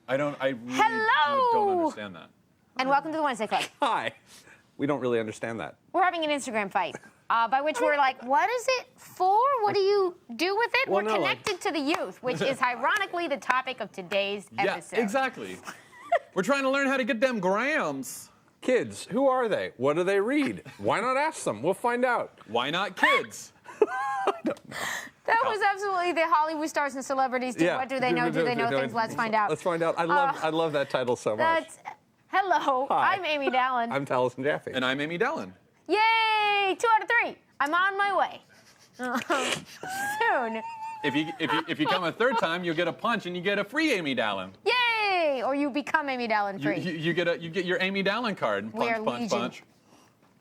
I really Hello! don't understand that. And welcome to the Wednesday Club. Hi. We don't really understand that. We're having an Instagram fight, by which we're like, what is it for? What do you do with it? Well, we're connected to the youth, which is ironically the topic of today's episode. Yeah, exactly. We're trying to learn how to get them grams. Kids, who are they? What do they read? Why not ask them? We'll find out. Why not kids? That was absolutely the Hollywood stars and celebrities. What do they know? Do they know things? Let's find out. Let's find out. I love that title so much. Hello, Hi. I'm Amy Dallen. I'm Taliesin Jaffe. And I'm Amy Dallen. Yay! 2 out of 3. I'm on my way. Soon. If you come a third time, you'll get a punch and you get a free Amy Dallen. Yay! Or you become Amy Dallen free. You get your Amy Dallen card. We are Punch, legion. punch.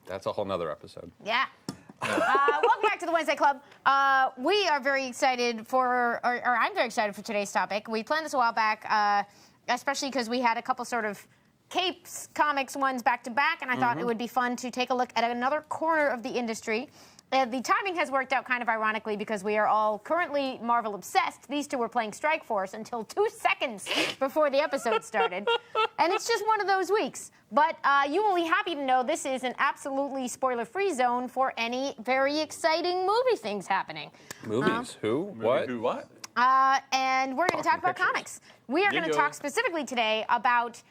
That's a whole nother episode. Yeah. Welcome back to the Wednesday Club. We are very excited for, or I'm very excited for today's topic. We planned this a while back, especially because we had a couple sort of Capes comics ones back to back, and I thought it would be fun to take a look at another corner of the industry. The timing has worked out kind of ironically because we are all currently Marvel obsessed. These two were playing Strike Force until 2 seconds before the episode started. And it's just one of those weeks. But you will be happy to know this is an absolutely spoiler-free zone for any very exciting movie things happening. Movies? Who? What? Who? What? And we're going to talk about comics. We are going to talk specifically today about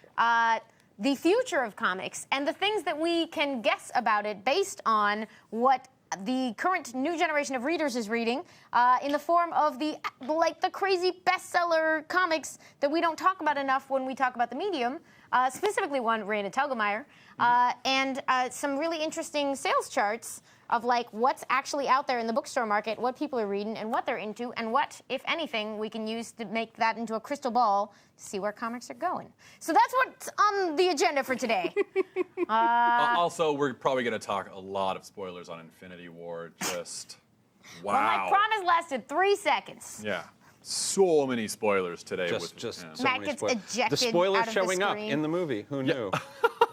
the future of comics and the things that we can guess about it based on what the current new generation of readers is reading in the form of the crazy bestseller comics that we don't talk about enough when we talk about the medium, specifically one, Raina Telgemeier, and some really interesting sales charts of like what's actually out there in the bookstore market, what people are reading and what they're into, and what, if anything, we can use to make that into a crystal ball to see where comics are going. So that's what's on the agenda for today. Also, we're probably going to talk a lot of spoilers on Infinity War. Just wow. Well, my promise lasted 3 seconds. Yeah. So many spoilers today. Just so Matt many gets spoilers. ejected The spoilers out of the showing up screen. in the movie. Who knew?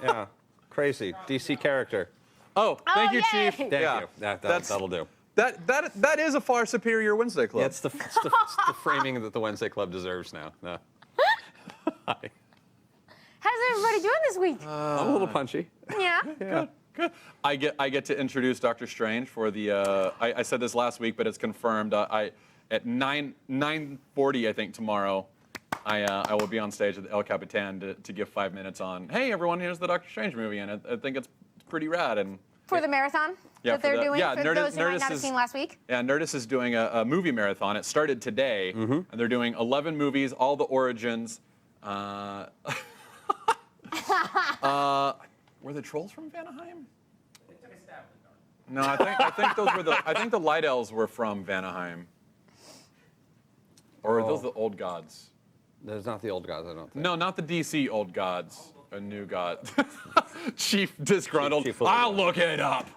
Yeah. Crazy. DC character. Oh, thank you, yay! Chief. Thank you. That'll do. That is a far superior Wednesday Club. Yeah, it's the framing that the Wednesday Club deserves now. No. Hi. How's everybody doing this week? I'm a little punchy. Yeah. Yeah. Good. I get to introduce Doctor Strange for the. I said this last week, but it's confirmed. At 9:40, I think tomorrow, I will be on stage at the El Capitan to give 5 minutes on. Hey everyone, here's the Doctor Strange movie, and I think it's pretty rad. And For the marathon that they're doing, for those who might not have seen last week? Yeah, Nerdist is doing a movie marathon. It started today, and they're doing 11 movies, all the origins. Were the trolls from Vanaheim? No, I think those were I think the Light Elves were from Vanaheim. Or are those the old gods? There's not the old gods, I don't think. No, not the DC old gods. A new god. Chief disgruntled. Chief I'll look it up.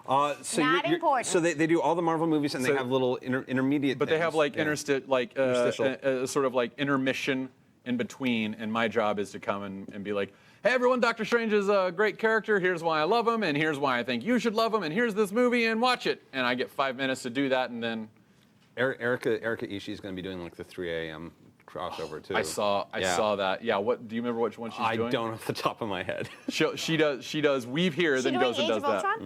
So Not important. So they do all the Marvel movies, and they have little intermediate. But they have like Interstitial. sort of like intermission in between, and my job is to come and be like, hey everyone, Doctor Strange is a great character. Here's why I love him, and here's why I think you should love him, and here's this movie, and watch it. And I get 5 minutes to do that, and then Erica Ishii is going to be doing like the 3 a.m. crossover too. I saw that. Yeah. What do you remember? Which one she's doing? I don't off the top of my head. She does Weave Here, then goes and does that.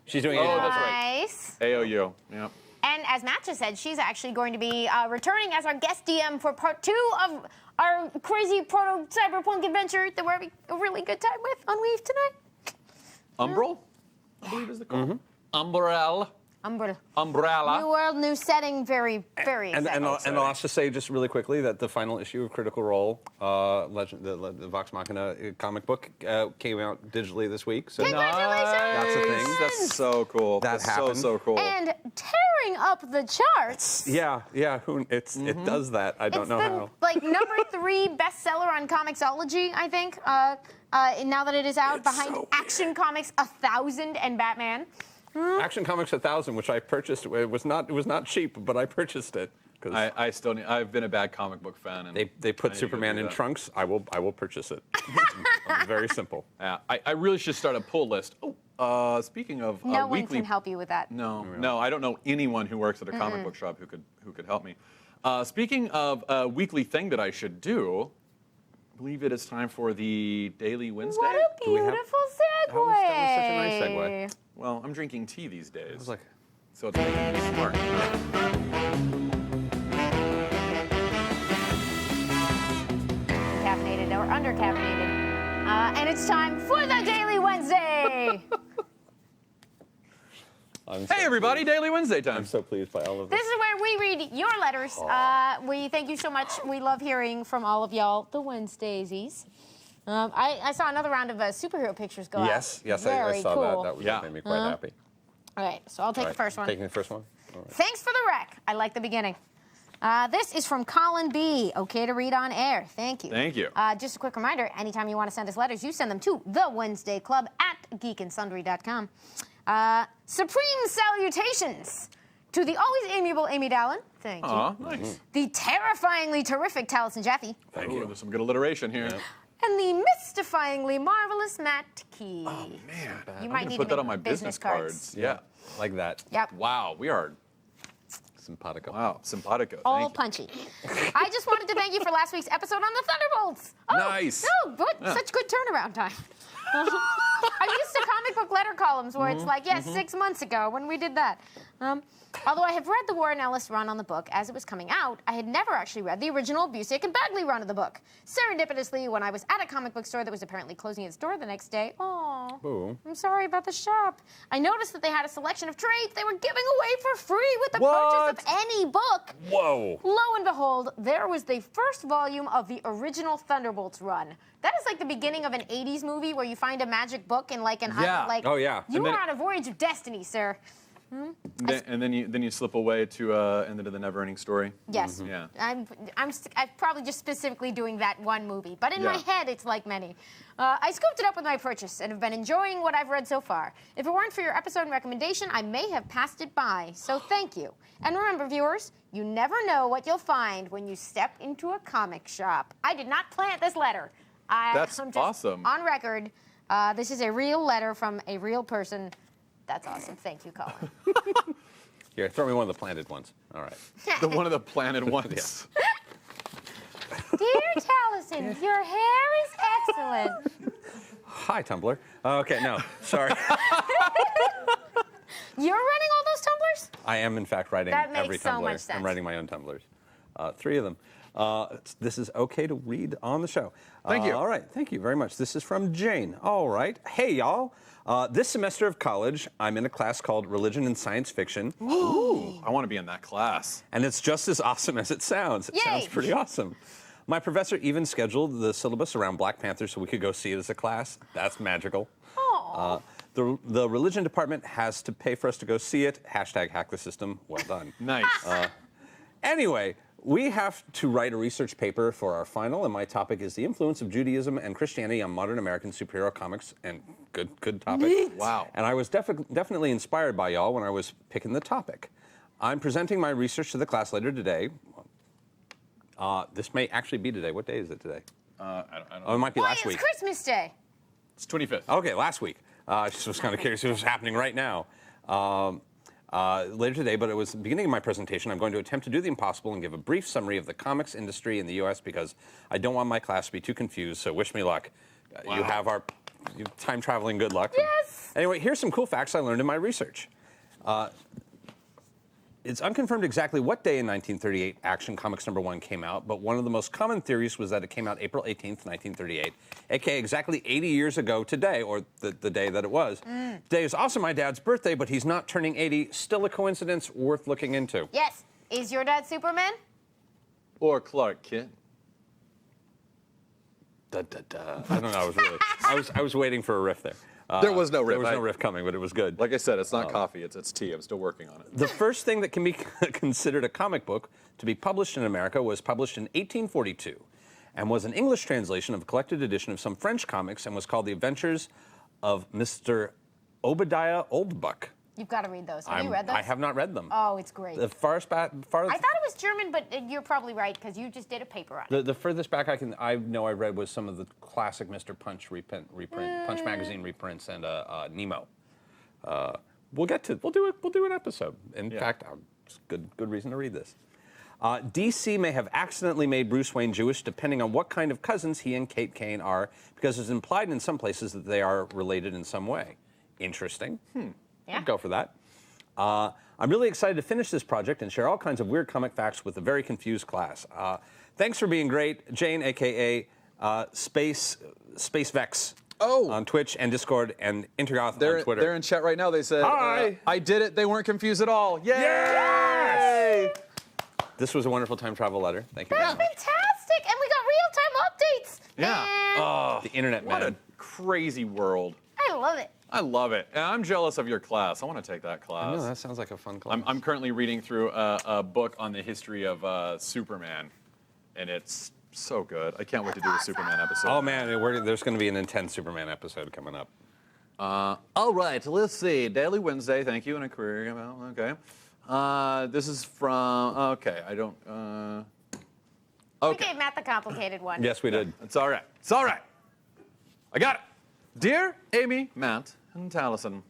She's doing. Oh, Age of that's Ultron. right. Nice. AOU. Yep. And as Matt just said, she's actually going to be returning as our guest DM for part 2 of our crazy proto-cyberpunk adventure that we're having a really good time with on Weave tonight. Umbral? I believe is the call. Umbrella. Umbrella. New world, new setting, very, very exciting. And I'll also say just really quickly that the final issue of Critical Role, the Vox Machina comic book, came out digitally this week. So Congratulations! that's a thing. That's so cool. That happened. So cool. And tearing up the charts. Yeah. It does that. I don't know how. Like number 3 bestseller on Comixology, I think. Now that it is out, behind Action Comics 1000 and Batman. Action Comics 1000, which I purchased. It was not cheap, but I purchased it. I've been a bad comic book fan. And they put Superman in trunks. I will purchase it. Very simple. Yeah, I really should start a pull list. Oh, speaking of No one weekly. can help you with that. No, I don't know anyone who works at a comic book shop who could help me. Speaking of a weekly thing that I should do, I believe it is time for the Daily Wednesday. What a beautiful segue. That was such a nice segue. Well, I'm drinking tea these days. I was like, so it's making me smart. Caffeinated or under-caffeinated. And it's time for the Daily Wednesday. Hey, everybody, Daily Wednesday time. I'm so pleased by all of this. This is where we read your letters. We thank you so much. We love hearing from all of y'all, the Wednesdaysies. I saw another round of superhero pictures go out. Yes, I Very saw cool. that. That made me quite happy. All right, so I'll take All the first one. Taking the first one? All right. Thanks for the rec. I like the beginning. This is from Colin B. Okay to read on air. Thank you. Thank you. Just a quick reminder, anytime you want to send us letters, you send them to thewednesdayclub@geekandsundry.com. Supreme salutations to the always amiable Amy Dallen. Thank you. Aw, nice. The terrifyingly terrific Taliesin Jaffe. Thank Ooh, you. there's some good alliteration here. Yeah. And the mystifyingly marvelous Matt Key. Oh, man. You I'm might gonna need put to that make on my business cards. Yeah. Like that. Yep. Wow, we are, Simpatico. wow, simpatico. All Thank you. punchy. I just wanted to thank you for last week's episode on the Thunderbolts. Oh, Nice. No, good. Yeah. Such good turnaround time. I'm used to comic book letter columns where it's like, 6 months ago when we did that. Although I have read the Warren Ellis run on the book as it was coming out, I had never actually read the original Busiek and Bagley run of the book. Serendipitously, when I was at a comic book store that was apparently closing its door the next day, Ooh. I'm sorry about the shop. I noticed that they had a selection of trades they were giving away for free with the What? purchase of any book. Whoa. Lo and behold, there was the first volume of the original Thunderbolts run. That is like the beginning of an 80s movie where you find a magic book and like an Yeah. like Oh, yeah. You And then- are on a voyage of destiny, sir. And then you slip away to End of the Never-Ending Story. Yes. Yeah. I'm probably just specifically doing that one movie, but in my Yeah. head, it's like many. I scooped it up with my purchase and have been enjoying what I've read so far. If it weren't for your episode and recommendation, I may have passed it by. So thank you. And remember, viewers, you never know what you'll find when you step into a comic shop. I did not plant this letter. That's I'm just awesome. On record, this is a real letter from a real person. That's awesome. Thank you, Colin. Here, throw me one of the planted ones. All right. The one of the planted ones. Dear Taliesin, your hair is excellent. Hi, Tumblr. Okay, no, sorry. You're running all those tumblers? I am, in fact, writing That makes every so Tumblr. much sense. I'm writing my own Tumblrs. 3 of them. This is okay to read on the show. Thank you. All right, thank you very much. This is from Jane. All right. Hey, y'all. This semester of college, I'm in a class called Religion and Science Fiction. Ooh, I want to be in that class. And it's just as awesome as it sounds. It Yay. sounds pretty awesome. My professor even scheduled the syllabus around Black Panther so we could go see it as a class. That's magical. Aw. The religion department has to pay for us to go see it. Hashtag hack the system. Well done. Nice. Anyway, we have to write a research paper for our final, and my topic is the influence of Judaism and Christianity on modern American superhero comics. And good topic. Wow. And I was definitely inspired by y'all when I was picking the topic. I'm presenting my research to the class later today. This may actually be today. What day is it today? I don't Oh, it might be Why, last it's week. Christmas Day. It's 25th. Okay, last week. I just was kind of curious if it was happening right now. Later today, but it was the beginning of my presentation. I'm going to attempt to do the impossible and give a brief summary of the comics industry in the U.S. because I don't want my class to be too confused, so wish me luck. Wow. You have our time-traveling good luck. Yes. Anyway, here's some cool facts I learned in my research. It's unconfirmed exactly what day in 1938 Action Comics #1 came out, but one of the most common theories was that it came out April 18th, 1938, aka exactly 80 years ago today, or the day that it was. Today is also my dad's birthday, but he's not turning 80. Still a coincidence worth looking into. Yes. Is your dad Superman? Or Clark Kent. Da, da, da. I don't know. I was waiting for a riff there. There was no riff. There was no riff coming, but it was good. Like I said, it's not coffee, it's tea. I'm still working on it. The first thing that can be considered a comic book to be published in America was published in 1842 and was an English translation of a collected edition of some French comics and was called The Adventures of Mr. Obadiah Oldbuck. You've got to read those. Have you read those? I have not read them. Oh, it's great. The farthest back, I thought it was German, but you're probably right because you just did a paper on it. the furthest back I know I read was some of the classic Mr. Punch reprint, Punch magazine reprints, and Nemo. We'll do an episode. In fact, it's good reason to read this. DC may have accidentally made Bruce Wayne Jewish depending on what kind of cousins he and Kate Kane are, because it's implied in some places that they are related in some way. Interesting. Yeah. I'd go for that. I'm really excited to finish this project and share all kinds of weird comic facts with a very confused class. Thanks for being great, Jane, a.k.a. Space Vex. Oh. On Twitch and Discord and Intergoth They're, on Twitter. they're in chat right now. They said, Hi. I did it. They weren't confused at all. Yay! Yes! This was a wonderful time travel letter. Thank you very That's much. fantastic, and we got real-time updates. Yeah. Man, The internet What a man. crazy world. I love it. I love it. And I'm jealous of your class. I want to take that class. No, that sounds like a fun class. I'm currently reading through a book on the history of Superman, and it's so good. I can't wait to do a Superman episode. Oh man, there's going to be an intense Superman episode coming up. All right, let's see. Daily Wednesday, thank you, and a query. Okay. This is from, okay, I don't, We okay. gave Matt the complicated one. Yes, we did. It's all right. It's all right. I got it. Dear Amy, Matt, and Taliesin,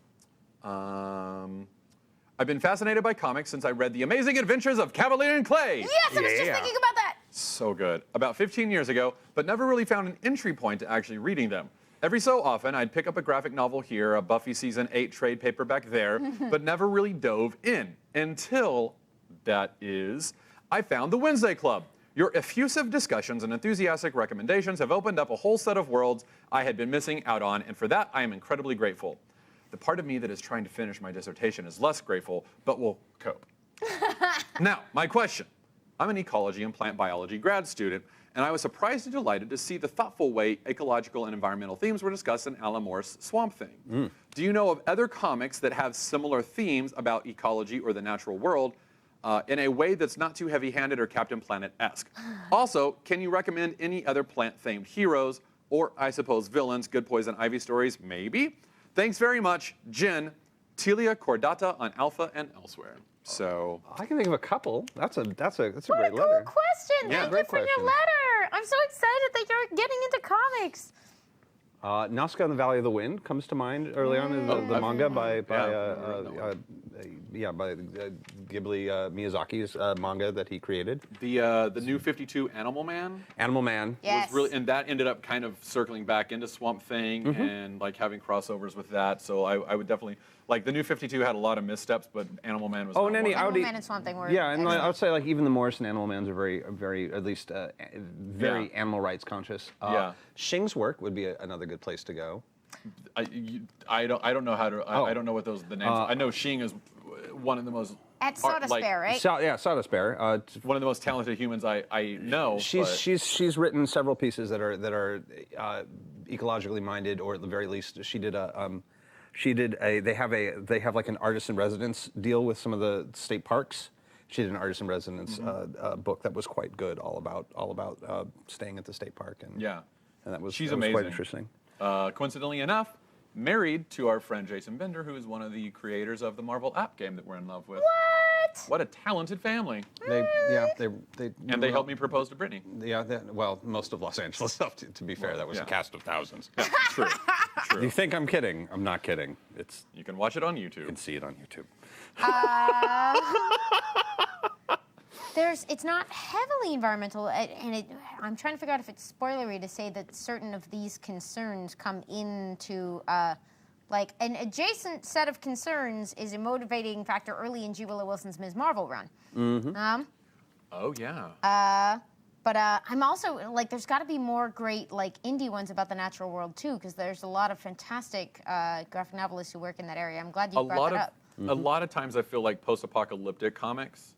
I've been fascinated by comics since I read The Amazing Adventures of Cavalier and Clay. Yes, I was just Yeah. thinking about that. So good. About 15 years ago, but never really found an entry point to actually reading them. Every so often, I'd pick up a graphic novel here, a Buffy Season 8 trade paperback there, but never really dove in until, I found the Wednesday Club. Your effusive discussions and enthusiastic recommendations have opened up a whole set of worlds I had been missing out on, and for that, I am incredibly grateful. The part of me that is trying to finish my dissertation is less grateful, but will cope. Now, my question. I'm an ecology and plant biology grad student, and I was surprised and delighted to see the thoughtful way ecological and environmental themes were discussed in Alan Moore's Swamp Thing. Do you know of other comics that have similar themes about ecology or the natural world in a way that's not too heavy-handed or Captain Planet-esque? Also, can you recommend any other plant-themed heroes, or I suppose villains, Good Poison Ivy stories, maybe? Thanks very much, Jen, Telia Cordata on Alpha and elsewhere. So, I can think of a couple. That's a What great a cool letter. question. Yeah, Thank great you for your question. letter. I'm so excited that you're getting into comics. Nazca and the Valley of the Wind comes to mind early on in the manga by Ghibli Miyazaki's manga that he created. the New 52 Animal Man Animal Man. Yes. was really, and that ended up kind of circling back into Swamp Thing and like having crossovers with that. So I would definitely, like the New 52 had a lot of missteps, but Animal Man was Oh, not and any one. Animal Audi- Man and Swamp Thing were Yeah, and excellent. I would say like even the Morrison Animal Mans are very at least very Yeah. animal rights conscious. Yeah. Shing's work would be another good place to go. I don't know how to, I don't know what the names are. I know Shing is one of the most, At Soda Spare, right? Sawdust Bear. one of the most talented humans I know. but- She's written several pieces that are ecologically minded, or at the very least, they have like an artist in residence deal with some of the state parks. She did an artist in residence book that was quite good, all about staying at the state park, and Yeah. and that was She's that was amazing. quite interesting. Coincidentally enough, married to our friend Jason Bender, who is one of the creators of the Marvel app game that we're in love with. What? What a talented family. They And they helped me propose to Brittany. Yeah, well, most of Los Angeles stuff. To be fair, that was yeah. a cast of thousands. True. True. You think I'm kidding? I'm not kidding. You can watch it on You YouTube. can see it on YouTube. It's not heavily environmental, and I'm trying to figure out if it's spoilery to say that certain of these concerns come into, like, an adjacent set of concerns is a motivating factor early in G. Willow Wilson's Ms. Marvel run. Oh, yeah. But I'm also, like, there's got to be more great, like, indie ones about the natural world, too, because there's a lot of fantastic graphic novelists who work in that area. I'm glad you brought that up. A lot of times I feel like post-apocalyptic comics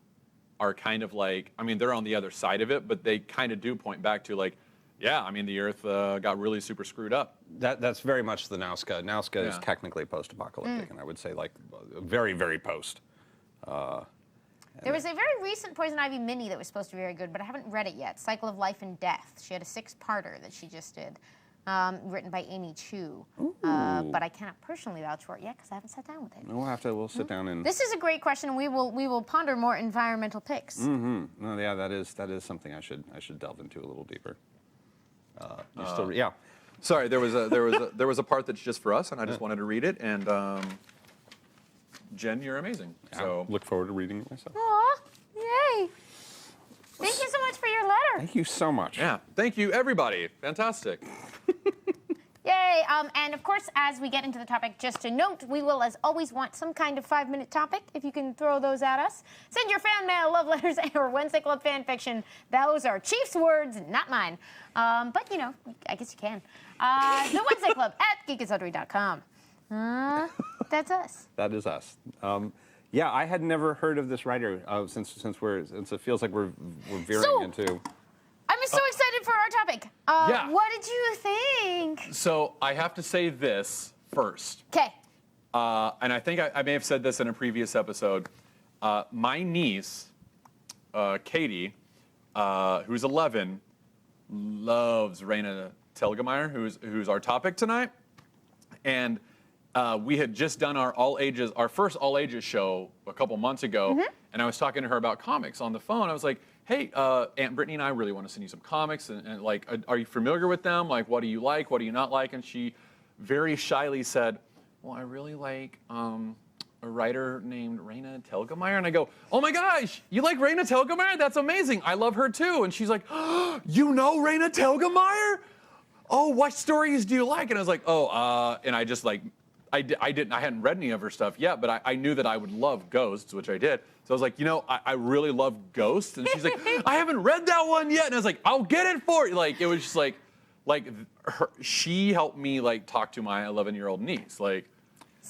are kind of like, I mean, they're on the other side of it, but they kind of do point back to like, yeah, I mean, the Earth got really super screwed up. That's very much the Nazca. Nazca is Yeah. technically post-apocalyptic, and I would say like very, very post. There was a very recent Poison Ivy mini that was supposed to be very good, but I haven't read it yet. Cycle of Life and Death. She had a 6-parter that she just did, written by Amy Chu. But I cannot personally vouch for it yet because I haven't sat down with it. We'll sit down and. This is a great question. We will ponder more environmental picks. No, yeah, that is something I should delve into a little deeper. Yeah. Sorry, there was a part that's just for us, and I just wanted to read it. And Jen, you're amazing. So look forward to reading it myself. Aw, yay! Thank you so much for your letter. Thank you so much. Yeah. Thank you, everybody. Fantastic. Yay. And of course, as we get into the topic, just to note, we will, as always, want some kind of 5-minute topic, if you can throw those at us. Send your fan mail, love letters, or Wednesday Club fan fiction. Those are Chief's words, not mine. But, you know, I guess you can. The Wednesday Club at geekisuttery.com. That's us. That is us. Yeah, I had never heard of this writer since it feels like we're veering into. I'm so excited for our topic. Yeah. What did you think? So I have to say this first. Okay. And I think I may have said this in a previous episode. My niece, Katie, who's 11, loves Raina Telgemeier, who's our topic tonight. And we had just done our first all ages show a couple months ago, and I was talking to her about comics on the phone. I was like, "Hey, Aunt Brittany and I really want to send you some comics, and like, are you familiar with them? Like, what do you like? What do you not like?" And she very shyly said, "Well, I really like a writer named Raina Telgemeier." And I go, "Oh my gosh, you like Raina Telgemeier? That's amazing. I love her too." And she's like, "Oh, you know Raina Telgemeier? Oh, what stories do you like?" And I was like, "Oh," and I just like. I hadn't read any of her stuff yet, but I knew that I would love Ghosts, which I did. So I was like, you know, I really love Ghosts. And she's like, I haven't read that one yet. And I was like, I'll get it for you. Like, it was just she helped me like talk to my 11-year-old niece,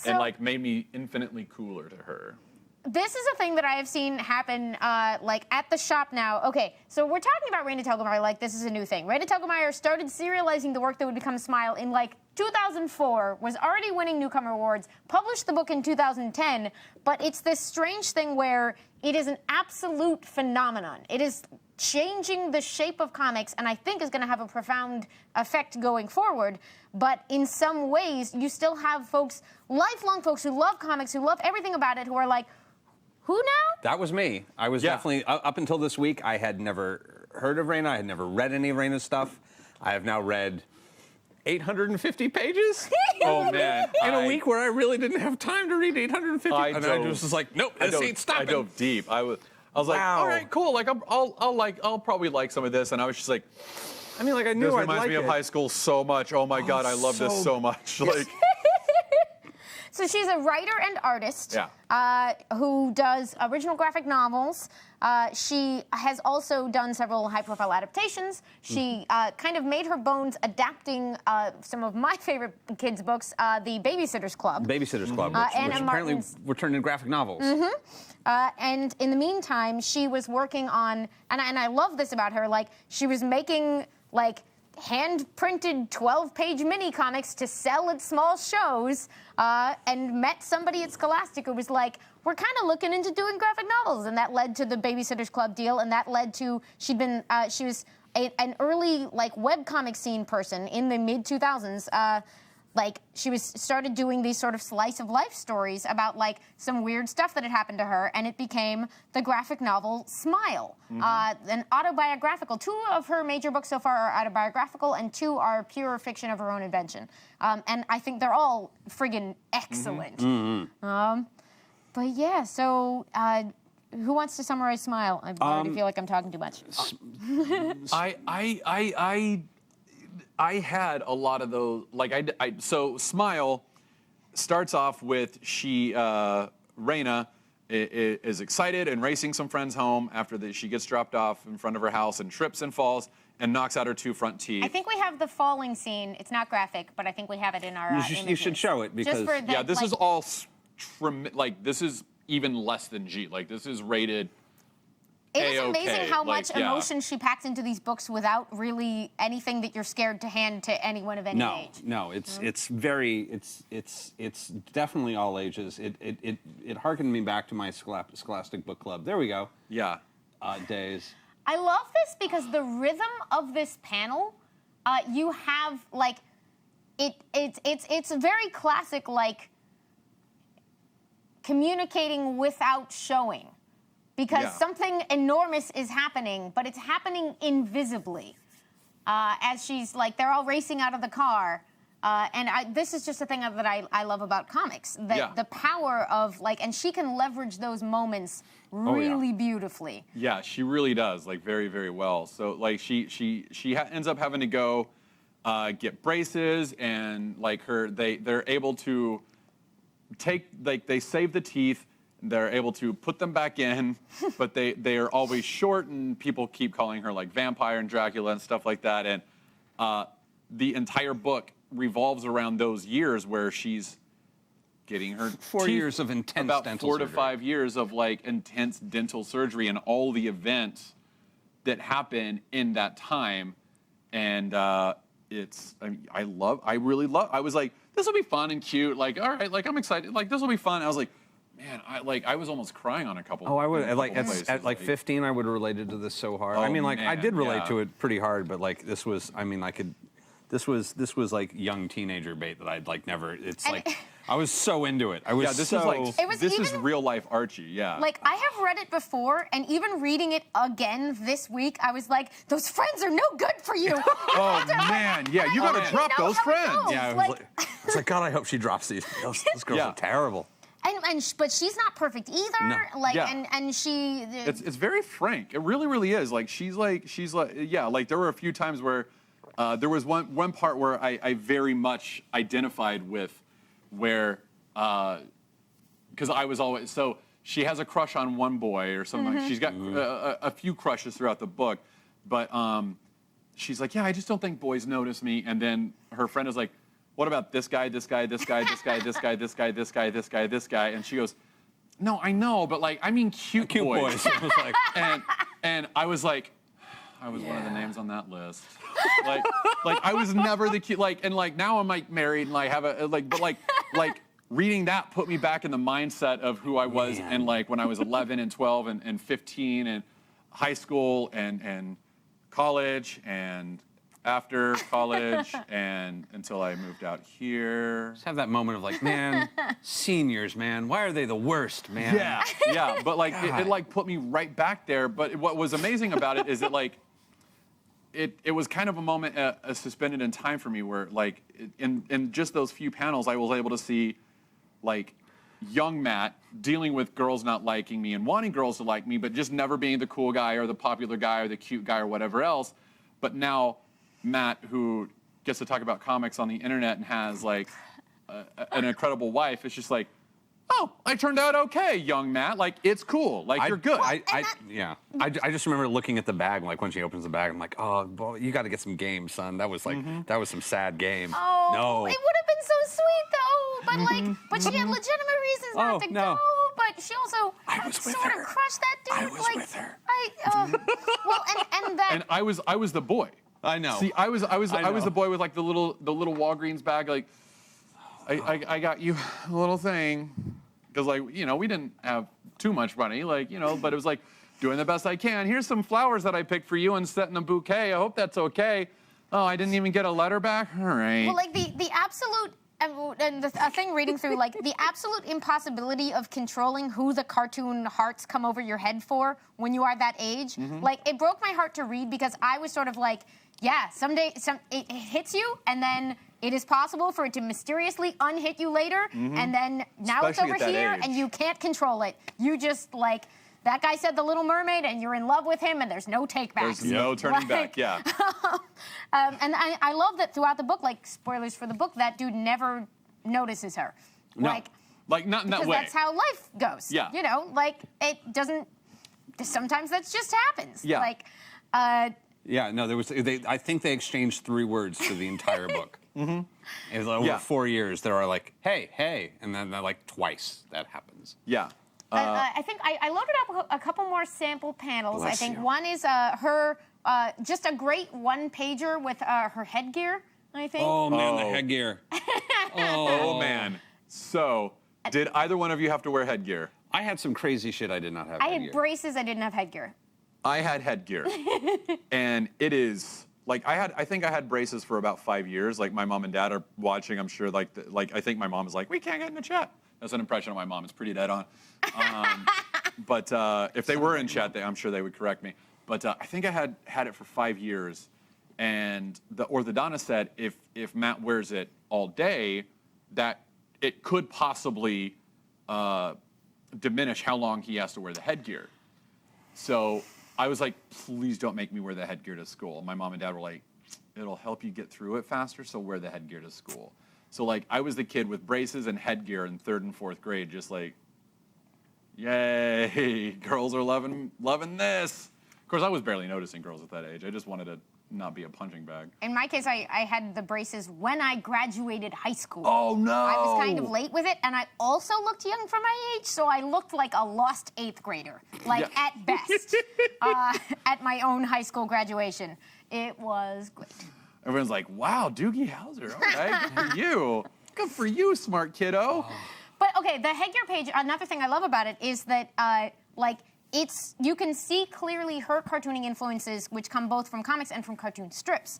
and like made me infinitely cooler to her. This is a thing that I have seen happen, like at the shop now. Okay, so we're talking about Raina Telgemeier like this is a new thing. Raina Telgemeier started serializing the work that would become Smile in like 2004, was already winning newcomer awards, published the book in 2010, but it's this strange thing where it is an absolute phenomenon. It is changing the shape of comics, and I think is going to have a profound effect going forward. But in some ways, you still have folks, lifelong folks who love comics, who love everything about it, who are like, who now? That was me. I was definitely, up until this week, I had never heard of Raina. I had never read any of Raina's stuff. I have now read 850 pages. Oh, man. In a week where I really didn't have time to read 850. I was just like, nope, this ain't stopping. I dove deep. I was like, Wow. all right, cool. Like, I'll probably like some of this. And I was just like, I mean, like, I knew this I'd reminds like me of it. high school so much. Oh my God, I love this so much. Like, So she's a writer and artist Yeah. Who does original graphic novels. She has also done several high-profile adaptations. She kind of made her bones adapting some of my favorite kids' books, The Babysitter's Club. Babysitter's Club, which Anna apparently Martin's- were turned into graphic novels. And in the meantime, she was working on, and I love this about her, like, she was making, like, hand-printed 12-page mini-comics to sell at small shows, and met somebody at Scholastic who was like, we're kind of looking into doing graphic novels. And that led to the Babysitter's Club deal, and that led to, she was an early, like, webcomic scene person in the mid-2000s, like, she started doing these sort of slice of life stories about, like, some weird stuff that had happened to her, and it became the graphic novel Smile, an autobiographical. 2 of her major books so far are autobiographical, and 2 are pure fiction of her own invention. And I think they're all friggin' excellent. But yeah, so who wants to summarize Smile? I already feel like I'm talking too much. I had a lot of those, like, so Smile starts off with Raina is excited and racing some friends home after she gets dropped off in front of her house and trips and falls and knocks out her 2 front teeth. I think we have the falling scene. It's not graphic, but I think we have it in our You should show it, because... Just for the, this is all, this is even less than G. Like, this is rated It is A-okay. amazing how Like, much emotion she packs into these books without really anything that you're scared to hand to anyone of any age. No, it's definitely all ages. It harkened me back to my Scholastic book club. There we go. Yeah. Days. I love this because the rhythm of this panel, you have like, it's very classic, like communicating without showing. Because something enormous is happening, but it's happening invisibly. As she's like, they're all racing out of the car, This is just a thing that I love about comics. The power of and she can leverage those moments really beautifully. Yeah, she really does, very, very well. So she ends up having to go get braces, and they're able to take they save the teeth. They're able to put them back in, but they are always short, and people keep calling her vampire and Dracula and stuff like that. And the entire book revolves around those years where she's getting her 4 years of intense about dental 4 to surgery. 5 years of intense dental surgery and all the events that happen in that time. And I really love. I was like, this will be fun and cute. All right, I'm excited. This will be fun. I was like, man, I was almost crying on a couple. Oh, I would places. at 15, I would have related to this so hard. I mean, I did relate to it pretty hard, but this was, this was young teenager bait that I'd never. It's I was so into it. I was this so. is this is real life Archie. Yeah. I have read it before, and even reading it again this week, I was like, those friends are no good for you. Oh man, yeah, you gotta drop those friends. Yeah, I was like, God, I hope she drops these. Those girls are terrible. But she's not perfect either. No. And she. It's very frank. It really, really is. She's there were a few times where there was one part where I very much identified with where because I was always so she has a crush on one boy or something. She's got a few crushes throughout the book, but she's like, yeah, I just don't think boys notice me. And then her friend is like, what about this guy, this guy, this guy, this guy, this guy, this guy, this guy, this guy, this guy? And she goes, no, I know, but I mean cute boys. I was like, and I was like, I was one of the names on that list. I was never the cute, and now I'm married and I have a but reading that put me back in the mindset of who I was and when I was 11 and 12 and 15 and high school and college and after college and until I moved out here. Just have that moment of man, seniors, man, why are they the worst, man? Yeah, but it put me right back there. But what was amazing about it is that it was kind of a moment suspended in time for me where in just those few panels I was able to see young Matt dealing with girls not liking me and wanting girls to like me, but just never being the cool guy or the popular guy or the cute guy or whatever else. But now Matt, who gets to talk about comics on the internet and has an incredible wife, it's just oh, I turned out okay, young Matt. It's cool. You're good. I just remember looking at the bag, when she opens the bag, I'm like, oh, boy, you got to get some game, son. That was that was some sad game. Oh, no. It would have been so sweet though, but she had legitimate reasons not to go. But she also sort of crushed that dude. I was with her. Well, and that. And I was the boy. I know. See, I was the boy with the little Walgreens bag. I got you a little thing, because we didn't have too much money, but it was doing the best I can. Here's some flowers that I picked for you and set in a bouquet. I hope that's okay. Oh, I didn't even get a letter back. All right. Well, the absolute. And the thing reading through, the absolute impossibility of controlling who the cartoon hearts come over your head for when you are that age. It broke my heart to read because I was sort of yeah, someday it hits you, and then it is possible for it to mysteriously unhit you later, and then now Especially it's over here, age. and you can't control it. You just that guy said The Little Mermaid, and you're in love with him, and there's no take backs. There's no turning back. Yeah. And I love that throughout the book, spoilers for the book, that dude never notices her. No. Not in that because way. that's how life goes. Yeah. It doesn't. Sometimes that just happens. Yeah. Yeah, no, there was. I think they exchanged 3 words for the entire book. And over 4 years, there are hey, and then twice that happens. Yeah. I think I loaded up a couple more sample panels. Bless I think you. one is her just a great one-pager with her headgear, I think. Oh man, the headgear. Oh man. So, did either one of you have to wear headgear? I had some crazy shit I did not have. I headgear. had braces, I didn't have headgear. I had headgear, and it is I think I had braces for about 5 years. My mom and dad are watching. I'm sure. I think my mom is we can't get in the chat. That's an impression of my mom. It's pretty dead on. But if they were in chat, I'm sure they would correct me. But I think I had it for 5 years, and the orthodontist said if Matt wears it all day, that it could possibly diminish how long he has to wear the headgear. So I was like, please don't make me wear the headgear to school. My mom and dad were like, it'll help you get through it faster, so wear the headgear to school. So like I was the kid with braces and headgear in 3rd and 4th grade, just like, yay, girls are loving this. Of course, I was barely noticing girls at that age. I just wanted to not be a punching bag. In my case, I had the braces when I graduated high school. Oh, no. I was kind of late with it, and I also looked young for my age, so I looked like a lost 8th grader, like at best, at my own high school graduation. It was great. Everyone's like, wow, Doogie Howser, all right, good for you. Good for you, smart kiddo. But, okay, the headgear page, another thing I love about it is that, you can see clearly her cartooning influences, which come both from comics and from cartoon strips.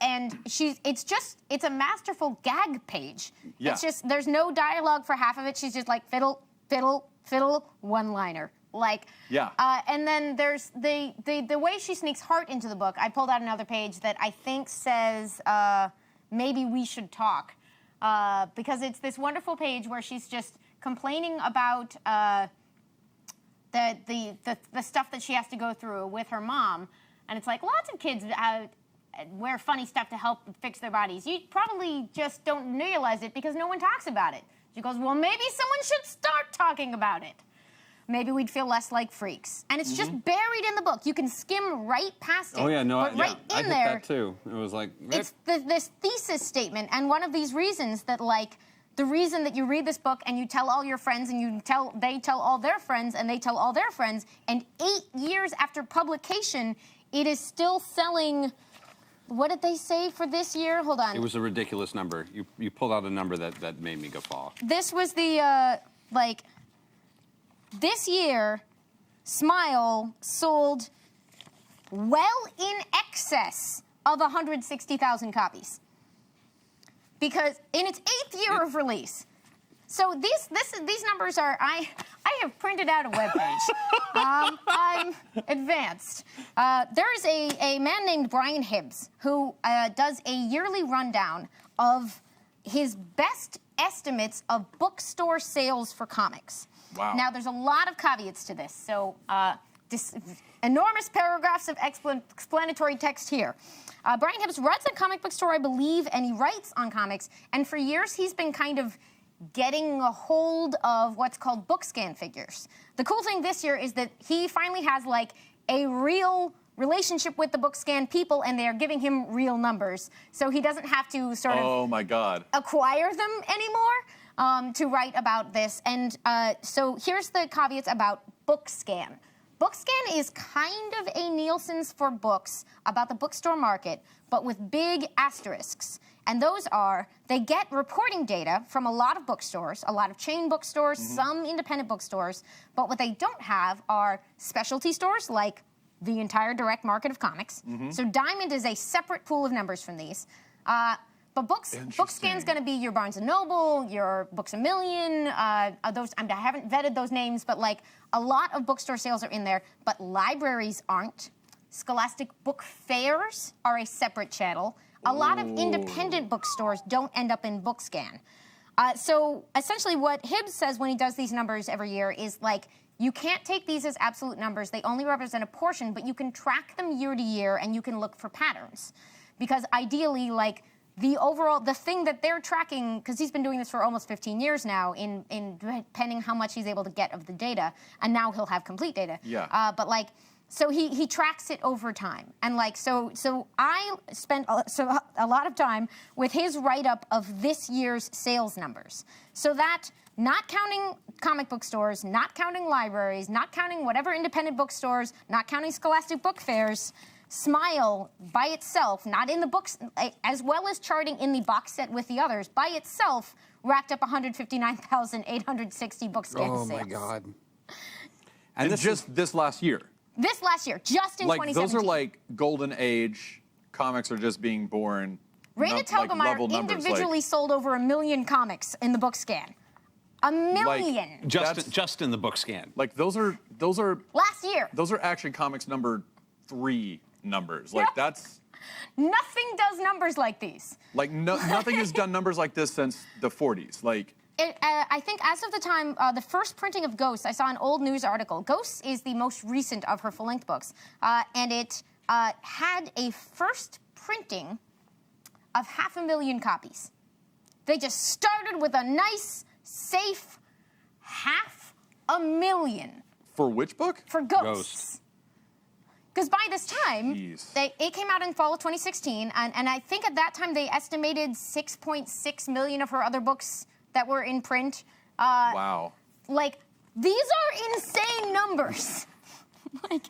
And it's a masterful gag page. Yeah. It's just, there's no dialogue for half of it. She's just like fiddle, fiddle, fiddle, one-liner. And then there's the way she sneaks heart into the book. I pulled out another page that I think says, maybe we should talk. Because it's this wonderful page where she's just complaining about the stuff that she has to go through with her mom. And it's like, lots of kids wear funny stuff to help fix their bodies. You probably just don't realize it because no one talks about it. She goes, well, maybe someone should start talking about it. Maybe we'd feel less like freaks. And it's just buried in the book. You can skim right past it. Oh, yeah, no, but right I in hit there, that too. It was like... It's this thesis statement, and one of these reasons that, the reason that you read this book and you tell all your friends and they tell all their friends and they tell all their friends, and 8 years after publication, it is still selling... What did they say for this year? Hold on. It was a ridiculous number. You pulled out a number that made me guffaw. This was the, this year, Smile sold well in excess of 160,000 copies. Because in its 8th year of release. So these numbers are, I have printed out a webpage. I'm advanced. There is a man named Brian Hibbs who does a yearly rundown of his best estimates of bookstore sales for comics. Wow. Now, there's a lot of caveats to this, so enormous paragraphs of explanatory text here. Brian Hibbs runs a comic book store, I believe, and he writes on comics, and for years he's been kind of getting a hold of what's called book scan figures. The cool thing this year is that he finally has, a real relationship with the book scan people, and they are giving him real numbers, so he doesn't have to sort of... Oh, my God. ...acquire them anymore. To write about this. And so here's the caveats about BookScan. BookScan is kind of a Nielsen's for books about the bookstore market, but with big asterisks. And those are, they get reporting data from a lot of bookstores, a lot of chain bookstores, some independent bookstores, but what they don't have are specialty stores like the entire direct market of comics. So Diamond is a separate pool of numbers from these. But BookScan's going to be your Barnes & Noble, your Books A Million, those, I haven't vetted those names, but a lot of bookstore sales are in there, but libraries aren't. Scholastic book fairs are a separate channel. A lot of independent bookstores don't end up in BookScan. So essentially what Hibbs says when he does these numbers every year is you can't take these as absolute numbers. They only represent a portion, but you can track them year to year and you can look for patterns. Because ideally, the thing that they're tracking, because he's been doing this for almost 15 years now, in depending how much he's able to get of the data, and now he'll have complete data. Yeah. So he tracks it over time, and so I spent a lot of time with his write-up of this year's sales numbers, so that not counting comic book stores, not counting libraries, not counting whatever independent bookstores, not counting Scholastic book fairs. Smile, by itself, not in the books, as well as charting in the box set with the others, by itself, racked up 159,860 book scan sales. Oh, my God. And this last year? This last year, just in 2017. Those are golden age comics are just being born. Raina Telgemeier individually sold over 1 million comics in the book scan. 1 million. Just in the book scan. Those are... Last year. Those are actually comics number 3 numbers. Yep. That's Nothing does numbers like these. Like nothing has done numbers like this since the 40s. Like. I think as of the time, the first printing of Ghosts, I saw an old news article. Ghosts is the most recent of her full-length books, and it had a first printing of 500,000 copies. They just started with a nice, safe 500,000. For which book? For Ghosts. Because by this time, it came out in fall of 2016, and I think at that time they estimated 6.6 million of her other books that were in print. Wow. Like, these are insane numbers. Like,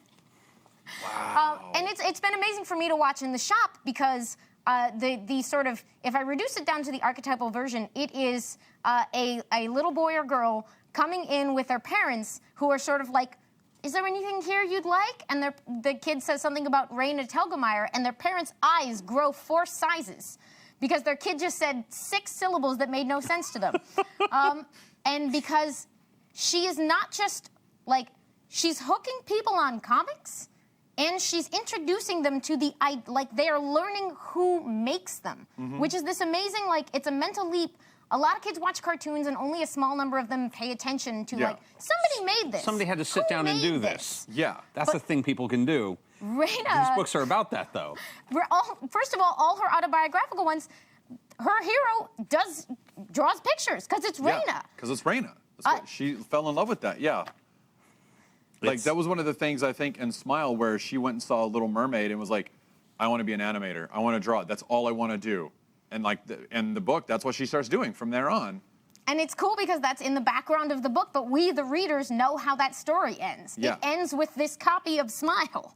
wow. And it's been amazing for me to watch in the shop because the sort of, if I reduce it down to the archetypal version, it is a little boy or girl coming in with their parents who are sort of like, is there anything here you'd like? And the kid says something about Raina Telgemeier, and their parents' eyes grow 4 sizes because their kid just said 6 syllables that made no sense to them. And because she is not just, like, she's hooking people on comics, and she's introducing them to like, they are learning who makes them, which is this amazing, like, it's a mental leap. A lot of kids watch cartoons, and only a small number of them pay attention to, like, somebody made this. Somebody had to sit down and do this. Yeah. That's a thing people can do. Raina, these books are about that, though. First of all her autobiographical ones, her hero draws pictures, because it's Raina. Yeah, because it's Raina. She fell in love with that, yeah. Like, that was one of the things, I think, in Smile, where she went and saw Little Mermaid and was like, I want to be an animator. I want to draw. That's all I want to do. And, like, in the book, that's what she starts doing from there on. And it's cool because that's in the background of the book, but we, the readers, know how that story ends. Yeah. It ends with this copy of Smile.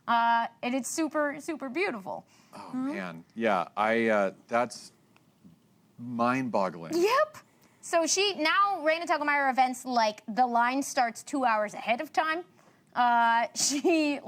And it's super, super beautiful. Oh, man. Yeah, that's mind-boggling. Yep. So Raina Telgemeier events, like, the line starts 2 hours ahead of time. She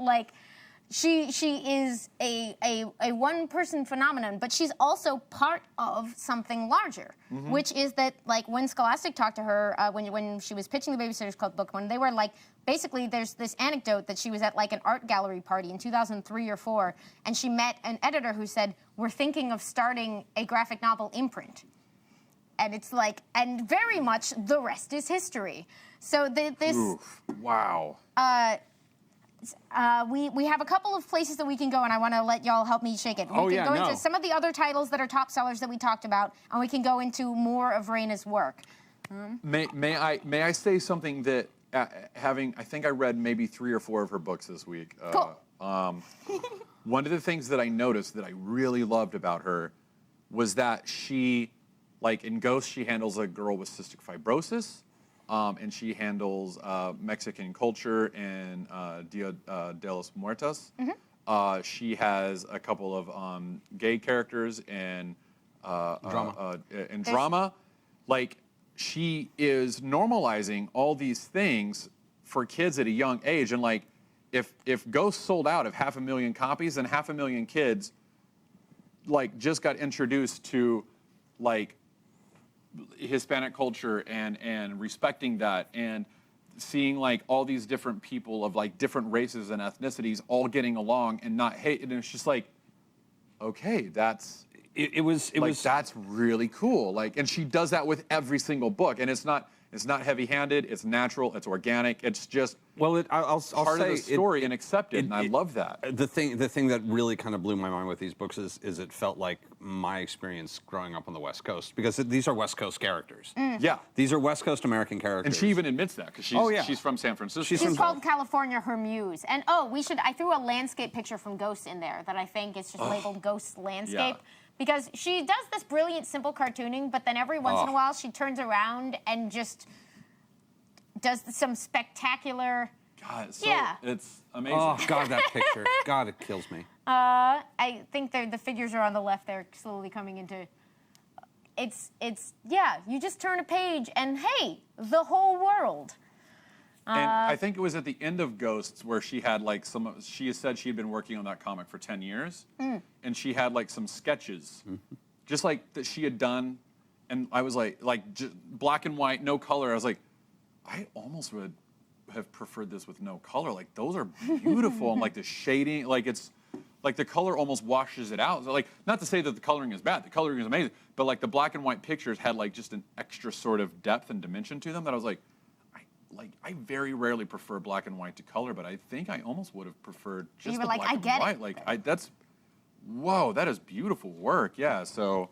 is a one-person phenomenon, but she's also part of something larger, which is that, like, when Scholastic talked to her, when she was pitching the Babysitter's Club book, when they were like, basically there's this anecdote that she was at, like, an art gallery party in 2003 or 4, and she met an editor who said, we're thinking of starting a graphic novel imprint. And it's like, and very much the rest is history. So this... Oof, wow. We have a couple of places that we can go, and I want to let y'all help me shake it. We can go into some of the other titles that are top sellers that we talked about, and we can go into more of Raina's work. May I say something that I think I read maybe 3 or 4 of her books this week. Cool. One of the things that I noticed that I really loved about her was that she, like in Ghost, she handles a girl with cystic fibrosis. And she handles Mexican culture in Dia de los Muertos. She has a couple of gay characters in drama. Like, she is normalizing all these things for kids at a young age. And, like, if Ghost sold out of 500,000 copies, then 500,000 kids, like, just got introduced to, like, Hispanic culture and respecting that and seeing, like, all these different people of, like, different races and ethnicities all getting along and not hate. And it's just like, okay, that's that's really cool. Like, and she does that with every single book, and it's not heavy-handed. It's natural. It's organic. It's just I'll part say of the story and accepted, and I love that. The thing that really kind of blew my mind with these books is it felt like my experience growing up on the West Coast, because these are West Coast characters. Yeah. These are West Coast American characters. And she even admits that, because she's from San Francisco. She's called California her muse. And I threw a landscape picture from Ghost in there that I think is just labeled Ghost Landscape. Yeah. Because she does this brilliant, simple cartooning, but then every once in a while she turns around and just does some spectacular... God, yeah. It's amazing. Oh, God, that picture. God, it kills me. I think the figures are on the left. They're slowly coming into... It's you just turn a page and, hey, the whole world. And I think it was at the end of Ghosts where she had, like, she has said she had been working on that comic for 10 years. And she had, like, some sketches, just like that she had done. And I was like just black and white, no color. I was like, I almost would have preferred this with no color. Like, those are beautiful. And, like, the shading, like, it's like the color almost washes it out. So like, not to say that the coloring is bad, the coloring is amazing, but like the black and white pictures had like just an extra sort of depth and dimension to them that I was like, I very rarely prefer black and white to color, but I think I almost would have preferred just you were the like, black I and get white. it. Like that's, whoa, that is beautiful work. Yeah, so.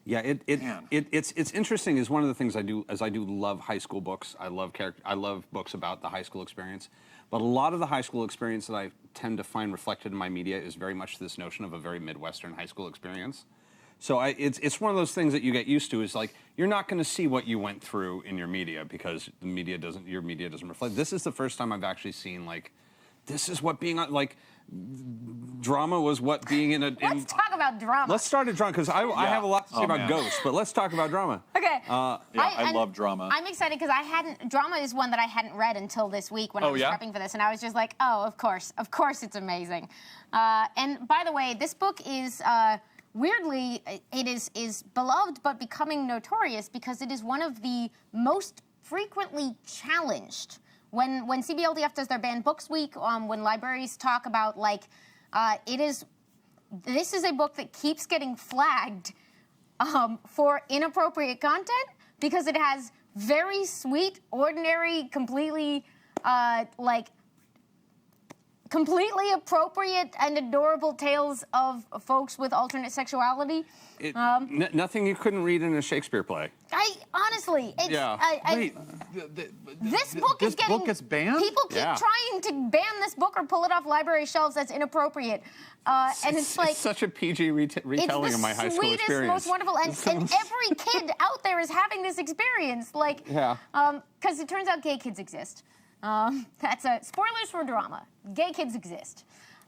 Yeah, Man. it's interesting. Is one of the things I do love high school books. I love books about the high school experience. But a lot of the high school experience that I tend to find reflected in my media is very much this notion of a very Midwestern high school experience. So it's one of those things that you get used to. Is like you're not going to see what you went through in your media because your media doesn't reflect. This is the first time I've actually seen like, this is what being on like. Drama was what being in a. Let's talk about drama. Let's start at drama because I have a lot to say about ghosts, but let's talk about drama. Okay. I love drama. I'm excited because drama is one that I hadn't read until this week when I was prepping for this, and I was just like, oh, of course it's amazing. And by the way, this book is weirdly it is beloved but becoming notorious because it is one of the most frequently challenged. When CBLDF does their banned books week, when libraries talk about like, this is a book that keeps getting flagged for inappropriate content because it has very sweet, ordinary, completely completely appropriate and adorable tales of folks with alternate sexuality. Nothing you couldn't read in a Shakespeare play. Honestly, it's, Wait, this book gets banned? People keep trying to ban this book or pull it off library shelves as inappropriate. And it's like... It's such a PG retelling of my high school experience. It's the sweetest, most wonderful, and every kid out there is having this experience. Like, because it turns out gay kids exist. That's spoilers for drama. Gay kids exist.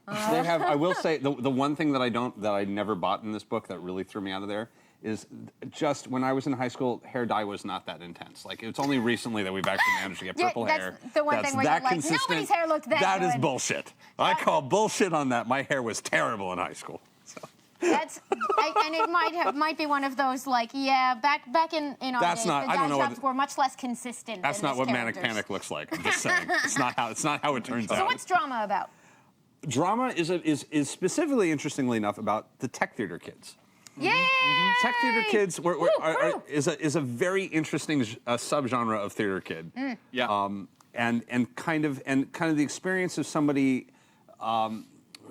They have. I will say the one thing that I never bought in this book that really threw me out of there is just when I was in high school, hair dye was not that intense. Like it's only recently that we've actually managed to get purple hair. That's the one thing where you're like, nobody's hair looked that That good. is bullshit. I call bullshit on that. My hair was terrible in high school. So. And it might be one of those like back in our That's days, not. the I don't know. jobs were much less consistent. That's not what Manic Panic looks like. I'm just saying. It's not how it turns out. So what's drama about? Drama is specifically, interestingly enough, about the tech theater kids. Yay! Tech theater kids is a very interesting subgenre of theater kid. Yeah. And kind of the experience of somebody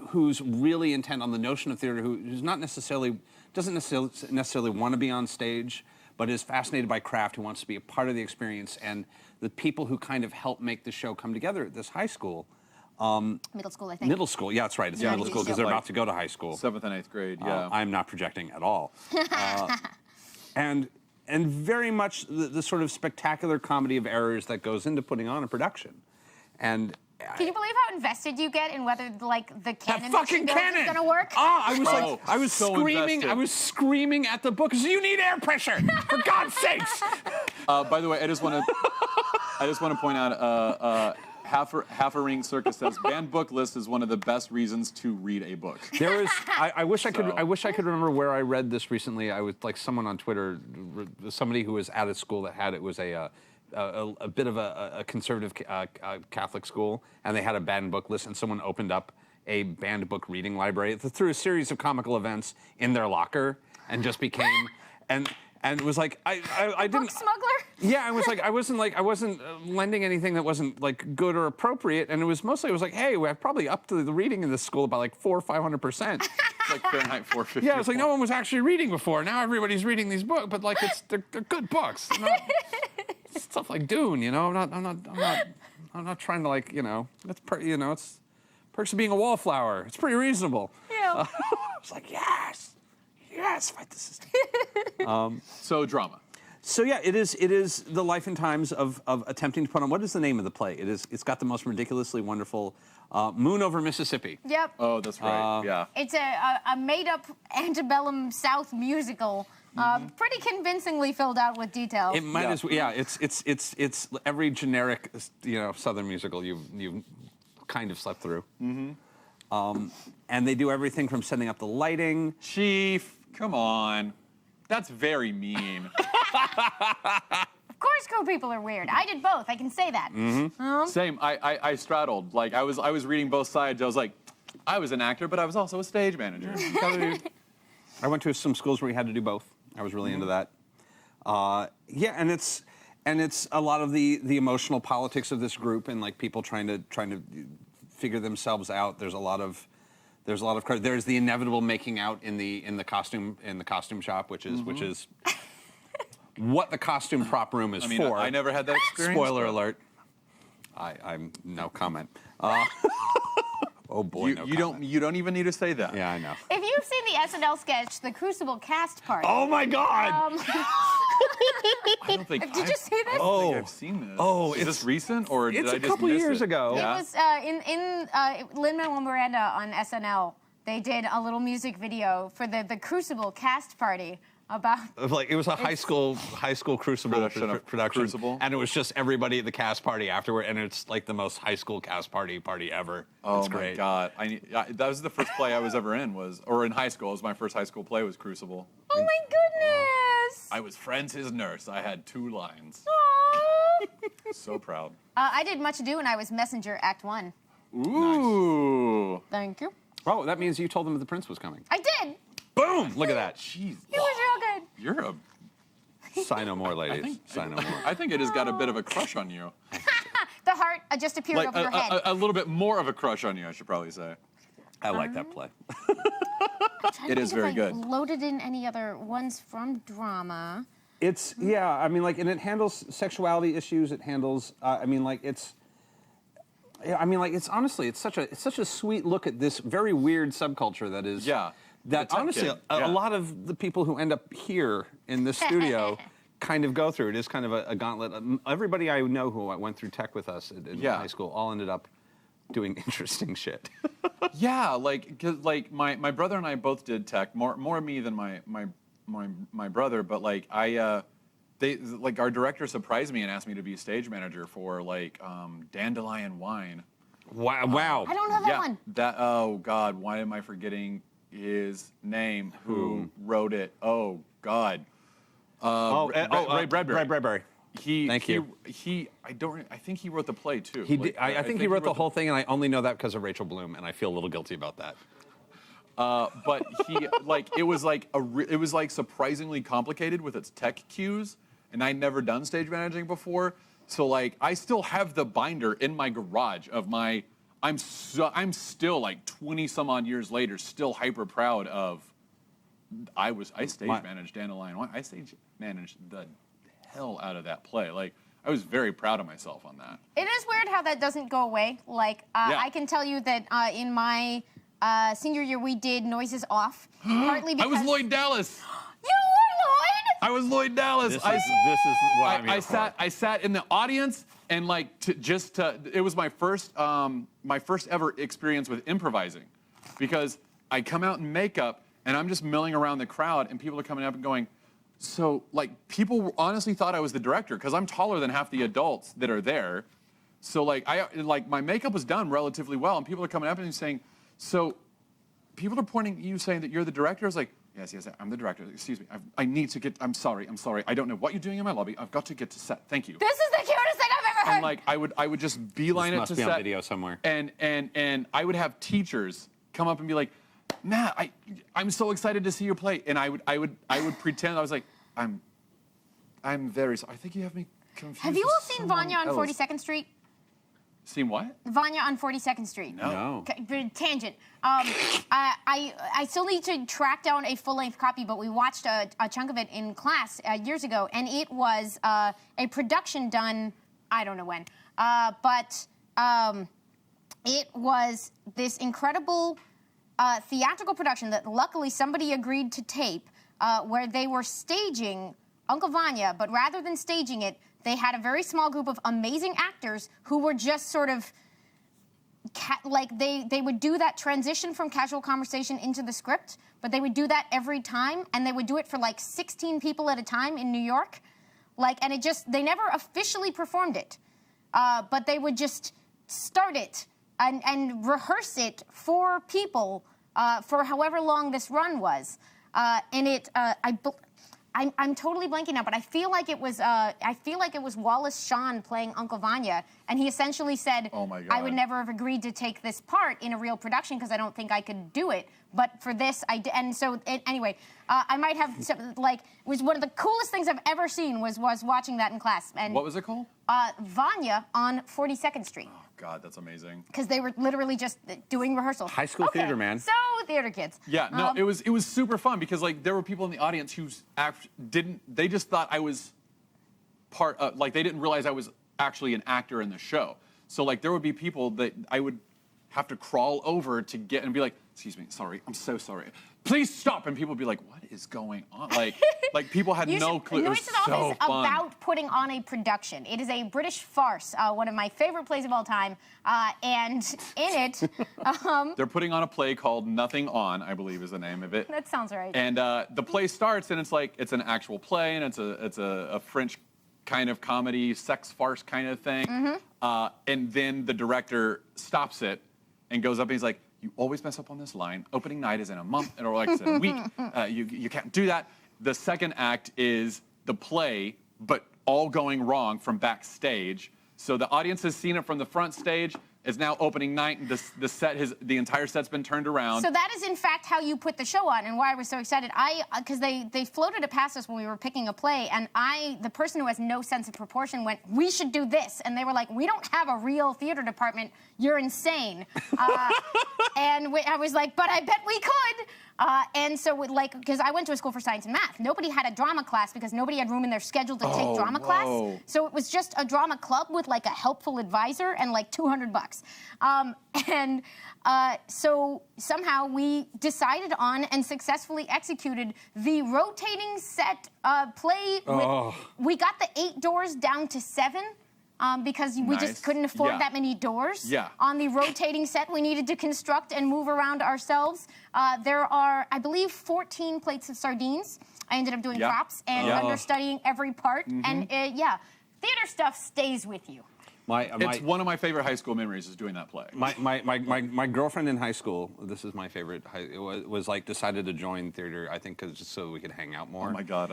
who's really intent on the notion of theater, who's doesn't necessarily want to be on stage, but is fascinated by craft, who wants to be a part of the experience, and the people who kind of help make the show come together at this high school. Middle school, I think. Middle school, yeah, that's right. It's middle school because they're about to go to high school. 7th and 8th grade, yeah. I'm not projecting at all. And very much the sort of spectacular comedy of errors that goes into putting on a production. And can you believe how invested you get in whether like the canon that fucking is going to work? I was so screaming. invested. I was screaming at the book. You need air pressure, for God's sakes! By the way, I just want to point out. Half a Ring Circus says banned book list is one of the best reasons to read a book. There is. I wish I could remember where I read this recently. I was like someone on Twitter, somebody who was at a school that had it was a bit of a conservative Catholic school, and they had a banned book list, and someone opened up a banned book reading library through a series of comical events in their locker, and just became and it was like I didn't. Book smuggler? Yeah, I was like I wasn't lending anything that wasn't like good or appropriate, and it was like, hey, we're probably up to the reading in this school by like 400 or 500%. Like Fahrenheit 450. Yeah, it's like no one was actually reading before. Now everybody's reading these books, but like they're good books. Stuff like Dune, you know. I'm not trying to like, you know. It's perks of being a wallflower. It's pretty reasonable. Yeah. It's like yes, fight the system. So drama. So yeah, it is the life and times of attempting to put on. What is the name of the play? It's got the most ridiculously wonderful Moon Over Mississippi. Yep. Oh, that's right. Yeah. It's a made-up antebellum South musical. Pretty convincingly filled out with details. It might as well. Yeah, it's every generic Southern musical you've kind of slept through. Mm-hmm. And they do everything from setting up the lighting. Chief, come on, that's very mean. Of course, cool people are weird. I did both. I can say that. Mm-hmm. Same. I straddled. Like I was reading both sides. I was like, I was an actor, but I was also a stage manager. I went to some schools where we had to do both. I was really into that. Yeah, and it's a lot of the emotional politics of this group and like people trying to figure themselves out. There's the inevitable making out in the costume shop, which is what the costume prop room is for. I never had that experience. Spoiler alert. I'm no comment. Oh boy, you don't even need to say that. Yeah, I know. If you've seen the SNL sketch, The Crucible Cast Party. Oh my God! I don't think. Did you see this? I don't think I've seen this. Oh, is this recent or did it's I a just couple miss years it? ago. It Yeah? was in Lin-Manuel Miranda on SNL. They did a little music video for the Crucible Cast Party about. Like it was a high school Crucible production, Crucible. and it was just everybody at the cast party afterward, and it's like the most high school cast party ever. Oh it's my great. God! That was the first play I was ever in. Or in high school. It was my first high school play. Was Crucible. Oh my goodness! I was friends his nurse. I had 2 lines. Aww. So proud. I did Much Ado, and I was Messenger Act 1. Ooh. Thank you. Oh, that means you told them the prince was coming. I did. Boom! Look at that. Jeez. It was real good. You're a. Sigh no more, ladies. Sigh no more. I think it has got a bit of a crush on you. The heart just appeared Like over your head. a little bit more of a crush on you, I should probably say. I like that play. Trying it to is think if very I good. Loaded in any other ones from drama. It's yeah. I mean, like, and it handles sexuality issues. It handles. I mean, like, it's. I mean, like, it's honestly, it's such a sweet look at this very weird subculture that is. Yeah. That The tech honestly, kid. a Yeah. lot of the people who end up here in this studio kind of go through. It is kind of a gauntlet. Everybody I know who went through tech with us in high school all ended up doing interesting shit. Yeah, cause my brother and I both did tech. More me than my brother, but our director surprised me and asked me to be stage manager for Dandelion Wine. Wow. I don't know that one. Oh God, why am I forgetting his name? Who wrote it? Oh God. Ray Bradbury. Ray Bradbury. Thank you. I think he wrote the play too. I think he wrote the whole thing, and I only know that because of Rachel Bloom, and I feel a little guilty about that. But it was surprisingly complicated with its tech cues, and I'd never done stage managing before. So I still have the binder in my garage of my. I'm still 20 some odd years later, still hyper proud of. I stage managed Dandelion Wine. I stage managed the hell out of that play. I was very proud of myself on that. It is weird how that doesn't go away. I can tell you that in my senior year we did Noises Off, partly because I was Lloyd Dallas. You were Lloyd? I was Lloyd Dallas. This is what I'm here for. I sat in the audience and it was my first ever experience with improvising, because I come out in makeup and I'm just milling around the crowd and people are coming up and going. So, people honestly thought I was the director because I'm taller than half the adults that are there. So, my makeup was done relatively well, and people are coming up and saying, so, people are pointing at you saying that you're the director? I was like, yes, I'm the director. Excuse me, I need to get, I'm sorry. I don't know what you're doing in my lobby. I've got to get to set. Thank you. This is the cutest thing I've ever heard. And, I would just beeline This it to must be set. on video somewhere. And I would have teachers come up and be like, Matt, I'm so excited to see your play, and I would pretend I was like, I'm very sorry. I think you have me confused. Have you with all seen someone Vanya on else. 42nd Street? Seen what? Vanya on 42nd Street. No. Okay, tangent. I still need to track down a full-length copy, but we watched a chunk of it in class years ago, and it was a production done, I don't know when, but it was this incredible theatrical production that luckily somebody agreed to tape, where they were staging Uncle Vanya, but rather than staging it, they had a very small group of amazing actors who were just sort of, they would do that transition from casual conversation into the script, but they would do that every time, and they would do it for 16 people at a time in New York. And they never officially performed it, but they would just start it and rehearse it for people for however long this run was. And I'm totally blanking now, but I feel like it was Wallace Shawn playing Uncle Vanya, and he essentially said, "Oh my God, I would never have agreed to take this part in a real production because I don't think I could do it. But for this, I did." And so, anyway, I might have some, like, it was one of the coolest things I've ever seen was watching that in class. And what was it called? Vanya on 42nd Street. Oh God, that's amazing. Because they were literally just doing rehearsals. High school theater, man. So theater kids. Yeah, no, it was super fun because like there were people in the audience who they just thought I was like they didn't realize I was actually an actor in the show. So like there would be people that I would have to crawl over to get and be like, "Excuse me, sorry, I'm so sorry. Please stop." And people would be like, "What is going on?" Like people had no clue. It was Noises Off so is fun. about putting on a production. It is a British farce, one of my favorite plays of all time. And in it, they're putting on a play called Nothing On, I believe is the name of it. that sounds right. And the play starts, and it's like it's an actual play, and it's a French kind of comedy, sex farce kind of thing. And then the director stops it and goes up, and he's like, "You always mess up on this line. Opening night is in a month, or like it's in a week. You can't do that." The second act is the play, but all going wrong from backstage. So the audience has seen it from the front stage. It's now opening night, and the entire set's been turned around. So that is, in fact, how you put the show on, and why I was so excited. Because they floated it past us when we were picking a play, and the person who has no sense of proportion went, "We should do this," and they were like, "We don't have a real theater department. You're insane." And I was like, "But I bet we could." And so, because I went to a school for science and math, nobody had a drama class because nobody had room in their schedule to take drama class. So it was just a drama club with like a helpful advisor and like $200. So somehow we decided on and successfully executed the rotating set play. We got the 8 doors down to 7. Because we just couldn't afford that many doors on the rotating set we needed to construct and move around ourselves. There are, I believe, 14 plates of sardines. I ended up doing props and understudying every part. And theater stuff stays with you. It's one of my favorite high school memories is doing that play. My girlfriend in high school, this is my favorite, was like decided to join theater, I think, just so we could hang out more. Oh my God.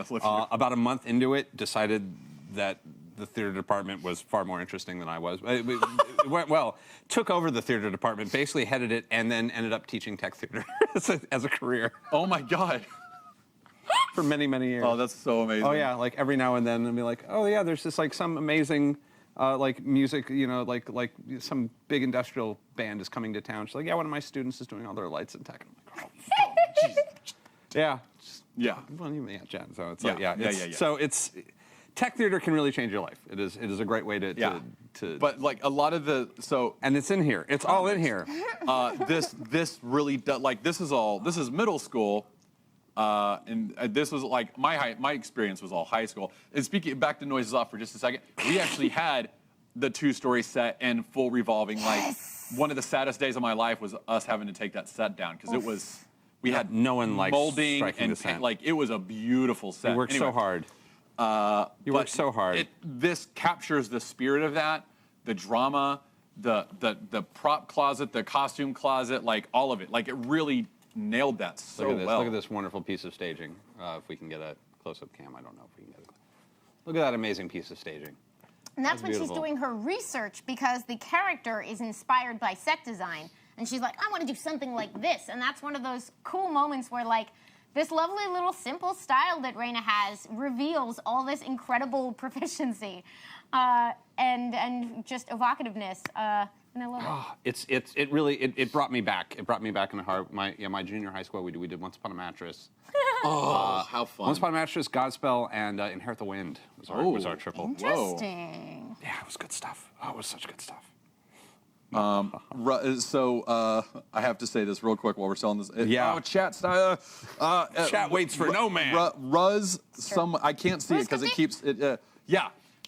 About a month into it, decided that the theater department was far more interesting than I was. It went well, took over the theater department, basically headed it, and then ended up teaching tech theater as a career. Oh my God. For many, many years. Oh, that's so amazing. Oh yeah, like every now and then I'd be like, "Oh yeah, there's just like some amazing like music, you know, like some big industrial band is coming to town." She's like, "Yeah, one of my students is doing all their lights and tech." And I'm like, "Oh, geez." Yeah. Well, yeah, Jen. So it's like, yeah. So it's tech theater can really change your life. It is a great way to But like a lot of and it's in here. It's all in here. This really does, like this is middle school. And this was like my experience was all high school. And speaking back to Noises Off for just a second, we actually had the 2-story set and full revolving. Like one of the saddest days of my life was us having to take that set down because it was we had no one likes molding striking the and set. Like it was a beautiful set. You worked so hard. You worked so hard. This captures the spirit of that, the drama, the prop closet, the costume closet, like all of it. Like it really nailed that so well. Look at this wonderful piece of staging. If we can get a close-up cam, I don't know if we can get it. Look at that amazing piece of staging. And that's when she's doing her research because the character is inspired by set design. And she's like, "I want to do something like this." And that's one of those cool moments where, like, this lovely little simple style that Raina has reveals all this incredible proficiency and just evocativeness. And I love it. It really brought me back. It brought me back in the heart. My junior high school, we did Once Upon a Mattress. How fun! Once Upon a Mattress, Godspell, and Inherit the Wind was our triple. Interesting. Yeah, it was good stuff. Oh, it was such good stuff. So I have to say this real quick while we're selling this. Chat style. Chat waits for no man. Ruz, I can't see it because it keeps it.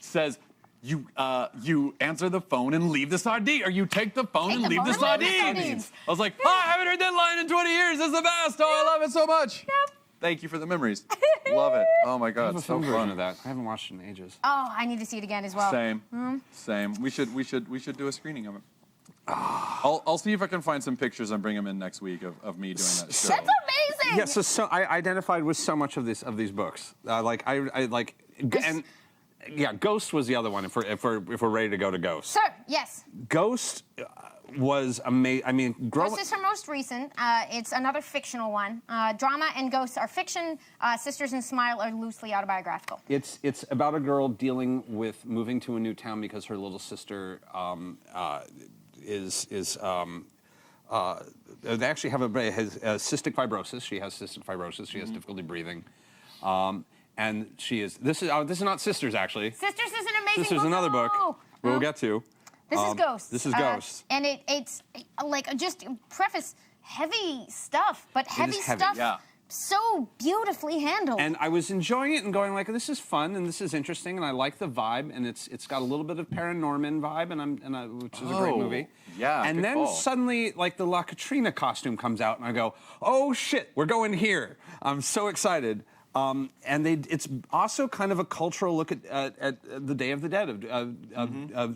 Says. You answer the phone and leave the sardine, or you take the phone and leave the sardines. I was like, I haven't heard that line in 20 years. It's the best. Oh, I love it so much. Yep. Thank you for the memories. Love it. Oh my God, it's so fun. Of that. I haven't watched it in ages. Oh, I need to see it again as well. Same. We should do a screening of it. I'll see if I can find some pictures and bring them in next week of me doing that show. That's amazing. Yeah, so I identified with so much of these books. Ghost was the other one. If we're ready to go to Ghost. Sure. Yes. Ghost was amazing. I mean, Ghost is her most recent. It's another fictional one. Drama and Ghosts are fiction. Sisters and Smile are loosely autobiographical. It's about a girl dealing with moving to a new town because her little sister they actually has cystic fibrosis. She has cystic fibrosis. She has difficulty breathing, and she is. This is not Sisters actually. Sisters is an amazing. Sisters is another book we'll get to. This is Ghost. This is Ghost. And it's like just preface heavy stuff, but heavy stuff. Yeah. So beautifully handled. And I was enjoying it and going like, this is fun and this is interesting and I like the vibe and it's got a little bit of Paranorman vibe which is a great movie. Yeah. And good then call. suddenly like the La Katrina costume comes out and I go, oh shit, we're going here. I'm so excited. It's also kind of a cultural look at the Day of the Dead of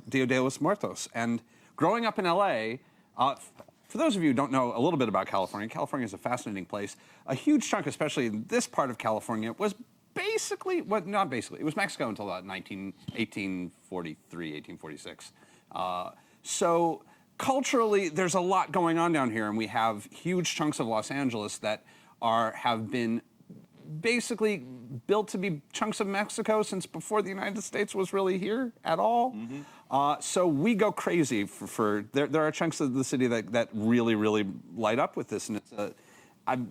Dia de los Muertos. And growing up in LA, for those of you who don't know a little bit about California, California is a fascinating place. A huge chunk, especially in this part of California, was basically, not basically, it was Mexico until 1843, 1846. So culturally, there's a lot going on down here, and we have huge chunks of Los Angeles that have been basically built to be chunks of Mexico since before the United States was really here at all. So we go crazy for there are chunks of the city that really, really light up with this, and it's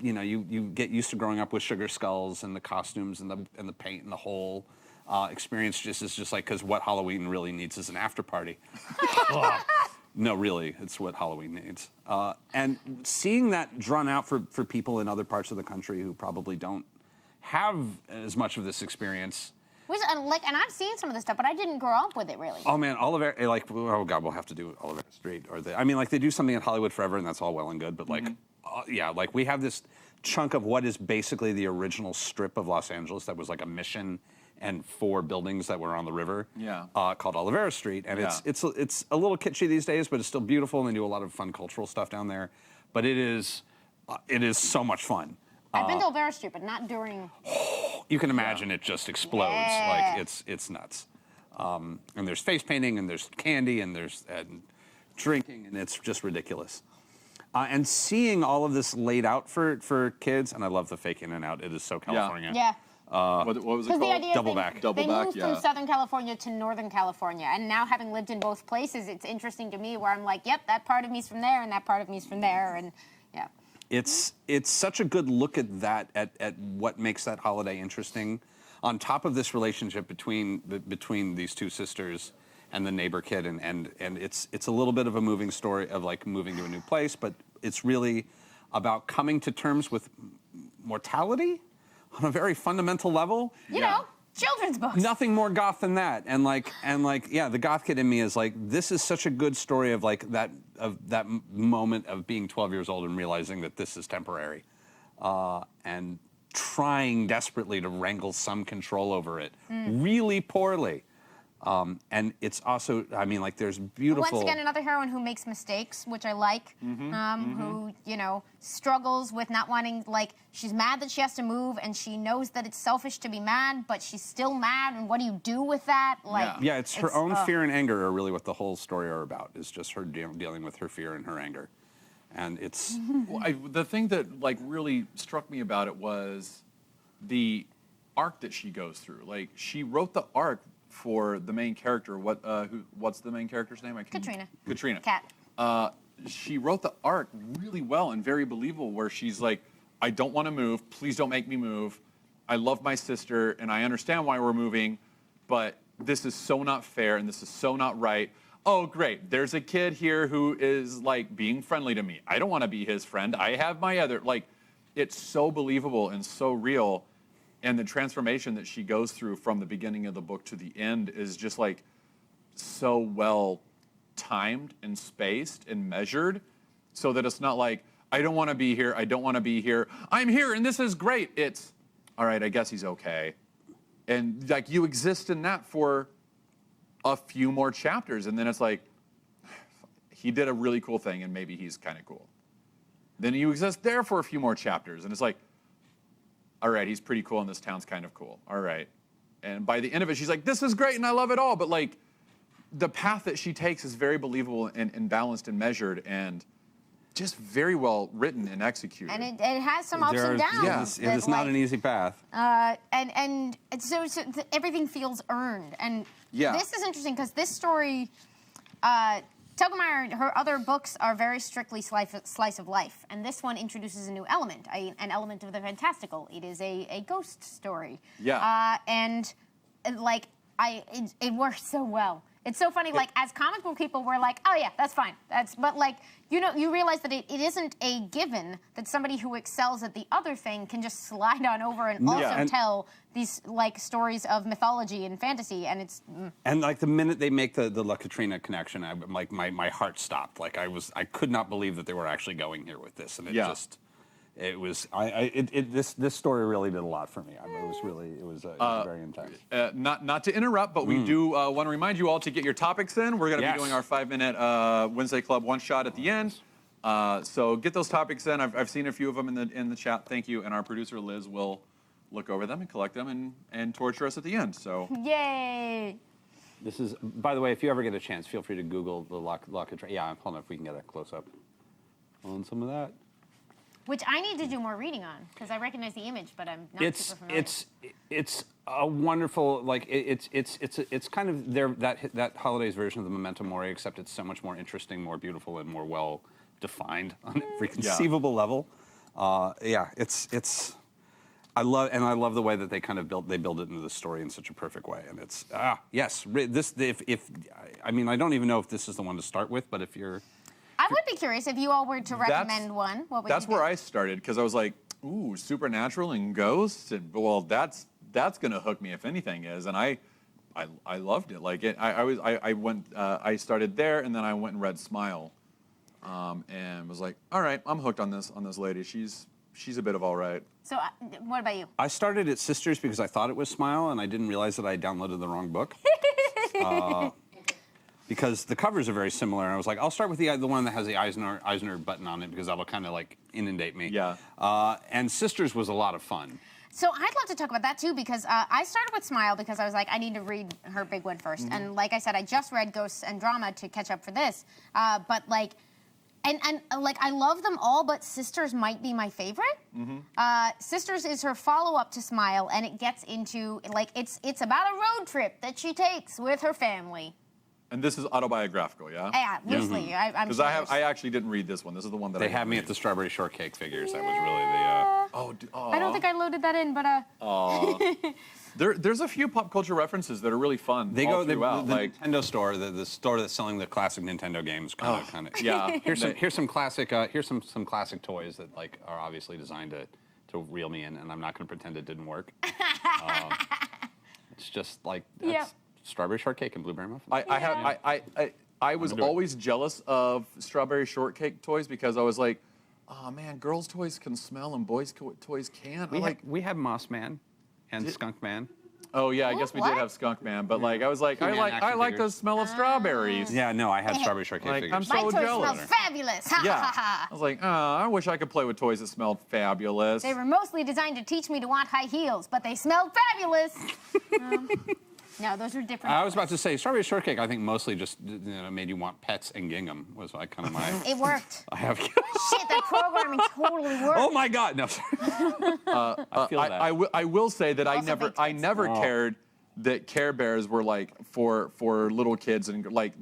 you get used to growing up with sugar skulls and the costumes and the paint and the whole experience is just like, because what Halloween really needs is an after party. No, really, it's what Halloween needs. And seeing that drawn out for people in other parts of the country who probably don't have as much of this experience. And I've seen some of this stuff, but I didn't grow up with it really. Oh man, Oliver, oh god, we'll have to do Oliver Street, they do something at Hollywood Forever, and that's all well and good, but we have this chunk of what is basically the original strip of Los Angeles that was like a Mission and 4 buildings that were on the river, called Olivera Street, and it's a little kitschy these days, but it's still beautiful, and they do a lot of fun cultural stuff down there. But it is so much fun. I've been to Olivera Street, but not during. You can imagine it just explodes. Yeah. Like it's nuts. And there's face painting, and there's candy, and there's drinking, and it's just ridiculous. And seeing all of this laid out for kids, and I love the fake in and out. It is so California. Yeah. What was it called? The idea Double is back. They moved from Southern California to Northern California, and now having lived in both places, it's interesting to me where I'm like, yep, that part of me's from there, and that part of me's from there, and yeah. It's such a good look at that, at what makes that holiday interesting. On top of this relationship between these two sisters and the neighbor kid, and it's a little bit of a moving story of like moving to a new place, but it's really about coming to terms with mortality on a very fundamental level. You know, children's books. Nothing more goth than that. And the goth kid in me is like, this is such a good story of like that moment of being 12 years old and realizing that this is temporary, and trying desperately to wrangle some control over it, really poorly. And it's also, there's beautiful. Once again, another heroine who makes mistakes, which I like, who, struggles with not wanting, she's mad that she has to move, and she knows that it's selfish to be mad, but she's still mad, and what do you do with that? It's her own fear and anger are really what the whole story are about, is just her dealing with her fear and her anger. And it's... the thing that, really struck me about it was the arc that she goes through. She wrote the arc for the main character. What's the main character's name? Katrina. Cat. She wrote the arc really well and very believable, where she's like, I don't want to move. Please don't make me move. I love my sister, and I understand why we're moving, but this is so not fair, and this is so not right. Oh, great. There's a kid here who is, being friendly to me. I don't want to be his friend. I have my other... it's so believable and so real. And the transformation that she goes through from the beginning of the book to the end is just so well timed and spaced and measured, so that it's not like, I don't want to be here, I don't want to be here, I'm here and this is great. It's, all right, I guess he's okay. And you exist in that for a few more chapters, and then it's like, he did a really cool thing, and maybe he's kind of cool. Then you exist there for a few more chapters, and it's like, all right, he's pretty cool, and this town's kind of cool. All right. And by the end of it, she's like, this is great, and I love it all. But, like, the path that she takes is very believable and balanced and measured and just very well written and executed. And it has some ups and downs. It is not an easy path. And so everything feels earned. And this is interesting because this story, Telgemeier, her other books are very strictly slice of life, and this one introduces a new element, an element of the fantastical. It is a ghost story. Yeah. It works so well. It's so funny, like, as comic book people, we're like, oh yeah, that's fine. But like, you realize that it isn't a given that somebody who excels at the other thing can just slide on over and tell these, like, stories of mythology and fantasy, and it's... And, like, the minute they make the La Katrina connection, my heart stopped. Like, I could not believe that they were actually going here with this, and it just... This story really did a lot for me. I mean, it was very intense. Not to interrupt, but we do want to remind you all to get your topics in. We're going to be doing our 5-minute Wednesday Club one shot at the end. So get those topics in. I've seen a few of them in the chat. Thank you. And our producer Liz will look over them and collect them and torture us at the end. So yay! This is, by the way, if you ever get a chance, feel free to Google the La Katrina. Yeah, hold on if we can get a close up on some of that. Which I need to do more reading on, because I recognize the image, but I'm not super familiar. It's a wonderful, like, it's kind of that holidays version of the Memento Mori, except it's so much more interesting, more beautiful, and more well defined on every conceivable level. It's I love the way that they kind of build it into the story in such a perfect way, and it's yes, this if I mean, I don't even know if this is the one to start with, but if you're... I would be curious if you all were to recommend one. What would that's you do? where I started, because I was like, ooh, supernatural and ghosts, and well, that's gonna hook me if anything is, and I loved it. Like I started there, and then I went and read Smile, and was like, all right, I'm hooked on this lady. She's a bit of all right. So what about you? I started at Sisters because I thought it was Smile, and I didn't realize that I downloaded the wrong book. Because the covers are very similar, and I was like, I'll start with the one that has the Eisner button on it, because that'll kind of, like, inundate me. Yeah. And Sisters was a lot of fun. So I'd love to talk about that, too, because I started with Smile because I was like, I need to read her big one first. And like I said, I just read Ghosts and Drama to catch up for this. But, like, and like, I love them all, but Sisters might be my favorite. Sisters is her follow-up to Smile, and it gets into, like, it's about a road trip that she takes with her family. And this is autobiographical, yeah? Yeah, loosely. I'm Because I actually didn't read this one. This is the one that they had me at the Strawberry Shortcake figures. That was really the... I don't think I loaded that in, but... There's a few pop culture references that are really fun. They go throughout. The Nintendo store, the store that's selling the classic Nintendo games. Kind of. Yeah. Here's some classic toys that, like, are obviously designed to reel me in, and I'm not going to pretend it didn't work. It's just like Strawberry Shortcake and Blueberry Muffin. I was always jealous of Strawberry Shortcake toys, because I was like, oh man, girls' toys can smell and boys' toys can't. We have Moss Man and Skunk Man. Oh yeah, I guess we did have Skunk Man, but like I was like, I like the smell of strawberries. Yeah, no, I had Strawberry Shortcake Like, figures. I'm so My toys jealous. smell fabulous. Ha Yeah, ha ha. I was like, oh, I wish I could play with toys that smelled fabulous. They were mostly designed to teach me to want high heels, but they smelled fabulous. No, those are different. I was about to say, Strawberry Shortcake, I think mostly just made you want pets and gingham, was like kind of my... It worked. I have... Shit, that programming totally worked. Oh my God, no, sorry. I feel that. I will say that I baked never cared that Care Bears were like for little kids, and like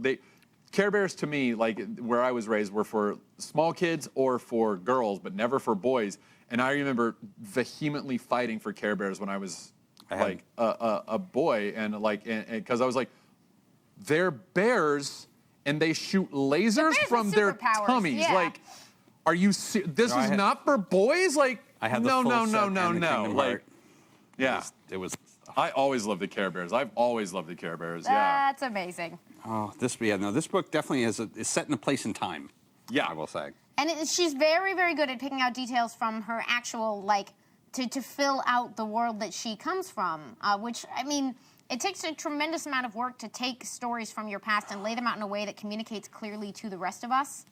Care Bears to me, like where I was raised, were for small kids or for girls, but never for boys. And I remember vehemently fighting for Care Bears when I was like a boy, and like because I was like, they're bears and they shoot lasers from their tummies. Yeah. Like, are you? This is not for boys. Like, I had the no. full set and the Kingdom Like, Heart. yeah, It was. I always loved the Care Bears. I've always loved the Care Bears. Yeah. That's amazing. Oh, this book definitely is set in a place in time. Yeah. I will say. And she's very, very good at picking out details from her actual, like, to fill out the world that she comes from, which, I mean, it takes a tremendous amount of work to take stories from your past and lay them out in a way that communicates clearly to the rest of us.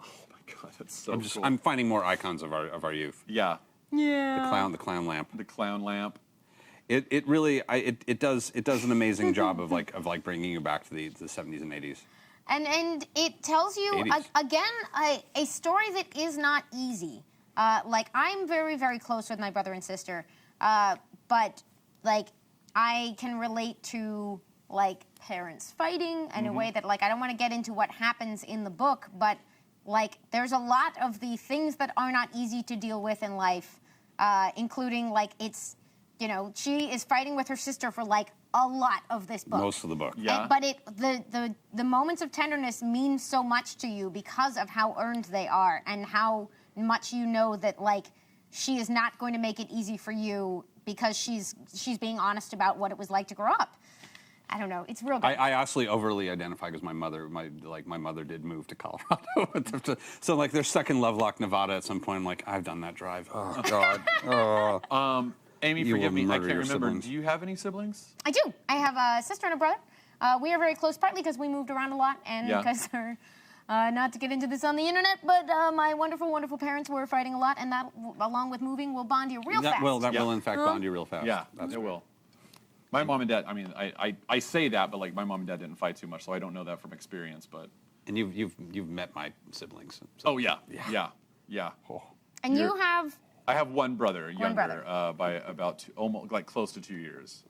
Oh my God, that's so cool. I'm finding more icons of our youth. Yeah. Yeah. The clown lamp. The clown lamp. It really it does an amazing job of bringing you back to the 70s and 80s. And it tells you 80s. Again a story that is not easy. Like I'm very, very close with my brother and sister, but like I can relate to like parents fighting in a way that like I don't want to get into what happens in the book, but like there's a lot of the things that are not easy to deal with in life, including like it's, you know, she is fighting with her sister for like a lot of this book. Most of the book. Yeah. But the moments of tenderness mean so much to you because of how earned they are and how much you know that like she is not going to make it easy for you because she's being honest about what it was like to grow up. I don't know. It's real good. I actually overly identify because my mother did move to Colorado. So like they're stuck in Lovelock, Nevada at some point. I'm like, I've done that drive. Oh God. Oh. Amy, You forgive will me, I murder can't your remember. siblings. Do you have any siblings? I do. I have a sister and a brother. We are very close, partly because we moved around a lot and because our, not to get into this on the internet, but my wonderful, wonderful parents were fighting a lot, and that, along with moving, will bond you real fast. That will in fact bond you real fast. Yeah, That's it will. My mom and dad, I mean, I say that, but like my mom and dad didn't fight too much, so I don't know that from experience, but. And you've met my siblings. So. Oh, yeah. Oh. And you have... I have one brother, younger, brother. by about almost like close to 2 years,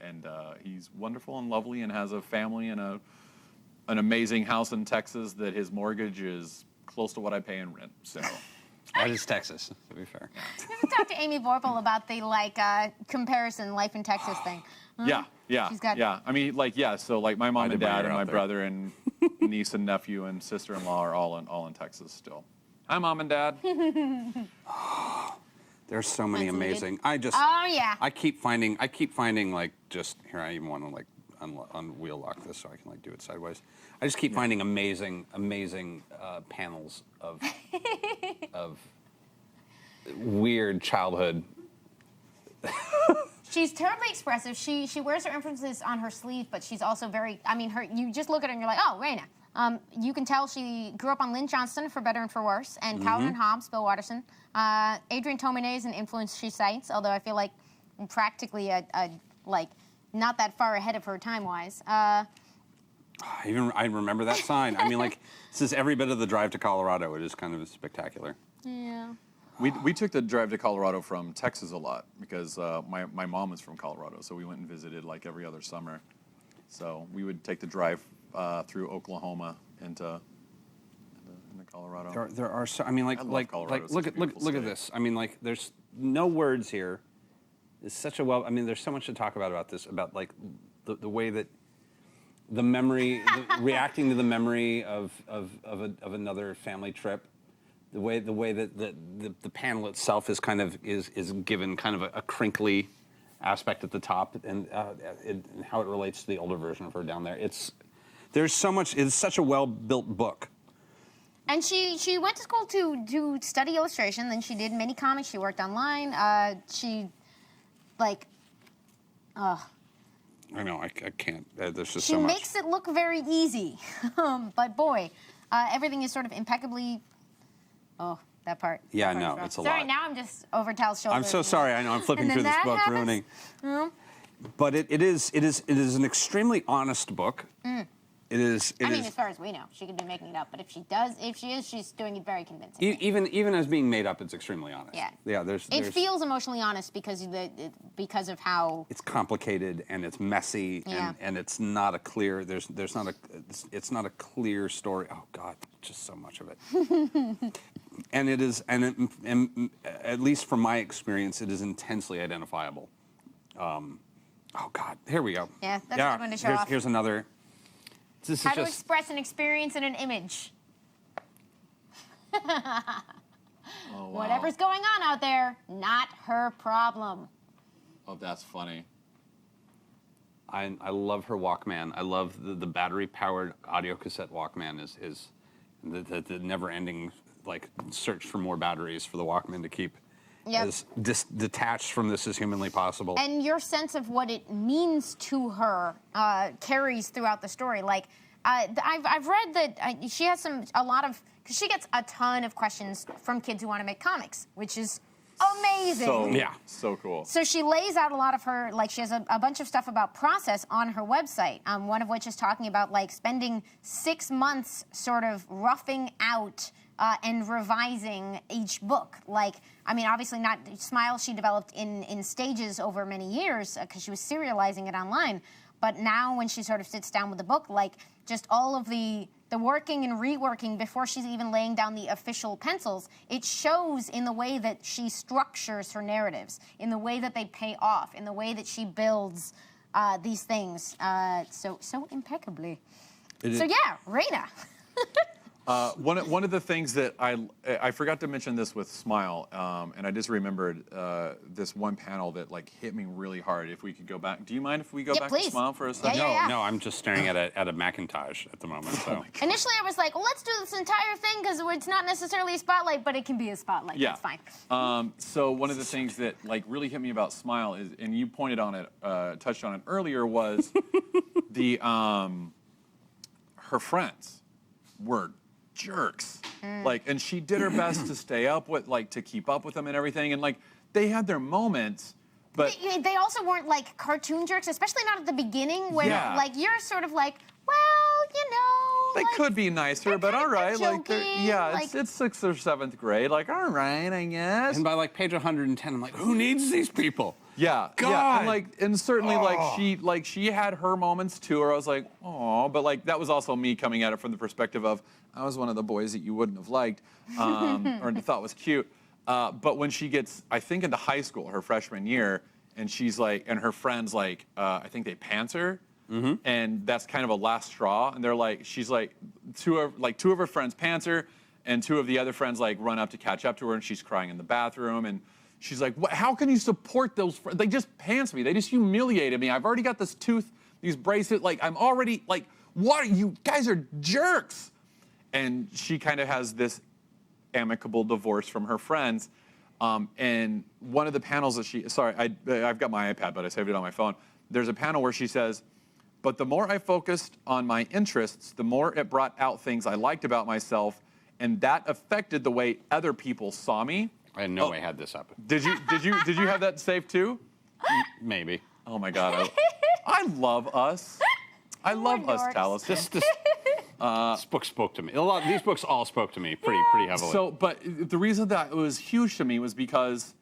and he's wonderful and lovely, and has a family and an amazing house in Texas that his mortgage is close to what I pay in rent. So That is Texas, to be fair. You ever talk to Amy Vorpal about the like comparison life in Texas thing? Huh? Yeah. She's got... I mean, like, yeah. So like my mom and did my dad year and my out there. brother and niece and nephew and sister-in-law are all in Texas still. Hi, Mom and Dad. There's so many That's amazing. needed. Oh yeah. I keep finding like just here. I even want to like wheel lock this so I can like do it sideways. I just keep finding amazing panels of weird childhood. She's terribly expressive. She wears her influences on her sleeve, but she's also very. I mean, you just look at her and you're like, oh, Raina. You can tell she grew up on Lynn Johnston, for better and for worse, and Calvin and Hobbes, Bill Watterson. Adrienne Tominé is an influence she cites, although I feel like practically like not that far ahead of her time-wise. I remember that sign. I mean, like, this is every bit of the drive to Colorado. It is kind of spectacular. Yeah. We took the drive to Colorado from Texas a lot because my mom was from Colorado, so we went and visited like every other summer. So we would take the drive through Oklahoma into Colorado. There are so. I mean, Colorado. It's look such at a beautiful state. this. I mean, like, there's no words here. It's such a well. I mean, there's so much to talk about this. About like the way that the memory, reacting to the memory of another family trip. The way that the panel itself is kind of is given kind of a crinkly aspect at the top, and how it relates to the older version of her down there. There's so much. It's such a well-built book. And she went to school to study illustration. Then she did mini comics. She worked online. She, like, I know. I can't. There's just she so much. makes it look very easy, but boy, everything is sort of impeccably. Oh, that part. Yeah, that part's no, rough. it's a Sorry, lot. now I'm just over Tal's shoulder. I'm so sorry. I know. I'm flipping And through then this that book, happens. ruining. Hmm? But it is an extremely honest book. It is. I mean, as far as we know, she could be making it up. But if she is, she's doing it very convincingly. Even as being made up, it's extremely honest. Yeah. Yeah. It feels emotionally honest because of how it's complicated and it's messy and it's not a clear. It's not a clear story. Oh God, just so much of it. And it is, and at least from my experience, it is intensely identifiable. Oh God, here we go. Yeah, that's what I'm going to show off. Here's another. This is How to just, express an experience in an image. Oh, wow. Whatever's going on out there, not her problem. Oh, that's funny. I love her Walkman. I love the battery-powered audio cassette Walkman is the never-ending like search for more batteries for the Walkman to keep. as detached from this as humanly possible. And your sense of what it means to her carries throughout the story. Like, I've read that she has because she gets a ton of questions from kids who want to make comics, which is amazing. So cool. So she lays out a lot of her, like she has a bunch of stuff about process on her website, one of which is talking about like spending 6 months sort of roughing out and revising each book. Like, I mean, obviously not Smile she developed in stages over many years because she was serializing it online. But now when she sort of sits down with the book, like just all of the working and reworking before she's even laying down the official pencils, it shows in the way that she structures her narratives, in the way that they pay off, in the way that she builds these things so impeccably. So yeah, Raina. One of the things that I forgot to mention this with Smile, and I just remembered this one panel that like hit me really hard. If we could go back, do you mind if we go back please. to Smile for a second? No, I'm just staring at a Macintosh at the moment. So. Initially, I was like, well, let's do this entire thing because it's not necessarily a spotlight, but it can be a spotlight. Yeah, That's fine. So one of the things that like really hit me about Smile is, and you pointed on it, touched on it earlier, was the her friends were jerks. Like, and she did her best to stay up with, like, to keep up with them and everything. And like, they had their moments, but they also weren't like cartoon jerks, especially not at the beginning when like you're sort of like, well, you know. they like, could be nicer, but all right. Like, joking, it's 6th or 7th grade. Like, all right, I guess. And by like page 110, I'm like, who needs these people? Yeah, God. yeah, and certainly like she had her moments too, where I was like, oh, but like that was also me coming at it from the perspective of I was one of the boys that you wouldn't have liked or thought was cute. But when she gets, I think, into high school, her freshman year, and she's like, and her friends like, I think they pants her, and that's kind of a last straw. And they're like, she's like, two of her friends pants her, and 2 of the other friends like run up to catch up to her, and she's crying in the bathroom and. She's like, how can you support those friends? They just pants me. They just humiliated me. I've already got this tooth, these bracelets. Like, I'm already, like, what? You guys are jerks. And she kind of has this amicable divorce from her friends. And one of the panels that I've got my iPad, but I saved it on my phone. There's a panel where she says, but the more I focused on my interests, the more it brought out things I liked about myself. And that affected the way other people saw me. I in no way had this up. Did you have that saved too? Maybe. Oh my God, I love us. I love us, Taliesin. This book spoke to me. These books all spoke to me pretty heavily. So, but the reason that it was huge to me was because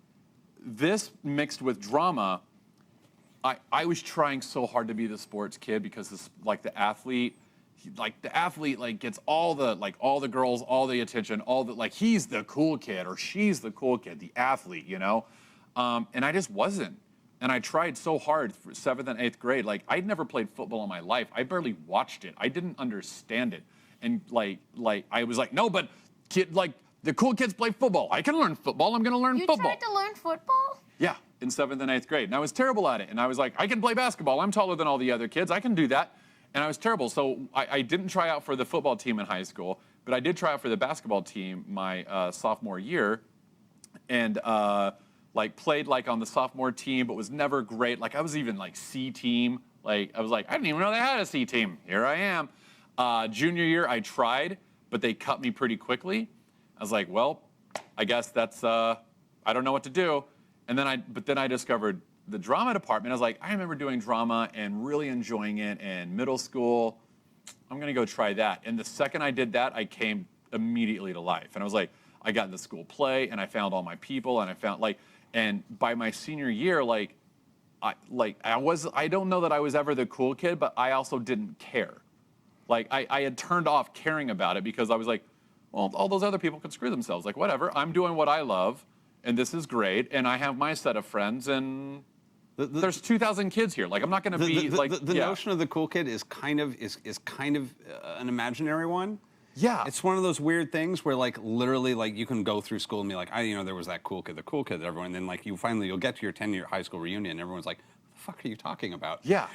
this mixed with drama. I was trying so hard to be the sports kid because the athlete gets all the girls, all the attention, he's the cool kid or she's the cool kid, the athlete, you know? And I just wasn't. And I tried so hard for 7th and 8th grade. Like, I'd never played football in my life. I barely watched it. I didn't understand it. And I was like, no, but the cool kids play football. I can learn football. I'm going to learn football. You tried to learn football? Yeah, in 7th and 8th grade. And I was terrible at it. And I was like, I can play basketball. I'm taller than all the other kids. I can do that. And I was terrible. So I didn't try out for the football team in high school, but I did try out for the basketball team my sophomore year. And played on the sophomore team, but was never great. Like, I was even C team. I was like, I didn't even know they had a C team. Here I am. Junior year, I tried, but they cut me pretty quickly. I was like, well, I guess that's, I don't know what to do. And then I discovered the drama department. I was like, I remember doing drama and really enjoying it in middle school. I'm going to go try that. And the second I did that, I came immediately to life. And I was like, I got in the school play and I found all my people and I found and by my senior year, I don't know that I was ever the cool kid, but I also didn't care. I had turned off caring about it because I was like, well, all those other people can screw themselves. Like, whatever, I'm doing what I love and this is great. And I have my set of friends and there's 2,000 kids here. I'm not going to be the notion of the cool kid is kind of an imaginary one. Yeah. It's one of those weird things where literally you can go through school and be like, there was that cool kid that everyone, and then you'll get to your 10-year high school reunion and everyone's like, what the fuck are you talking about? Yeah.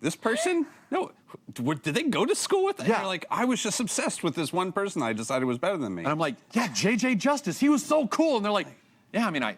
This person? No. Did they go to school with? Yeah. And you're like, I was just obsessed with this one person I decided was better than me. And I'm like, yeah, JJ Justice, he was so cool. And they're like, Yeah, I mean, I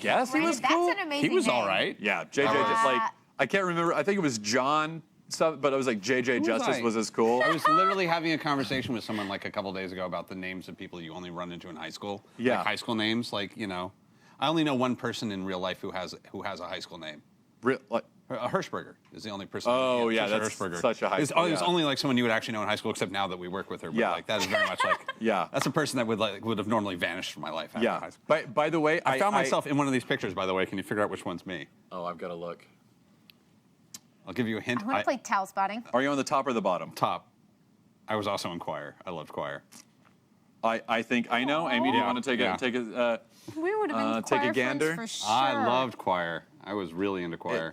guess he Raina, was that's cool. an amazing He was name. all right. Yeah, JJ just like, I can't remember. I think it was John, but it was like JJ Justice was as cool. I was literally having a conversation with someone like a couple days ago about the names of people you only run into in high school. Yeah. Like high school names, like, you know. I only know one person in real life who has a high school name. Like, Hirschberger is the only person. Oh, yeah, Trisha that's Hirschberger. such a high It's school, It's yeah. only like someone you would actually know in high school, except now that we work with her. But Yeah. like that is very much like Yeah. That's a person that would have normally vanished from my life after high school. By the way, I found myself in one of these pictures. By the way, can you figure out which one's me? Oh, I've got to look. I'll give you a hint. I want to play towel spotting. Are you on the top or the bottom? Top. I was also in choir. I loved choir. I think I know. Amy, do you want to Yeah. take a We would have been take a choir gander? friends for sure. I loved choir. I was really into choir.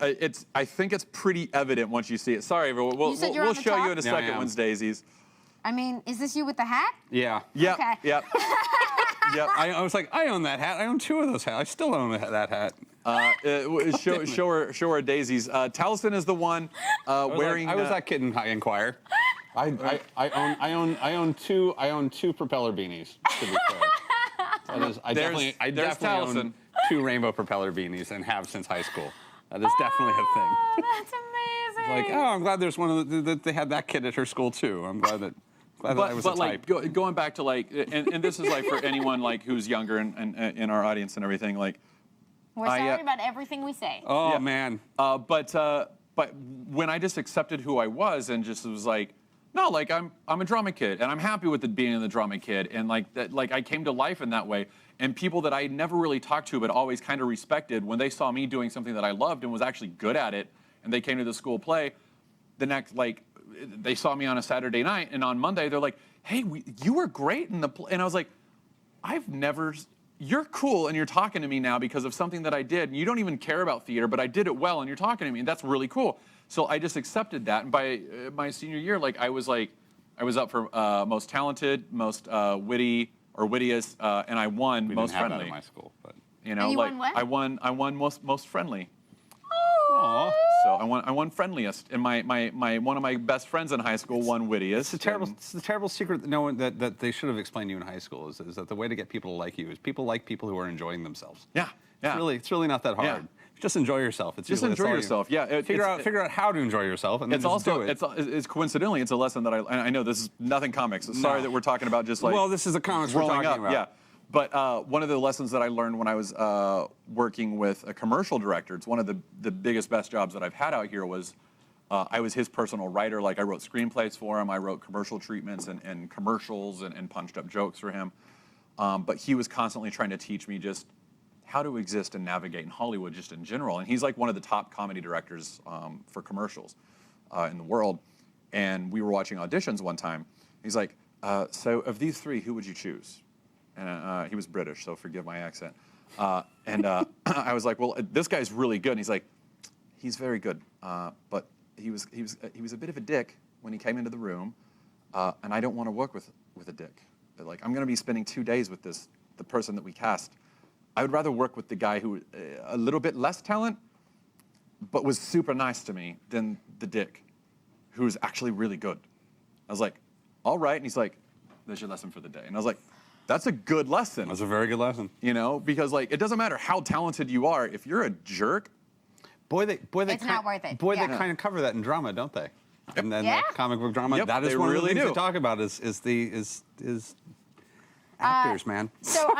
I think it's pretty evident once you see it. Sorry, everyone. You said you're We'll on the show top? you in a Yeah, I second, am. when's Daisies. I mean, is this you with the hat? Yeah. Yep. Okay. Yep. Yep. I was like, I own that hat. I own 2 of those hats. I still own that hat. Show her Daisies. Taliesin is the one wearing. I was that kid in choir. I own 2 propeller beanies. To be fair. I There's definitely Taliesin. own 2 rainbow propeller beanies and have since high school. That is definitely a thing. Oh, that's amazing. Like, oh, I'm glad there's one of that they had that kid at her school too. I'm glad that I was a But like type. going back to like, and this is like for anyone like who's younger and in our audience and everything, like. We're sorry about everything we say. Oh yeah. man. But when I just accepted who I was and just was like, no, like I'm a drama kid and I'm happy with it being the drama kid and like that, like I came to life in that way. And people that I never really talked to but always kind of respected, when they saw me doing something that I loved and was actually good at it, and they came to the school play, the next like they saw me on a Saturday night and on Monday they're like, hey, you were great in the play, and I was like, I've never. You're cool and you're talking to me now because of something that I did. And you don't even care about theater, but I did it well and you're talking to me and that's really cool. So I just accepted that. And by my senior year, like I was up for most talented, most witty or wittiest, and I won We most didn't have friendly. that in my school, but. You know, And you like won what? I won most friendly. Aw. So I won friendliest, and my one of my best friends in high school won wittiest. It's the terrible secret that no one that they should have explained to you in high school is that the way to get people to like you is people like people who are enjoying themselves. Yeah, yeah. It's really not that hard. Yeah. Just enjoy yourself. It's Just usually- that's enjoy all you- yourself. Yeah, Figure out how to enjoy yourself, and then It's just also do it. it's coincidentally it's a lesson that I know this is nothing comics. Sorry that we're talking about just like well, this is the comics we're growing talking up. about. Yeah, but one of the lessons that I learned when I was working with a commercial director, it's one of the biggest best jobs that I've had out here was I was his personal writer. Like I wrote screenplays for him, I wrote commercial treatments and commercials and punched up jokes for him. But he was constantly trying to teach me just how to exist and navigate in Hollywood just in general. And he's like one of the top comedy directors for commercials in the world. And we were watching auditions one time. He's like, so of these 3, who would you choose? And he was British, so forgive my accent. And I was like, well, this guy's really good. And he's like, he's very good, but he was a bit of a dick when he came into the room, and I don't want to work with a dick. Like I'm going to be spending 2 days with the person that we cast. I would rather work with the guy who a little bit less talent, but was super nice to me than the dick, who was actually really good. I was like, all right. And he's like, there's your lesson for the day. And I was like, that's a good lesson. That's a very good lesson. You know, because like it doesn't matter how talented you are, if you're a jerk. Boy, they It's not worth it. Boy, Yeah. they kind of cover that in drama, don't they? And then Yeah. the comic book drama. Yep, that is they one of really the things do. to talk about is actors, man. So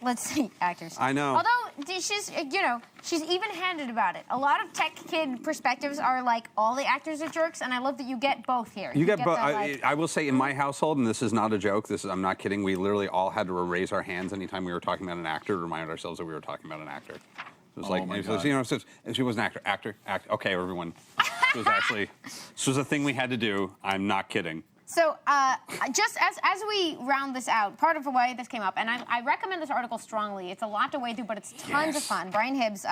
let's see, actors. I know. Although she's even-handed about it. A lot of tech kid perspectives are like all the actors are jerks, and I love that you get both here. You get both. the, like, I will say, in my household, and this is not a joke. I'm not kidding. We literally all had to raise our hands anytime we were talking about an actor to remind ourselves that we were talking about an actor. It was like, my it was, God. you know, she was an actor. Okay, everyone. This was a thing we had to do. I'm not kidding. So just as we round this out, part of the way this came up, and I recommend this article strongly. It's a lot to wade through, but it's tons of fun. Brian Hibbs,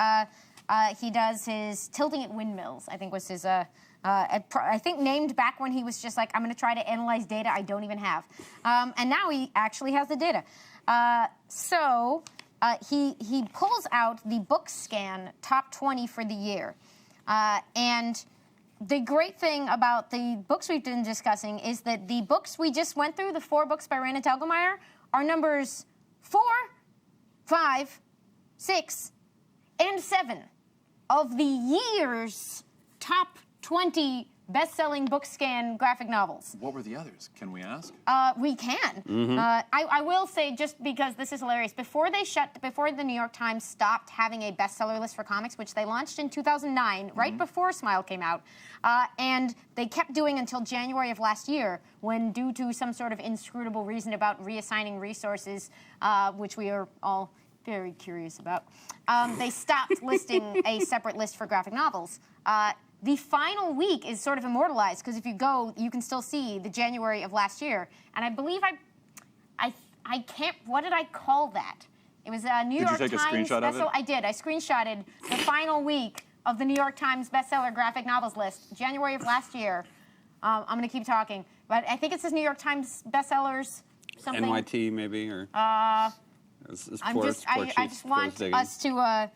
he does his Tilting at Windmills, I think was his, I think named back when he was just like, I'm going to try to analyze data I don't even have. And now he actually has the data. He pulls out the book scan top 20 for the year. And the great thing about the books we've been discussing is that the books we just went through, the 4 books by Raina Telgemeier, are numbers 4, 5, 6, and 7 of the year's top 20 best-selling Bookscan graphic novels. What were the others? Can we ask? We can. I will say, just because this is hilarious, before the New York Times stopped having a bestseller list for comics, which they launched in 2009, right before Smile came out, and they kept doing until January of last year, when due to some sort of inscrutable reason about reassigning resources, which we are all very curious about, they stopped listing a separate list for graphic novels. The final week is sort of immortalized, because if you go, you can still see the January of last year. And I believe I can't, what did I call that? It was a New York Times. Did you take a screenshot of it? I did. I screenshotted the final week of the New York Times bestseller graphic novels list, January of last year. I'm going to keep talking. But I think it says New York Times bestsellers, something. NYT maybe, or? I just want us to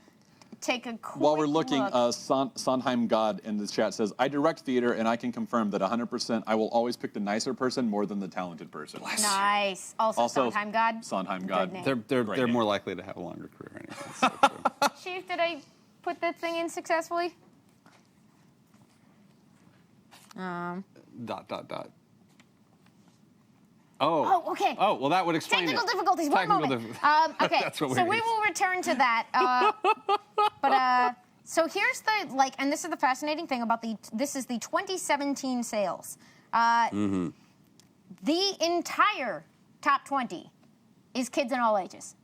take a quick While we're looking, look. Sondheim God in the chat says, I direct theater, and I can confirm that 100% I will always pick the nicer person more than the talented person. Nice. Also Sondheim God. Sondheim God. Good name. They're more likely to have a longer career anyway. So true. Chief, did I put that thing in successfully? Dot. Oh, okay. Oh, well, that would explain Technical it. difficulties. One moment. Okay, That's what so we're we will return to that. So here's the and this is the fascinating thing about this is the 2017 sales. The entire top 20 is kids in all ages.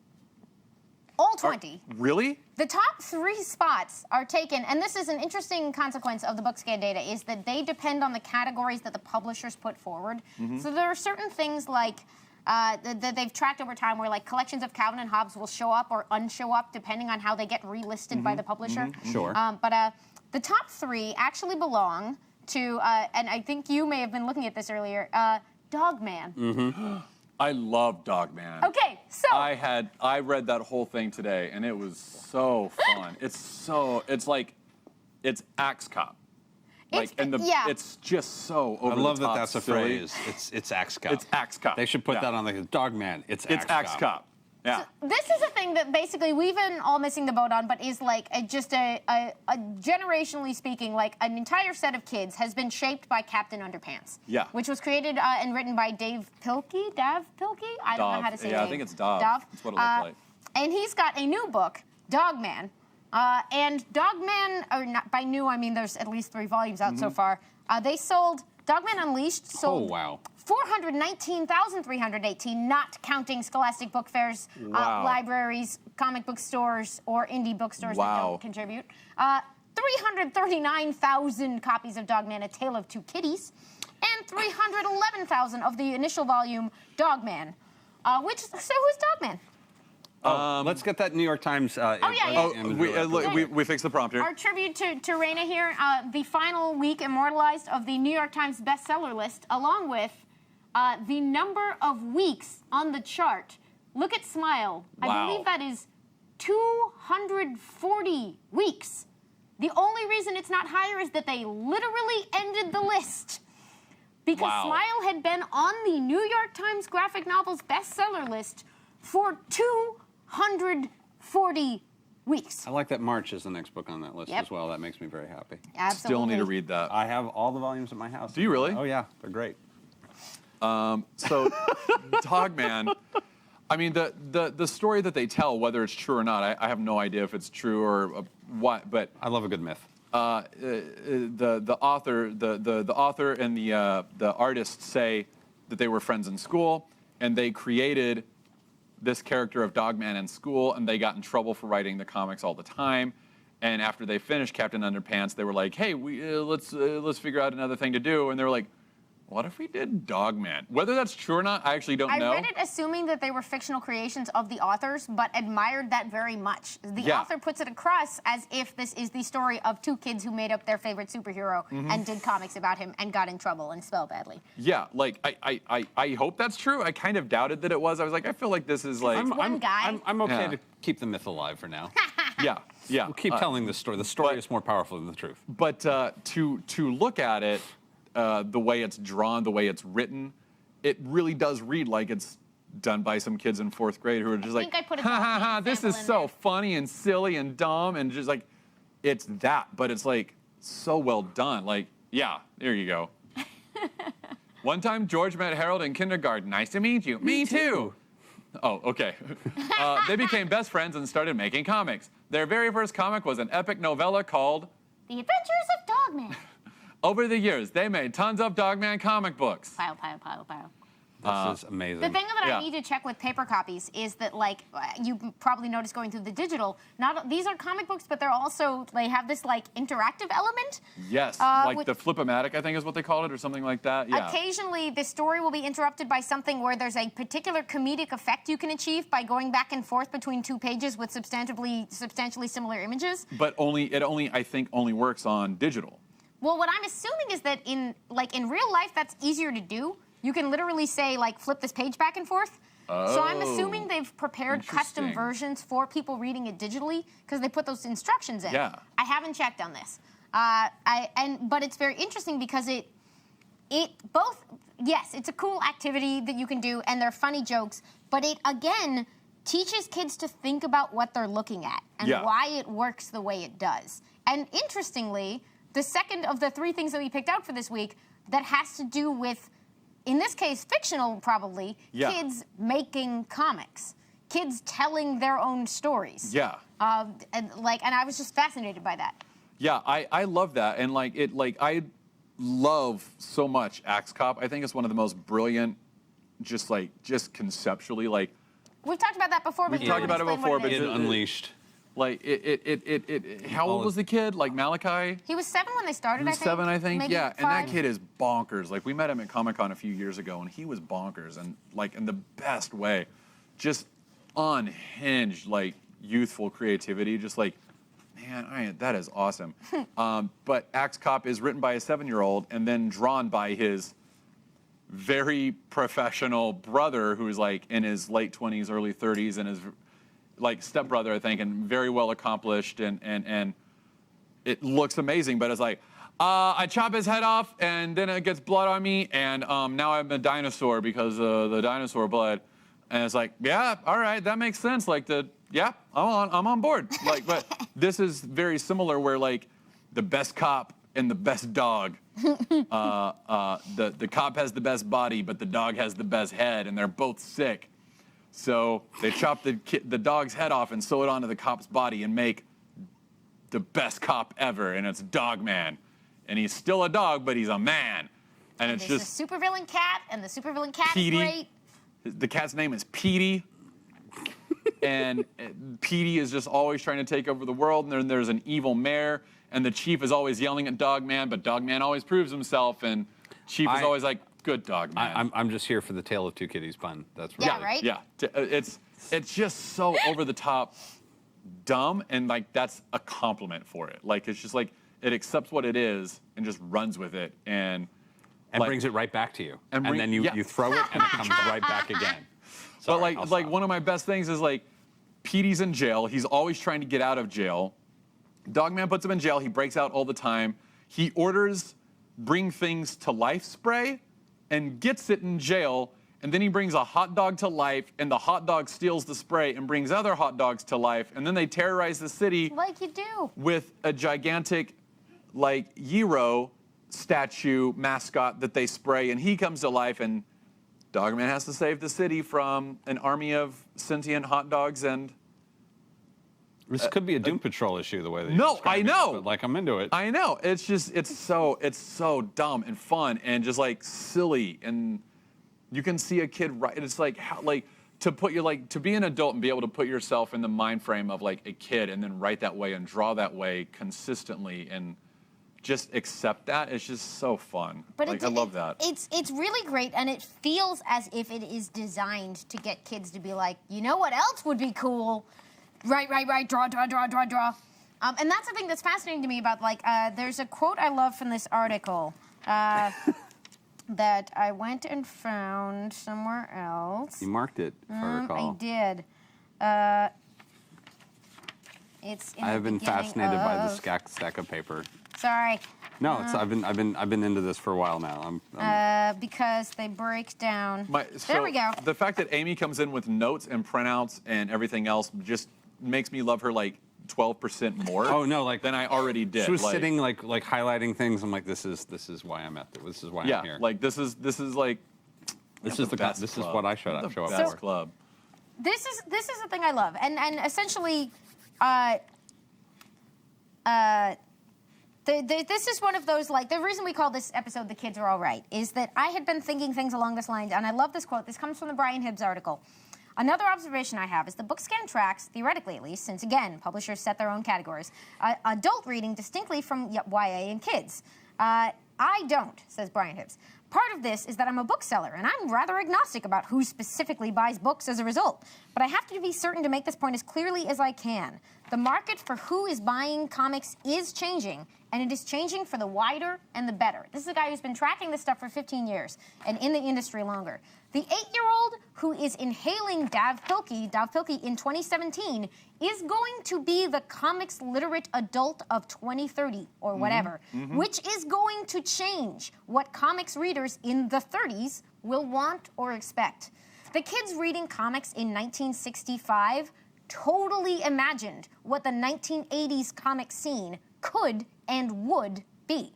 All 20. Really? The top 3 spots are taken, and this is an interesting consequence of the Bookscan data, is that they depend on the categories that the publishers put forward. So there are certain things like that they've tracked over time where like collections of Calvin and Hobbes will show up or unshow up depending on how they get relisted by the publisher. Sure. But the top 3 actually belong to, and I think you may have been looking at this earlier, Dogman. I love Dogman. Okay, so I read that whole thing today, and it was so fun. It's Axe Cop. It's just so over I love the top. that's a silly. phrase. It's Axe Cop. It's Axe Cop. They should put Yeah. that on the Dogman. It's Axe Cop. Yeah. This is a thing that basically we've been all missing the boat on, but is like just a generationally speaking, like an entire set of kids has been shaped by Captain Underpants. Yeah. Which was created and written by Dav Pilkey? I don't know how to say his name. I think it's Dav. Dav. That's what it looked like. And he's got a new book, Dogman. And Dogman, or not by new, I mean there's at least 3 volumes out so far. Dogman Unleashed sold. Oh, wow. 419,318, not counting Scholastic Book Fairs, libraries, comic book stores, or indie bookstores that don't contribute. 339,000 copies of Dogman, A Tale of Two Kitties, and 311,000 of the initial volume, Dogman. So who's Dogman? Let's get that New York Times. We fixed the prompter. Our tribute to Raina here, the final week immortalized of the New York Times bestseller list, along with the number of weeks on the chart. Look at Smile. Wow. I believe that is 240 weeks. The only reason it's not higher is that they literally ended the list. Because Smile had been on the New York Times graphic novels bestseller list for 240 weeks. I like that March is the next book on that list Yep. as well. That makes me very happy. Absolutely. Still need to read that. I have all the volumes at my house. Do you really? Oh, yeah. They're great. So, Dogman, I mean, the story that they tell, whether it's true or not, I have no idea if it's true or what, but I love a good myth. the author and the artist say that they were friends in school, and they created this character of Dogman in school, and they got in trouble for writing the comics all the time. And after they finished Captain Underpants, they were like, "Hey, let's figure out another thing to do." And they were like, "What if we did Dogman?" Whether that's true or not, I actually don't know. I read it assuming that they were fictional creations of the authors, but admired that very much. The author puts it across as if this is the story of 2 kids who made up their favorite superhero and did comics about him and got in trouble and spelled badly. Yeah, like I hope that's true. I kind of doubted that it was. I was like, I feel like this is like I'm okay Yeah. to keep the myth alive for now. yeah. We'll keep telling the story. The story is more powerful than the truth. But to look at it, the way it's drawn, the way it's written, it really does read like it's done by some kids in 4th grade who are just think like, I put a ha ha dog ha, name this sample is in so there. funny and silly and dumb and just like, it's that, but it's like so well done. Like, yeah, there you go. One time, George met Harold in kindergarten. Nice to meet you. Me too. Oh, okay. They became best friends and started making comics. Their very first comic was an epic novella called The Adventures of Dogman. Over the years, they made tons of Dogman comic books. Pow, pow, pow, pow. This is amazing. The thing that Yeah. I need to check with paper copies is that, like, you probably noticed going through the digital, these are comic books, but they're also, they have this, like, interactive element. Yes, like the Flip-O-Matic, I think is what they called it, or something like that. Yeah. Occasionally, the story will be interrupted by something where there's a particular comedic effect you can achieve by going back and forth between 2 pages with substantially similar images. But I think only works on digital. Well, what I'm assuming is that in real life, that's easier to do. You can literally say, like, flip this page back and forth. So I'm assuming they've prepared custom Interesting. versions for people reading it digitally because they put those instructions in. Yeah. I haven't checked on this. But it's very interesting because yes, it's a cool activity that you can do and they're funny jokes, but it, again, teaches kids to think about what they're looking at and Yeah. why it works the way it does. And interestingly, the second of the 3 things that we picked out for this week that has to do with, in this case, fictional probably, Yeah. kids making comics, kids telling their own stories. Yeah. And I was just fascinated by that. Yeah, I love that, and I love so much Axe Cop. I think it's one of the most brilliant, just conceptually, like. We've talked about that before. But We've talked about it before, but Kid Unleashed. Like how old was the kid? Like Malachi? he was 7 when they started. He was I think. 7, I think. Maybe Yeah, and that 5. kid is bonkers. Like we met him at Comic-Con a few years ago, and he was bonkers, and like in the best way, just unhinged, like youthful creativity. Just like, man, that is awesome. But Axe Cop is written by a 7-year-old and then drawn by his very professional brother, who's like in his late 20s, early 30s, and his like stepbrother, I think, and very well accomplished, and it looks amazing. But it's like, I chop his head off, and then it gets blood on me, and now I'm a dinosaur because of the dinosaur blood. And it's like, yeah, all right, that makes sense. Like I'm on board. Like, but this is very similar, where like the best cop and the best dog. The cop has the best body, but the dog has the best head, and they're both sick. So they chop the dog's head off and sew it onto the cop's body and make the best cop ever, and it's Dogman. And he's still a dog, but he's a man. And it's There's just a supervillain cat, and the supervillain cat Petey. is great. The cat's name is Petey. And Petey is just always trying to take over the world, and then there's an evil mayor, and the chief is always yelling at Dogman, but Dogman always proves himself, and Chief is always like, good Dogman. I'm just here for the Tale of Two Kitties pun. That's Yeah, really, right? Yeah, it's just so over the top dumb, and like that's a compliment for it. Like it's just like it accepts what it is and just runs with it, and like, brings it right back to you. And And, bring- then you, yeah. you throw it and it comes right back again. But Sorry, I'll like stop. one of my best things is like Petey's in jail. He's always trying to get out of jail. Dogman puts him in jail. He breaks out all the time. He orders bring things to life spray and gets it in jail. And then he brings a hot dog to life, and the hot dog steals the spray and brings other hot dogs to life. And then they terrorize the city Like you do. with a gigantic, like, Gyro statue mascot that they spray, and he comes to life, and Dogman has to save the city from an army of sentient hot dogs. And This could be a Doom Patrol issue, the way that you're No, describing I know. it, but like I'm into it. I know, it's just, it's so dumb and fun and just like silly, and you can see a kid write. It's like how, like to put your like to be an adult and be able to put yourself in the mind frame of like a kid and then write that way and draw that way consistently and just accept that. It's just so fun. But like I love that. It's really great, and it feels as if it is designed to get kids to be like, you know what else would be cool? Right, draw. And that's the thing that's fascinating to me about, like, there's a quote I love from this article that I went and found somewhere else. You marked it, if I recall. I did. It's in I have the been beginning fascinated by the of- stack of paper. Sorry. No, I've been into this for a while now. Because they break down. There So we go. The fact that Amy comes in with notes and printouts and everything else just makes me love her like 12% more. Oh no, like than I already did. She was like, sitting like highlighting things. I'm like, this is why I'm at. This is why I'm here. like this is like this is best club. what I show up best for. club. This is the thing I love, and essentially, this is one of those, like, the reason we call this episode "The Kids Are All Right" is that I had been thinking things along this line, and I love this quote. This comes from the Brian Hibbs article. Another observation I have is the BookScan tracks, theoretically at least, since again publishers set their own categories, adult reading distinctly from YA and kids. I don't, says Brian Hibbs. Part of this is that I'm a bookseller, and I'm rather agnostic about who specifically buys books as a result. But I have to be certain to make this point as clearly as I can. The market for who is buying comics is changing, and it is changing for the wider and the better. This is a guy who's been tracking this stuff for 15 years and in the industry longer. The 8-year-old who is inhaling Dav Pilkey in 2017 is going to be the comics literate adult of 2030 or whatever, which is going to change what comics readers in the 30s will want or expect. The kids reading comics in 1965 totally imagined what the 1980s comic scene could and would be,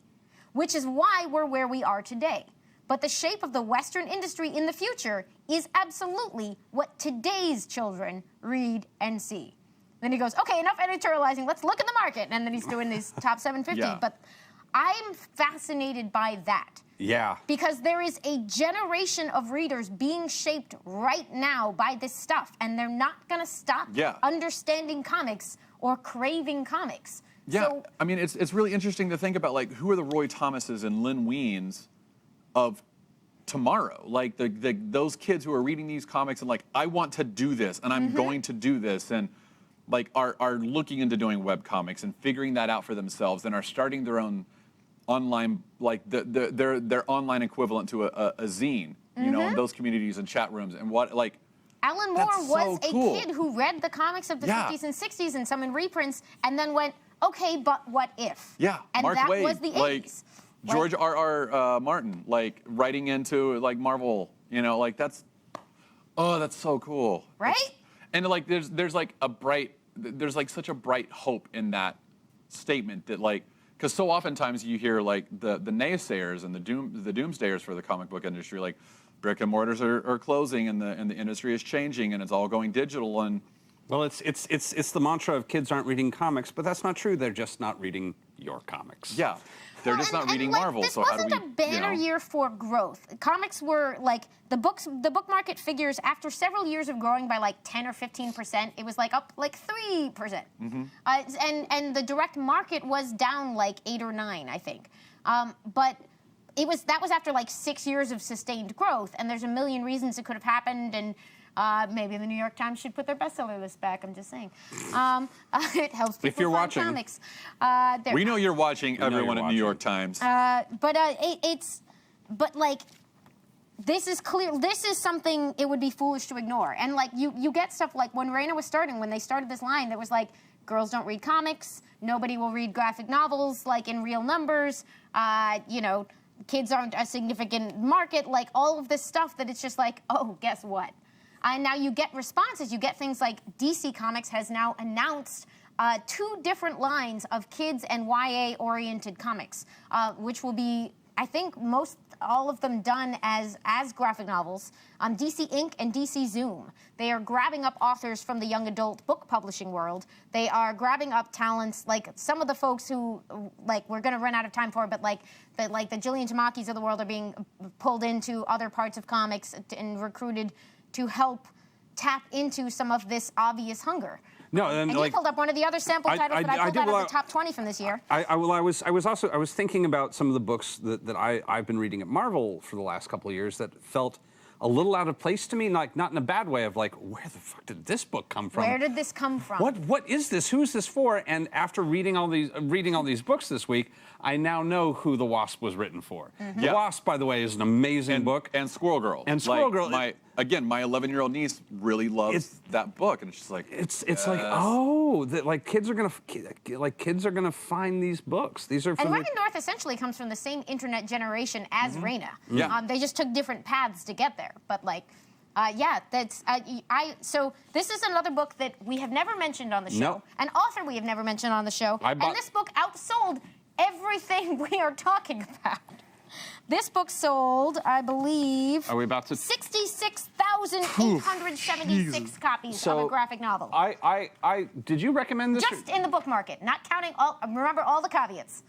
which is why we're where we are today. But the shape of the Western industry in the future is absolutely what today's children read and see. Then he goes, okay, enough editorializing, let's look at the market. And then he's doing these top 750. Yeah. But I'm fascinated by that. Yeah. Because there is a generation of readers being shaped right now by this stuff, and they're not going to stop understanding comics or craving comics. Yeah, So, I mean, it's really interesting to think about, like, who are the Roy Thomases and Lynn Weens of tomorrow? Like, those kids who are reading these comics and like, I want to do this, and I'm going to do this, and like are looking into doing web comics and figuring that out for themselves, and are starting their own online, like their online equivalent to a zine, you know, in those communities and chat rooms, and what, like. Alan Moore That's was so cool. a kid who read the comics of the Yeah. 50s and 60s and some in reprints, and then went, okay, but what if? Yeah, And Mark that Waid, was the 80s. like George R.R. Martin, like writing into like Marvel, you know, like that's so cool, Right? And like there's like such a bright hope in that statement that, like, because so oftentimes you hear like the naysayers and the doomsdayers for the comic book industry, like brick and mortars are closing and the industry is changing and it's all going digital, and Well, it's the mantra of kids aren't reading comics, but that's not true. They're just not reading your comics. yeah, they're just not reading like, Marvel. This So how do wasn't we, a banner year for growth. Comics were like the book market figures after several years of growing by like 10 or 15%. It was like up like 3%, and the direct market was down like 8 or 9, I think. But that was after like 6 years of sustained growth, and there's a million reasons it could have happened, and maybe the New York Times should put their bestseller list back. I'm just saying. It helps people If you're find watching. comics. We know you're watching, know everyone you're at New York watching. Times. But like, this is clear. This is something it would be foolish to ignore. And like, you get stuff like when Raina was starting, when they started this line, there was like, girls don't read comics. Nobody will read graphic novels like in real numbers. You know, kids aren't a significant market. Like all of this stuff that it's just like, oh, guess what? And now you get responses. You get things like DC Comics has now announced 2 different lines of kids and YA-oriented comics, which will be, I think, all of them done as graphic novels. DC Inc. and DC Zoom. They are grabbing up authors from the young adult book publishing world. They are grabbing up talents like some of the folks who, like, we're going to run out of time for, but like the Jillian Tamakis of the world are being pulled into other parts of comics and recruited to help tap into some of this obvious hunger. No, and like, you pulled up one of the other sample titles that I pulled out of the top 20 from this year. I was thinking about some of the books that I've been reading at Marvel for the last couple of years that felt a little out of place to me, like not in a bad way of like, where the fuck did this book come from? Where did this come from? What is this? Who's this for? And after reading all these books this week, I now know who The Wasp was written for. The Wasp, by the way, is an amazing book. And Squirrel Girl. And Squirrel Girl. again, my 11-year-old niece really loves that book, and it's just like It's like, oh, that like kids are gonna find these books. These are for And the, Ryan North essentially comes from the same internet generation as Raina. Yeah. They just took different paths to get there. But like, yeah, that's so this is another book that we have never mentioned on the show. No. An author we have never mentioned on the show. I bought- And this book outsold everything we are talking about. This book sold, I believe, Are we about to? 66,876 copies of a graphic novel. Did you recommend this? Just in the book market, not counting all. Remember all the caveats.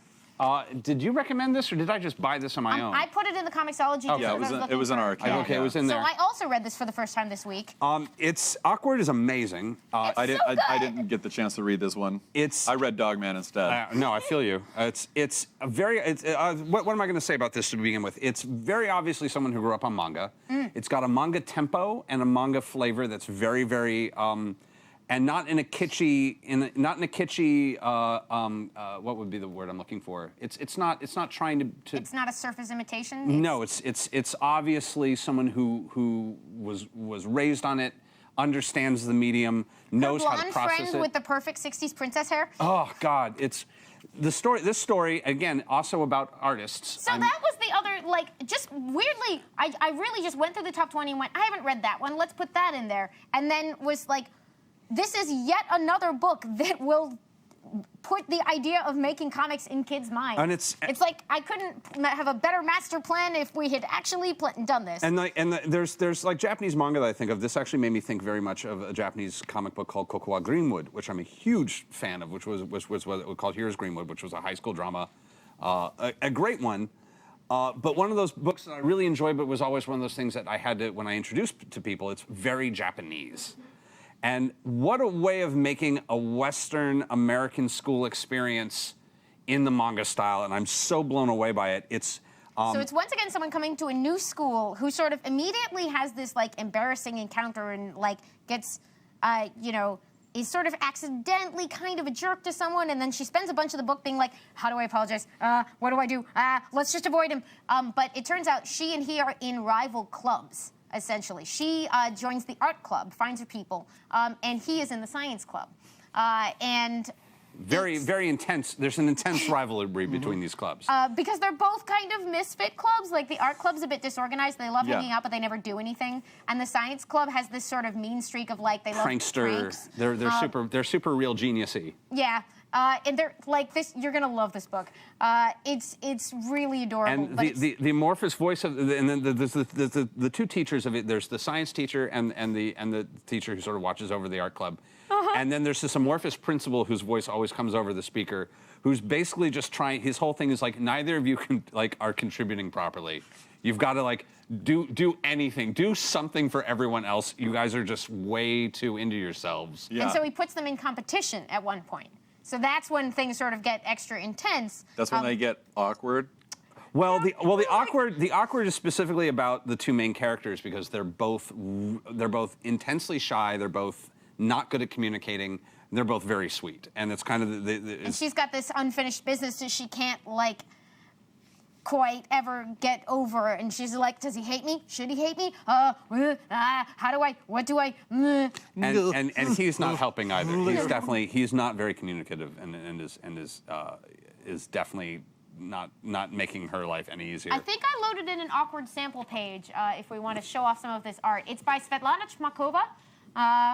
Did you recommend this, or did I just buy this on my own? I put it in the Comixology. Okay. Yeah, it was in our account. Okay, it was in there. So I also read this for the first time this week. It's Awkward is amazing. I good. didn't get the chance to read this one. It's- I read Dogman instead. No, I feel you. What am I going to say about this to begin with? It's very obviously someone who grew up on manga. It's got a manga tempo and a manga flavor that's very, very, and not in a kitschy, what would be the word I'm looking for? It's not trying to. It's not a surface imitation. No, it's obviously someone who was raised on it, understands the medium, knows how to Blonde process friend it. with the perfect 60s princess hair. Oh God, it's the story. This story again, also about artists. So that was the other, like, just weirdly, I really just went through the top 20 and went, I haven't read that one, let's put that in there. And then was like, this is yet another book that will put the idea of making comics in kids' minds. And it's like, I couldn't have a better master plan if we had actually done this. There's like Japanese manga that I think of. This actually made me think very much of a Japanese comic book called Cocoa Greenwood, which I'm a huge fan of, which was what it was called Here's Greenwood, which was a high school drama, a great one. But one of those books that I really enjoyed, but was always one of those things that I had to, when I introduced to people, it's very Japanese. And what a way of making a Western American school experience in the manga style, and I'm so blown away by it. It's so it's once again someone coming to a new school who sort of immediately has this like embarrassing encounter and like gets, is sort of accidentally kind of a jerk to someone, and then she spends a bunch of the book being like, how do I apologize? What do I do? Let's just avoid him. But it turns out she and he are in rival clubs. Essentially, she joins the art club, finds her people, and he is in the science club, and very, very intense. There's an intense rivalry between these clubs. Because they're both kind of misfit clubs. Like the art club's a bit disorganized. They love hanging out, but they never do anything. And the science club has this sort of mean streak of like they love pranks. They're super real genius-y. Yeah. And they're like this. You're gonna love this book. It's really adorable. And but the amorphous voice of and then there's the two teachers of it. There's the science teacher and the teacher who sort of watches over the art club. And then there's this amorphous principal whose voice always comes over the speaker, who's basically just trying. His whole thing is like neither of you are contributing properly. You've got to like do anything, do something for everyone else. You guys are just way too into yourselves. Yeah. And so he puts them in competition at one point. So that's when things sort of get extra intense. That's when they get awkward. Well, the awkward is specifically about the two main characters because they're both intensely shy. They're both not good at communicating. They're both very sweet, and it's kind of and she's got this unfinished business that she can't like quite ever get over, and she's like, does he hate me? Should he hate me? How do I? What do I? And he's not helping either. He's not very communicative, and is definitely not making her life any easier. I think I loaded in an awkward sample page if we want to show off some of this art. It's by Svetlana Chmakova.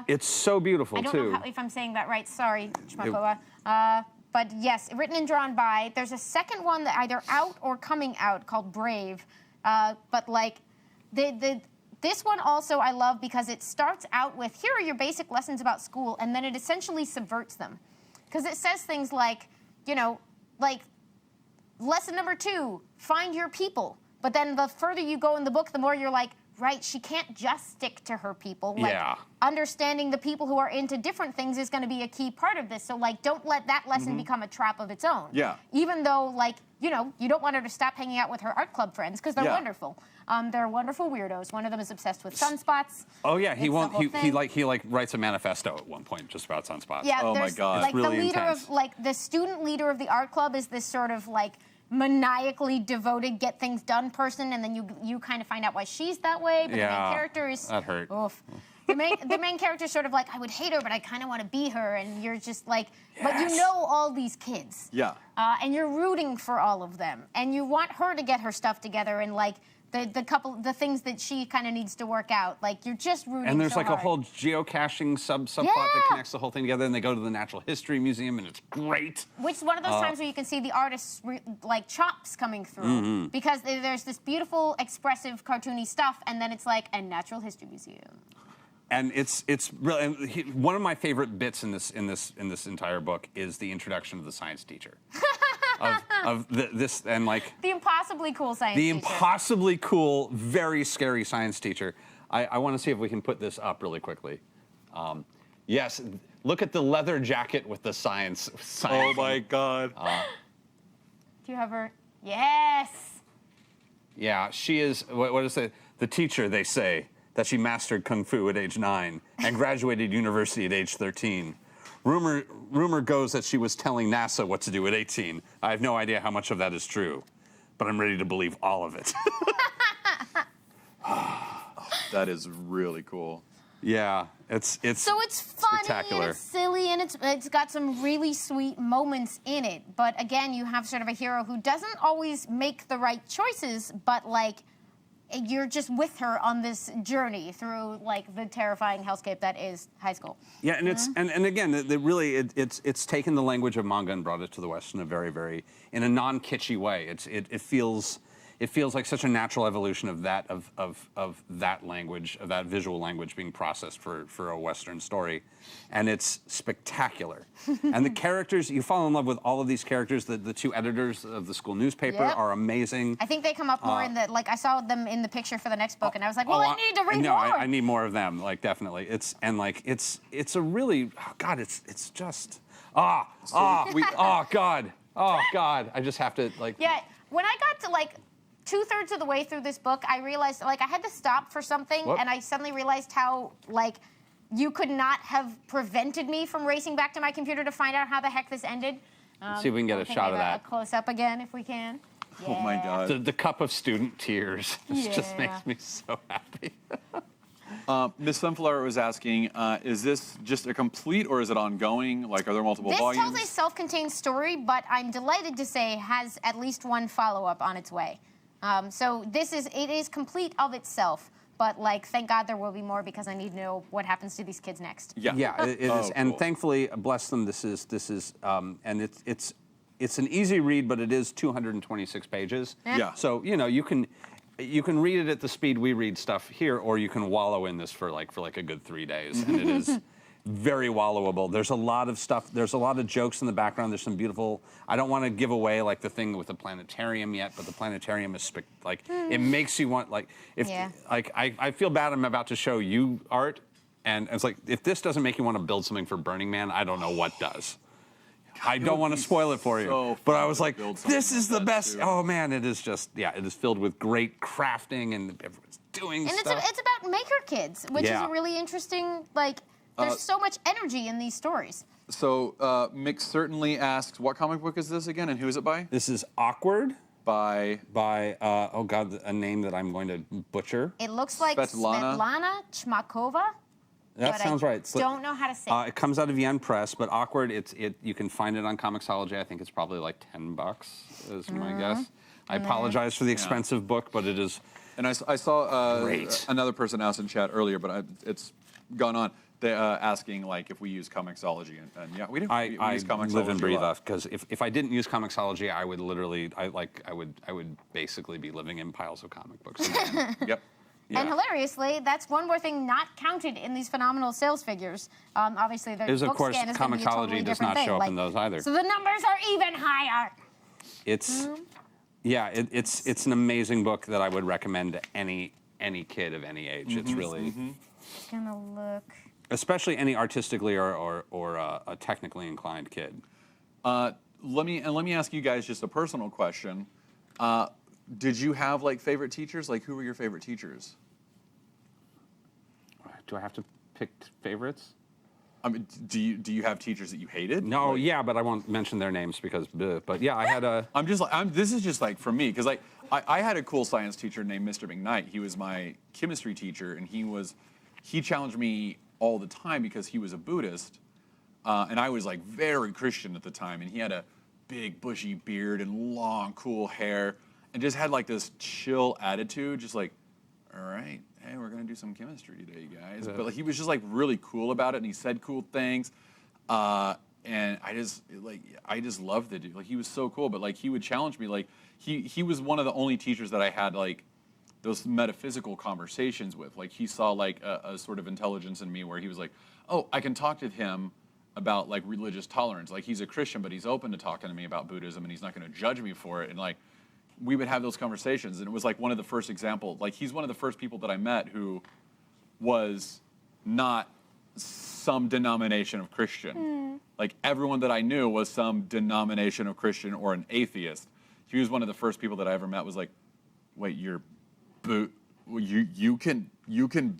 It's so beautiful, I don't too. know if I'm saying that right. Sorry, Chmakova. But yes, written and drawn by. There's a second one that either out or coming out called Brave. But like, this one also I love because it starts out with, here are your basic lessons about school, and then it essentially subverts them. Because it says things like, like, lesson number 2, find your people. But then the further you go in the book, the more you're like, right, she can't just stick to her people. Like, understanding the people who are into different things is going to be a key part of this. So, like, don't let that lesson become a trap of its own. Yeah. Even though, like, you don't want her to stop hanging out with her art club friends because they're wonderful. They're wonderful weirdos. One of them is obsessed with sunspots. Oh yeah, he writes a manifesto at one point just about sunspots. Yeah. Oh my God. Like really the leader intense. of the student leader of the art club is this sort of like maniacally devoted, get things done person, and then you kind of find out why she's that way. But the main character is that hurt. Oof. The main character is sort of like, I would hate her, but I kind of want to be her, and you're just like, but you know all these kids. Yeah. And you're rooting for all of them, and you want her to get her stuff together, and like the things that she kind of needs to work out. Like you're just rooting. And there's so like hard. a whole geocaching subplot that connects the whole thing together, and they go to the Natural History Museum, and it's great. Which is one of those times where you can see the artist's like chops coming through, because there's this beautiful, expressive, cartoony stuff, and then it's like a Natural History Museum. And it's really one of my favorite bits in this entire book is the introduction of the science teacher. This and like The impossibly cool science the teacher. impossibly cool, very scary science teacher. I want to see if we can put this up really quickly. Yes, look at the leather jacket with the science. Oh my God. Do you have her? Yes. Yeah, she is. What is it? The teacher, they say, that she mastered kung fu at age 9 and graduated university at age 13. Rumor goes that she was telling NASA what to do at 18. I have no idea how much of that is true, but I'm ready to believe all of it. That is really cool. Yeah, it's So it's funny spectacular. and it's silly and it's got some really sweet moments in it. But again, you have sort of a hero who doesn't always make the right choices, but like you're just with her on this journey through like the terrifying hellscape that is high school. Yeah, and it's and again, it's taken the language of manga and brought it to the West in a very in a non-kitschy way. It feels like such a natural evolution of that that language, of that visual language being processed for a Western story, and it's spectacular. And the characters, you fall in love with all of these characters. The two editors of the school newspaper are amazing. I think they come up more in the like I saw them in the picture for the next book, and I was like, well, I need to read no, more. I need more of them. Like definitely, it's a really it's just God I just have to like Yeah, when I got to like 2/3 of the way through this book, I realized like I had to stop for something, and I suddenly realized how like you could not have prevented me from racing back to my computer to find out how the heck this ended. see if we can get a shot of that. A close up again, if we can. Oh my Yeah. God. The cup of student tears just Yeah. makes me so happy. Miss Sunflower was asking, is this just a complete or is it ongoing? Like, are there multiple This volumes? tells a self-contained story, but I'm delighted to say has at least one follow-up on its way. So it is complete of itself, but like thank God there will be more because I need to know what happens to these kids next. Yeah. Yeah, it Oh, is, and cool. thankfully, bless them. This is, and it's an easy read, but it is 226 pages. Yeah. So you can read it at the speed we read stuff here, or you can wallow in this for like a good 3 days, and it is very wallowable. There's a lot of stuff. There's a lot of jokes in the background. There's some beautiful. I don't want to give away like the thing with the planetarium yet, but the planetarium is it makes you want like if like I feel bad. I'm about to show you art, and it's like if this doesn't make you want to build something for Burning Man, I don't know what does. I don't want to spoil it for you, so but I fun was to like, build something this is like the that, best. too. Oh man, it is just it is filled with great crafting and everyone's doing And stuff. it's about maker kids, which is Yeah. a really interesting like. There's so much energy in these stories. So, Mick certainly asks, what comic book is this again, and who is it by? This is Awkward By by a name that I'm going to butcher. It looks like Svetlana. Svetlana Chmakova. That but sounds I right. don't know how to say it. It comes out of Yen Press, but Awkward. You can find it on Comixology. I think it's probably like $10 is my guess. I apologize for the expensive book, but it is. And I saw Great. another person asked in chat earlier, but it's gone on. They asking like if we use Comixology, and yeah, we do. We I use Comixology live and breathe a lot. off because if I didn't use Comixology, I would literally I would basically be living in piles of comic books. Yep. Yeah. And hilariously, that's one more thing not counted in these phenomenal sales figures. Obviously, the Is, of book course, scan is going to be a totally Comixology does different not thing. show up in those either. So the numbers are even higher. It's it's an amazing book that I would recommend to any kid of any age. It's really. Gonna look. Especially any artistically or a technically inclined kid. Let me ask you guys just a personal question. Did you have like favorite teachers? Like, who were your favorite teachers? Do I have to pick favorites? I mean, do you have teachers that you hated? No, Like, yeah, but I won't mention their names because, but yeah, I had a. This is just like for me, because I had a cool science teacher named Mr. McKnight. He was my chemistry teacher, and he challenged me all the time because he was a Buddhist, and I was like very Christian at the time, and he had a big bushy beard and long cool hair, and just had like this chill attitude, just like, all right, hey, we're gonna do some chemistry today, guys. But like, he was just like really cool about it, and he said cool things, and I just loved the dude. Like, he was so cool, but like he would challenge me. Like he was one of the only teachers that I had like those metaphysical conversations with. Like, he saw like a sort of intelligence in me where he was like, oh, I can talk to him about like religious tolerance. Like, he's a Christian, but he's open to talking to me about Buddhism, and he's not going to judge me for it. And like, we would have those conversations, and it was like one of the first examples. Like, he's one of the first people that I met who was not some denomination of Christian. Like, everyone that I knew was some denomination of Christian or an atheist. He was one of the first people that I ever met was like, wait, you can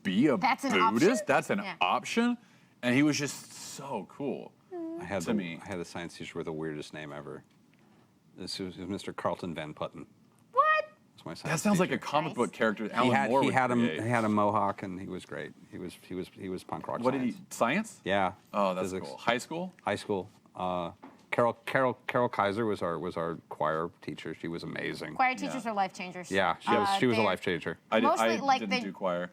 be a That's an Buddhist? option? That's an Yeah. option? And he was just so cool. I had to me. I had a science teacher with the weirdest name ever. This was Mr. Carlton Van Putten. What? That's my science That sounds like a teacher. comic Nice. book character that He Alan had Moore he would had create. he had a mohawk, and he was great. He was punk rock. What did science. he? Science? Yeah. Oh, that's physics. cool. High school? High school. Carol Kaiser was our choir teacher. She was amazing. Choir teachers are life changers. Yeah, she was a life changer. Mostly, I like, didn't they- do choir.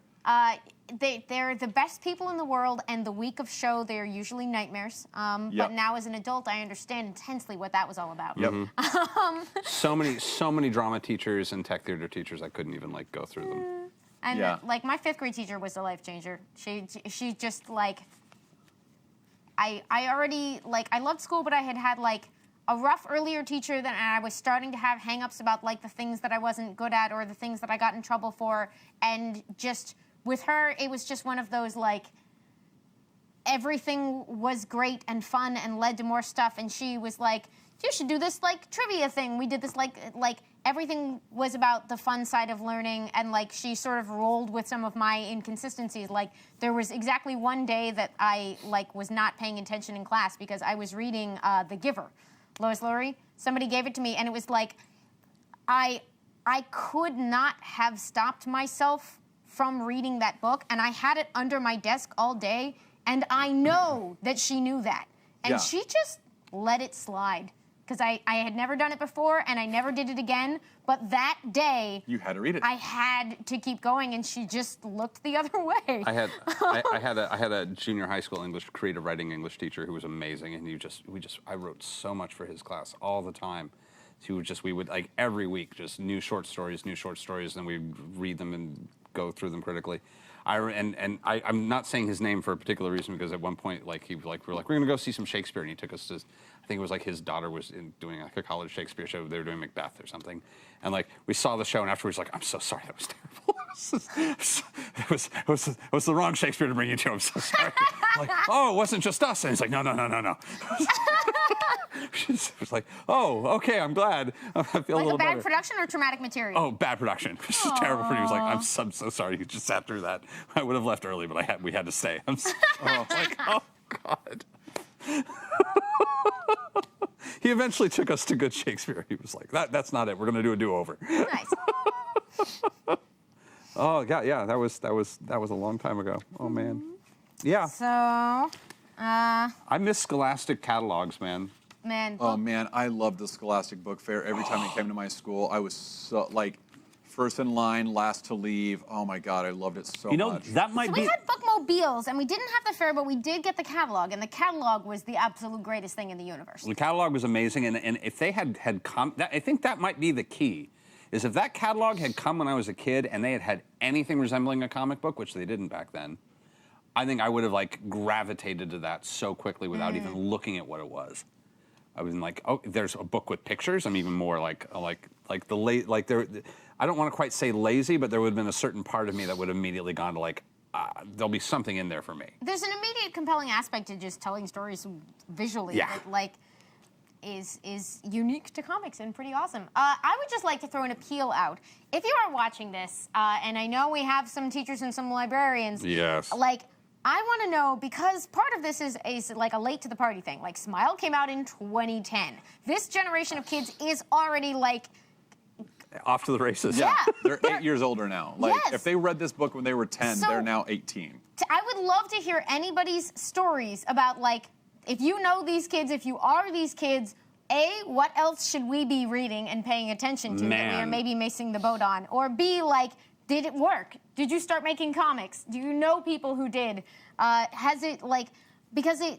They're the best people in the world, and the week of show, they're usually nightmares. Yep. But now, as an adult, I understand intensely what that was all about. Yep. So many drama teachers and tech theater teachers. I couldn't even like go through them. And Yeah. like, my 5th grade teacher was a life changer. She just like, I already like, I loved school, but I had like a rough earlier teacher that I was starting to have hang-ups about like the things that I wasn't good at or the things that I got in trouble for, and just with her, it was just one of those like, everything was great and fun and led to more stuff, and she was like, you should do this like trivia thing. We did this like everything was about the fun side of learning, and like she sort of rolled with some of my inconsistencies. Like, there was exactly one day that I like was not paying attention in class because I was reading The Giver, Lois Lowry. Somebody gave it to me, and it was like I could not have stopped myself from reading that book, and I had it under my desk all day, and I know that she knew that. And Yeah. she just let it slide, because I had never done it before, and I never did it again, but that day, You had to read it. I had to keep going, and she just looked the other way. I had a junior high school creative writing English teacher who was amazing, and I wrote so much for his class all the time. We would like every week just new short stories, and we'd read them and go through them critically. I'm not saying his name for a particular reason, because at one point we're going to go see some Shakespeare, and he took us to, I think it was like his daughter was doing like a college Shakespeare show. They were doing Macbeth or something, and like we saw the show, and afterwards like, I'm so sorry, that was terrible. it was the wrong Shakespeare to bring you to. I'm so sorry. Like, oh, it wasn't just us. And he's like, no. It was like, oh, okay, I'm glad. I feel a Like little a bad better. production or traumatic material? Oh, bad production. This is terrible for you. He was like, I'm so sorry. You just sat through that. I would have left early, but we had to stay. Oh God. He eventually took us to good Shakespeare. He was like, that's not it. We're gonna do a do-over. Nice. Oh yeah. That was a long time ago. Oh man. Yeah. So, I miss Scholastic catalogs, man. man. Oh man, I loved the Scholastic Book Fair. Every time it came to my school, I was so like first in line, last to leave. Oh my God, I loved it so much. That might So be. we had bookmobiles, and we didn't have the fair, but we did get the catalog, and the catalog was the absolute greatest thing in the universe. The catalog was amazing, and if they had come, I think that might be the key, is if that catalog had come when I was a kid and they had anything resembling a comic book, which they didn't back then, I think I would have like gravitated to that so quickly without even looking at what it was. I was like, oh, there's a book with pictures. I'm even more like there. I don't want to quite say lazy, but there would have been a certain part of me that would have immediately gone to like, there'll be something in there for me. There's an immediate compelling aspect to just telling stories visually. Yeah. Like is unique to comics and pretty awesome. I would just like to throw an appeal out. If you are watching this, and I know we have some teachers and some librarians, Yes. like, I want to know, because part of this is like a late to the party thing. Like, Smile came out in 2010. This generation of kids is already like... Off to the races. Yeah. They're 8 years older now. Like, Yes. if they read this book when they were 10, So- they're now 18. I would love to hear anybody's stories about, like, if you know these kids, if you are these kids, A, what else should we be reading and paying attention to that we are Man. maybe missing the boat on? Or B, like, did it work? Did you start making comics? Do you know people who did? Has it, like, because it,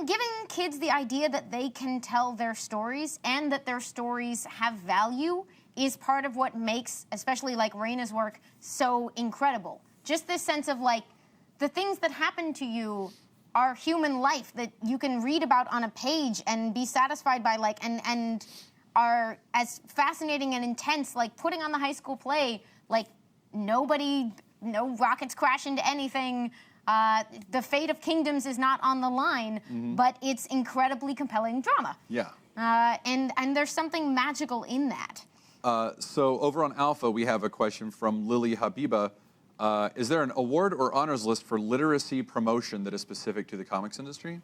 giving kids the idea that they can tell their stories and that their stories have value is part of what makes, especially like Raina's work, so incredible. Just this sense of like, the things that happen to you are human life that you can read about on a page and be satisfied by, like, and are as fascinating and intense, like putting on the high school play, like no rockets crash into anything. The fate of kingdoms is not on the line, but it's incredibly compelling drama. Yeah. And there's something magical in that. So over on Alpha, we have a question from Lily Habiba. Is there an award or honors list for literacy promotion that is specific to the comics industry?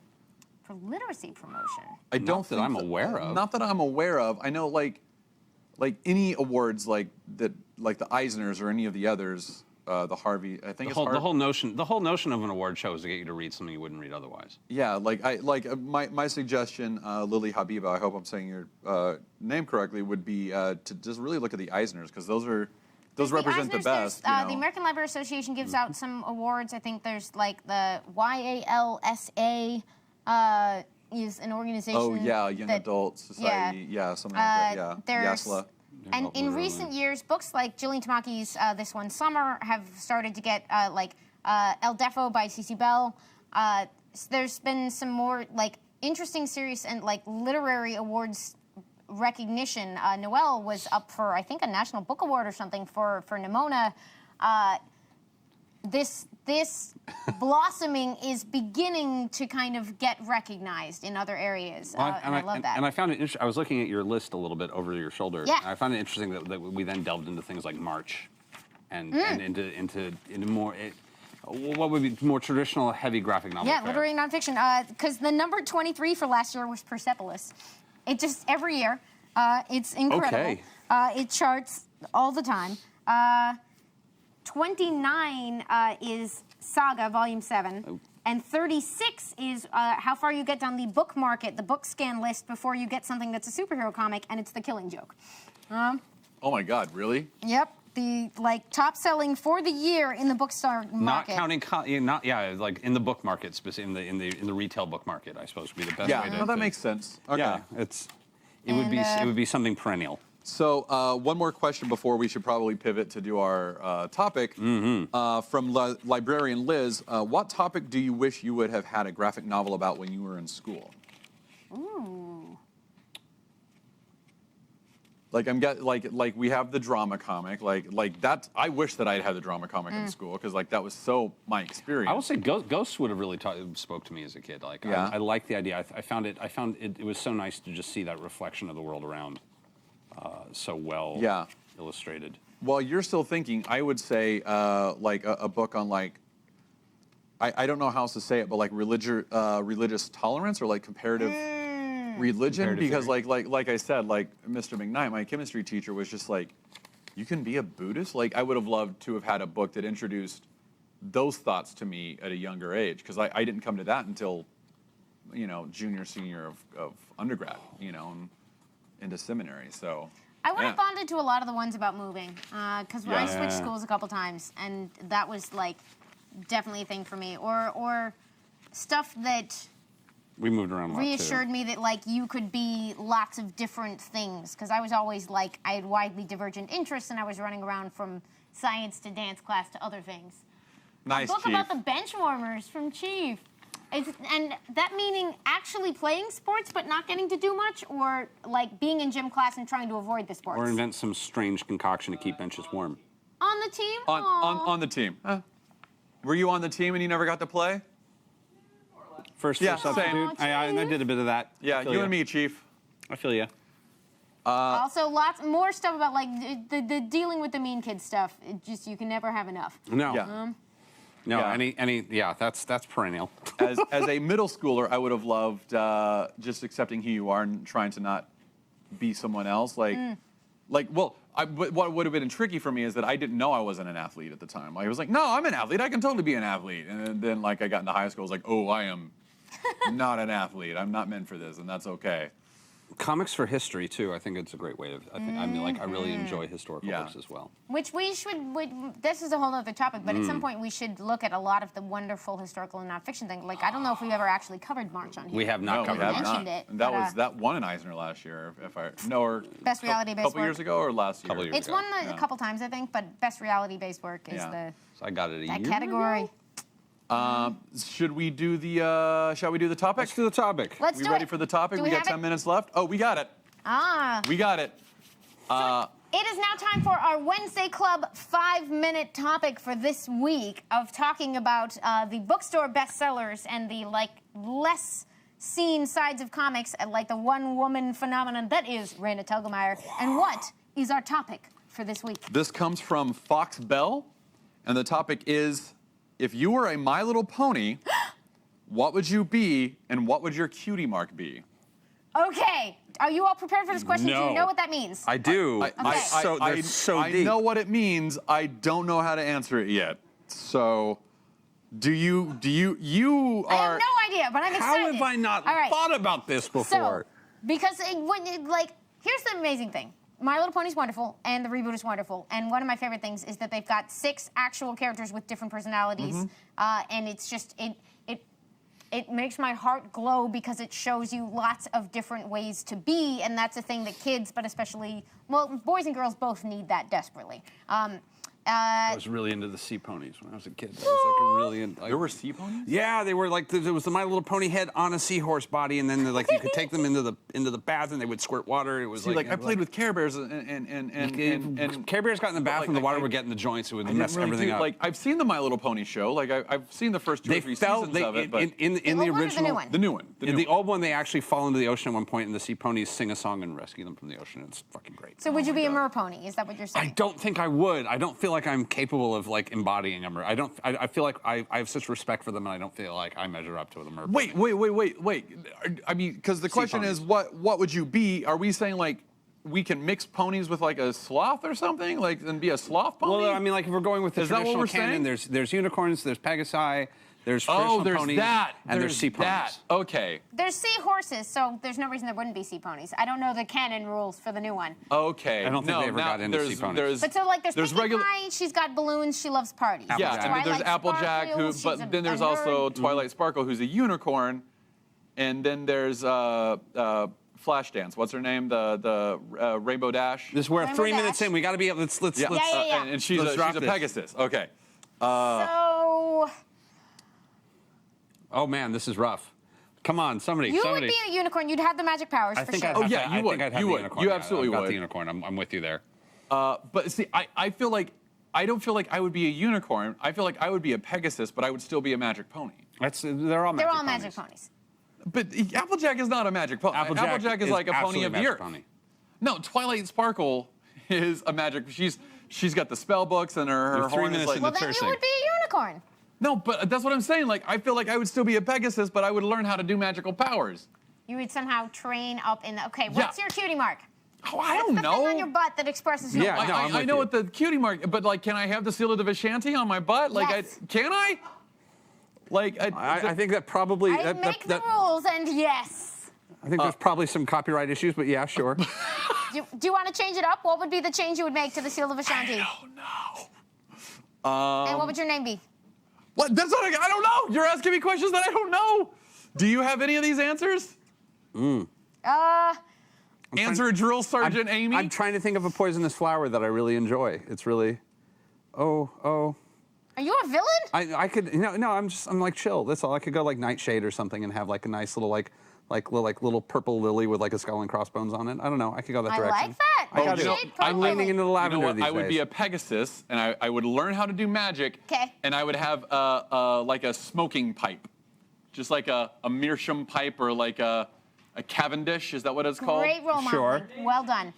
For literacy promotion. I don't Not that think I'm aware of. Not that I'm aware of. I know like any awards like that, like the Eisners or any of the others, the Harvey. I think The whole notion of an award show is to get you to read something you wouldn't read otherwise. Yeah, my suggestion, Lily Habiba. I hope I'm saying your name correctly. Would be to just really look at the Eisners, because those represent the Eisners, best. The American Library Association gives out some awards. I think there's like the YALSA is an organization. Oh yeah, Young that, Adult Society. Yeah, something like that. Yeah, there's, YASLA. And in recent years, books like Jillian Tamaki's This One Summer have started to get El Defo by C.C. Bell. There's been some more like interesting series and like literary awards recognition. Noelle was up for, I think, a National Book Award or something for Nimona. This blossoming is beginning to kind of get recognized in other areas, and I love that. And I found it interesting. I was looking at your list a little bit over your shoulder. Yeah. And I found it interesting that we then delved into things like March, and into more what would be more traditional heavy graphic novel. Yeah, fare. literary nonfiction. Because the number 23 for last year was Persepolis. It just every year, it's incredible. Okay. It charts all the time. 29 is Saga Volume 7. Oh. And 36 is how far you get down the book market, the book scan list, before you get something that's a superhero comic, and it's The Killing Joke. Oh my God, really? Yep, the top selling for the year in the bookstore market. Not counting, like in the book market, specifically in the retail book market, I suppose would be the best way to. Yeah, no, that makes sense. Okay. Yeah, it would be something perennial. So one more question before we should probably pivot to do our topic. From librarian Liz, what topic do you wish you would have had a graphic novel about when you were in school? Ooh. Like we have the drama comic, like that. I wish that I'd had the drama comic in school, because like that was so my experience. I will say Ghosts would have really spoke to me as a kid. Like Yeah. I like the idea. I found it was so nice to just see that reflection of the world around, so well illustrated. While you're still thinking, I would say like a book on like I don't know how else to say it, but like religious tolerance, or like comparative religion, Comparative because theory. like I said, like Mr. McKnight, my chemistry teacher, was just like, you can be a Buddhist. Like I would have loved to have had a book that introduced those thoughts to me at a younger age, because I didn't come to that until junior, senior of undergrad, and into seminary. So I would have bonded to a lot of the ones about moving, because I switched schools a couple times, and that was like definitely a thing for me. Or stuff that We moved around a lot reassured too. me that like you could be lots of different things, because I was always like I had widely divergent interests, and I was running around from science to dance class to other things. nice, A book Chief. about the bench warmers from Chief. And that meaning actually playing sports but not getting to do much, or like being in gym class and trying to avoid the sports. Or invent some strange concoction to keep benches warm. On the team? on the team. Were you on the team and you never got to play? First Yeah, substitute. same. I did a bit of that. Yeah, I feel you ya. and me, Chief. I feel you. Also, lots more stuff about like the dealing with the mean kid stuff. It just you can never have enough. No. Yeah. No, Yeah. that's perennial. As a middle schooler, I would have loved just accepting who you are and trying to not be someone else. What would have been tricky for me is that I didn't know I wasn't an athlete at the time. I was like, no, I'm an athlete. I can totally be an athlete. And then like I got into high school, I was like, oh, I am not an athlete. I'm not meant for this, and that's okay. Comics for history too. I think it's a great way of. I really enjoy historical Yeah. books as well. Which we should. This is a whole other topic, but at some point we should look at a lot of the wonderful historical and nonfiction things. Like I don't know if we've ever actually covered March on here. We have not No, we covered have March. not. Mentioned it, And but, that won an Eisner last year, or Best reality-based couple work. years ago or last year. Couple years It's ago. won a couple times, I think, but best reality-based work is Yeah. So I got it a that year category. ago? Should we do the? Shall we do the topic? Let's do the topic. Let's We do ready it. for the topic? Do We got have 10 it? minutes left. Oh, we got it. We got it. It is now time for our Wednesday Club 5-minute topic for this week of talking about the bookstore bestsellers and the less seen sides of comics, like the one-woman phenomenon that is Raina Telgemeier. And what is our topic for this week? This comes from Fox Bell, and the topic is: if you were a My Little Pony, what would you be, and what would your cutie mark be? Okay, are you all prepared for this question? Do No. you know what that means? I do. Okay. So I deep. know what it means. I don't know how to answer it yet. So, you I have are? no idea, but I'm How excited. have I not All right. thought about this before? So, because here's the amazing thing. My Little Pony's wonderful, and the reboot is wonderful. And one of my favorite things is that they've got 6 actual characters with different personalities, and it's just it makes my heart glow because it shows you lots of different ways to be, and that's a thing that kids, but especially boys and girls both need that desperately. I was really into the sea ponies when I was a kid. That was really. There were sea ponies? Yeah, they were like there was the My Little Pony head on a seahorse body, and then you could take them into the bath, and they would squirt water. It was See, I played with Care Bears and Care Bears got in the bathroom, the water I- would get in the joints, it would I mess didn't really everything up. I've seen the My Little Pony show. I've seen the first 2 or 3 seasons of it, but in the old one or the original new one? the new one. In the old one, they actually fall into the ocean at one point, and the sea ponies sing a song and rescue them from the ocean. It's fucking great. So would you be a mer pony? Is that what you're I saying? don't think I would. I don't feel like I'm capable of embodying a mer. I feel like I have such respect for them, and I don't feel like I measure up to the mer. Wait. I mean, because the question ponies. is, what would you be? Are we saying we can mix ponies with a sloth or something, and be a sloth pony? Well, I mean, if we're going with the Is that what traditional we're canon, saying? there's unicorns, there's pegasi, there's traditional there's ponies, that. and there's sea ponies. that. Okay. There's sea horses, so there's no reason there wouldn't be sea ponies. I don't know the canon rules for the new one. Okay. I don't think no, they ever now got into there's, sea ponies. There's, But so there's Pinkie regular. Pie, she's got balloons, she loves parties. Yeah, Applejack. and then there's Twilight Applejack, Sparkle, she's but then there's a also nerd. Twilight Sparkle, who's a unicorn, and then there's Flashdance. What's her name? The Rainbow Dash. This we're Rainbow 3 minutes Dash. in. We got to be. Let's. Yeah. And she's Let's drop a this. Pegasus. Okay. So Oh man, this is rough. Come on, somebody. you would be a unicorn. You'd have the magic powers I for think sure. I'd have yeah, to- you I would. think I'd have You the would. unicorn. You Yeah, absolutely I've got would. the unicorn. I'm with you there. But see, I feel like I don't feel like I would be a unicorn. I feel like I would be a Pegasus, but I would still be a magic pony. They're all magic They're all ponies. magic ponies. But Applejack is not a magic pony. Applejack is like a pony absolutely of the magic earth. pony. No, Twilight Sparkle is a magic. She's got the spell books and her You're 3 horn is minutes like. into Well, then Cersei. you would be a unicorn. No, but that's what I'm saying. I feel like I would still be a Pegasus, but I would learn how to do magical powers. You would somehow train up in the. Okay, what's Yeah. your cutie mark? Oh, I don't The know. thing on your butt that expresses your Yeah, butt. no, I'm I with know you. what the cutie mark, but can I have the seal of the Vishanti on my butt? Yes. Can I? I think that probably. I that- make that- the rules, and yes. I think there's probably some copyright issues, but yeah, sure. Do you want to change it up? What would be the change you would make to the seal of Ashanti? Oh no. And what would your name be? What? That's what I don't know. You're asking me questions that I don't know. Do you have any of these answers? Answer Drill Sergeant Amy. I'm trying to think of a poisonous flower that I really enjoy. It's really. Oh. Are you a villain? I could no I'm like chill. That's all. I could go like Nightshade or something and have like a nice little little purple lily with like a skull and crossbones on it. I don't know. I could go that I direction. like that. I gotta- Nightshade, I'm purple leaning lily. into the You know lavender what? these I would days. be a Pegasus, and I would learn how to do magic. 'Kay. And I would have like a smoking pipe, just like a meerschaum pipe or like a Cavendish. Is that what it's called? Great role model. Sure. Well done.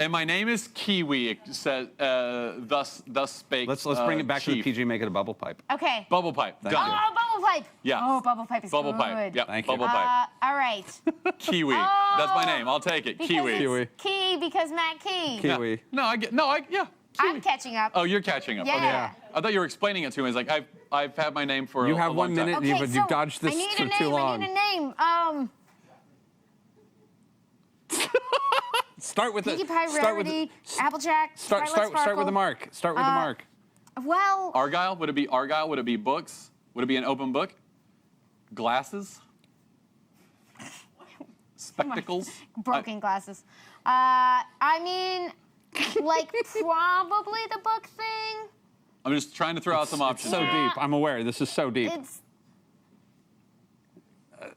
And my name is Kiwi. It says, thus spake. Let's bring it back to the Chief. PG. Make it a bubble pipe. Okay. Bubble pipe. Thank Done. you. Oh, bubble pipe. Yeah. Oh, bubble pipe is Bubble good. pipe. Yeah. Thank you. Bubble pipe. All right. Kiwi. Oh, That's my name. I'll take it. Because Kiwi. it's Kiwi. Key because Matt Key. Kiwi. No, I get. No, I yeah. I'm catching up. Oh, you're catching up. Yeah. Okay. Yeah. I thought you were explaining it to me. It's like I've had my name for You a have long 1 minute. time. Okay, You've so dodged this I need for a name. too long. I need a name. Start with Pinkie the. Pie, Start with Rarity, the, Applejack, start with the mark. Start with the mark. Well, Argyle? Would it be Argyle? Would it be books? Would it be an open book? Glasses? Spectacles? broken glasses. I mean, like probably the book thing. I'm just trying to throw out some options. So Yeah. deep. I'm aware. This is so deep. It's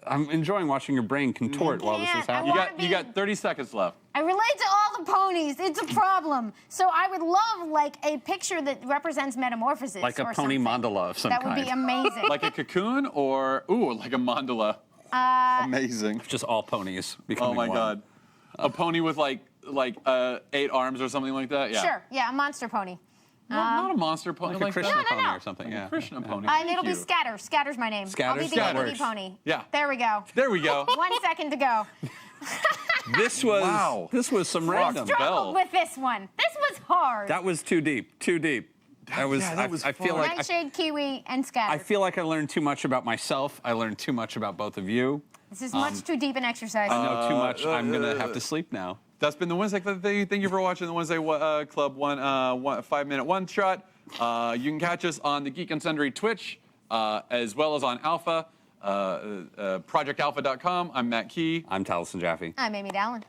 I'm enjoying watching your brain contort while this is can't. I happening. want- You got 30 seconds left. I relate to all the ponies. It's a problem. So I would love like a picture that represents metamorphosis. Like a or pony something. mandala of some That kind. would be amazing. Like a cocoon or like a mandala. Amazing. Just all ponies Oh becoming my one. God. A pony with like 8 arms or something like that. Yeah. Sure. Yeah, a monster pony. Not a monster pony Like a Krishna that. pony no. or something. Like yeah. a Krishna pony. And it'll Thank be you. Scatter. Scatter's my name. I'll be Scatter? the Scatter Yogi works. pony. Yeah. There we go. There we go. 1 second to go. This was Wow. this was some random. Struggled with this one. This was hard. That was too deep. Too deep. That was. yeah, that was I feel fun. like I, Nightshade, Kiwi, and Scatter. I feel like I learned too much about myself. I learned too much about both of you. This is much too deep an exercise. I know too much. I'm gonna have to sleep now. That's been the Wednesday Club thing. Thank you for watching the Wednesday Club 5-minute one shot. You can catch us on the Geek and Sundry Twitch, as well as on Alpha, projectalpha.com. I'm Matt Key. I'm Taliesin Jaffe. I'm Amy Dallen.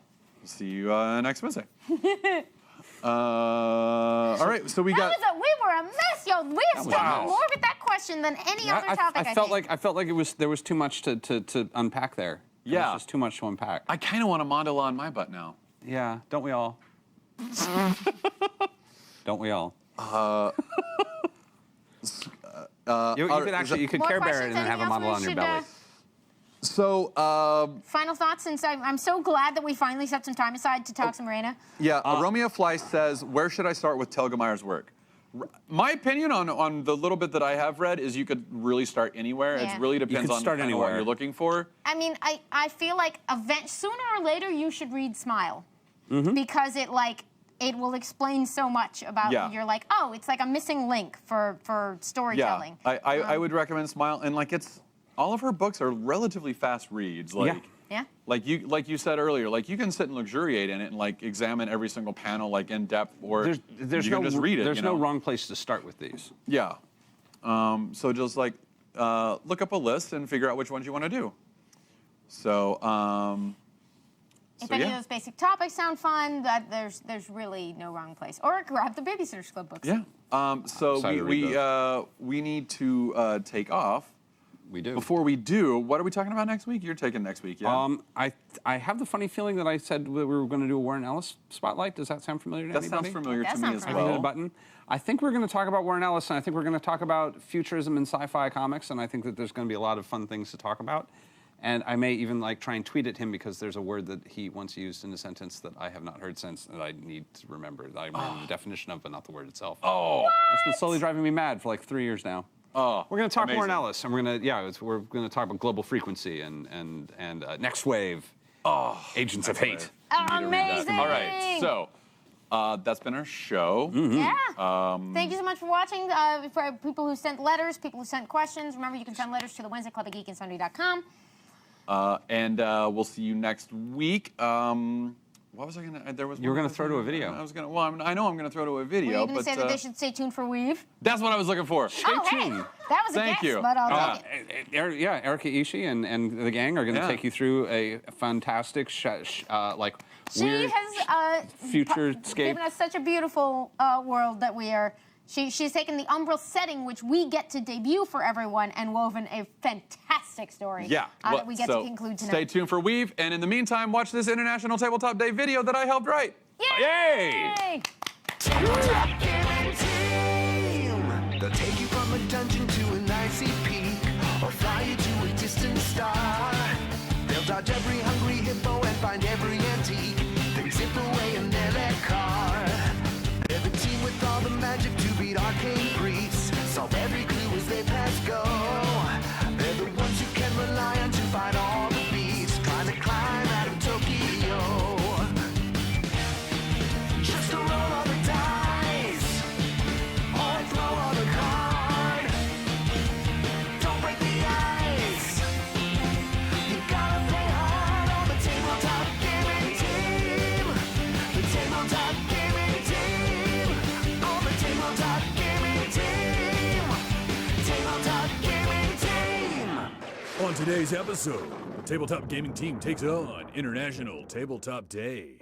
See you next Wednesday. All right, so we We got. were a mess, yo. We have struggled Wow. more with that question than any other topic. I felt like there was too much to unpack there. There Yeah. was just too much to unpack. I kind of want a mandala on my butt now. Yeah, don't we all? Don't we all? You could More Care Bear it questions? and then have a Anything model else on we your should, belly. So, Final thoughts, since I'm so glad that we finally set some time aside to talk some Raina. yeah, Romeo Fly says, where should I start with Telgemeier's work? My opinion on the little bit that I have read is you could really start anywhere. Yeah. It really depends could on start kinda what anywhere. you're looking for. I mean, I feel like sooner or later you should read Smile. Mm-hmm. Because it will explain so much about Yeah. you're like, oh, it's like a missing link for storytelling. Yeah, I would recommend Smile, and like all of her books are relatively fast reads. Like, Yeah. like you said earlier, like you can sit and luxuriate in it and like examine every single panel like in depth, or There's you no can just read it. There's you no know? wrong place to start with these. Yeah. So just like look up a list and figure out which ones you want to do. So. If So, any yeah. of those basic topics sound fun, that there's really no wrong place. Or grab the Babysitter's Club books. Yeah. So Excited to read we need to take off. We do. Before we do, what are we talking about next week? You're taking next week, yeah? I have the funny feeling that I said we were going to do a Warren Ellis spotlight. Does that sound familiar to That anybody? sounds familiar That to me sounds as I think I hit a well. button. I think we're going to talk about Warren Ellis, and I think we're going to talk about futurism in sci-fi comics, and I think that there's going to be a lot of fun things to talk about. And I may even like try and tweet at him because there's a word that he once used in a sentence that I have not heard since that I need to remember. That I remember the definition of, but not the word itself. Oh, It's been slowly driving me mad for like 3 years now. oh, We're going to talk amazing. Warren Ellis, and we're going to talk about global frequency and Next Wave. Agents of Hate. Amazing. All right, so that's been our show. Yeah. Thank you so much for watching. For people who sent letters, people who sent questions, remember you can send letters to the Wednesday Club at geekandsundry.com. And we'll see you next week. What was I gonna? There was. You were one gonna I was throw to a video. I was gonna. Well, I know I'm gonna throw to a video, Were you going but to say that they should stay tuned for Weave? that's what I was looking for. Oh, hey, tuned. that was a Thank guess, you. but I'll take it. Erica Ishii and the gang are going to Yeah. take you through a fantastic, like She weird has futurescape. given us such a beautiful world that we are. She's taken the Umbral setting, which we get to debut for everyone, and woven a fantastic story. Yeah. That we get so to conclude tonight. Stay tuned for Weave, and in the meantime, watch this International Tabletop Day video that I helped write. Yay! They'll take you from a dungeon to an icy peak, or fly you to a distant star. They'll dodge every hungry hippo and find every antique, then zip away in their car. On today's episode, the tabletop gaming team takes on International Tabletop Day.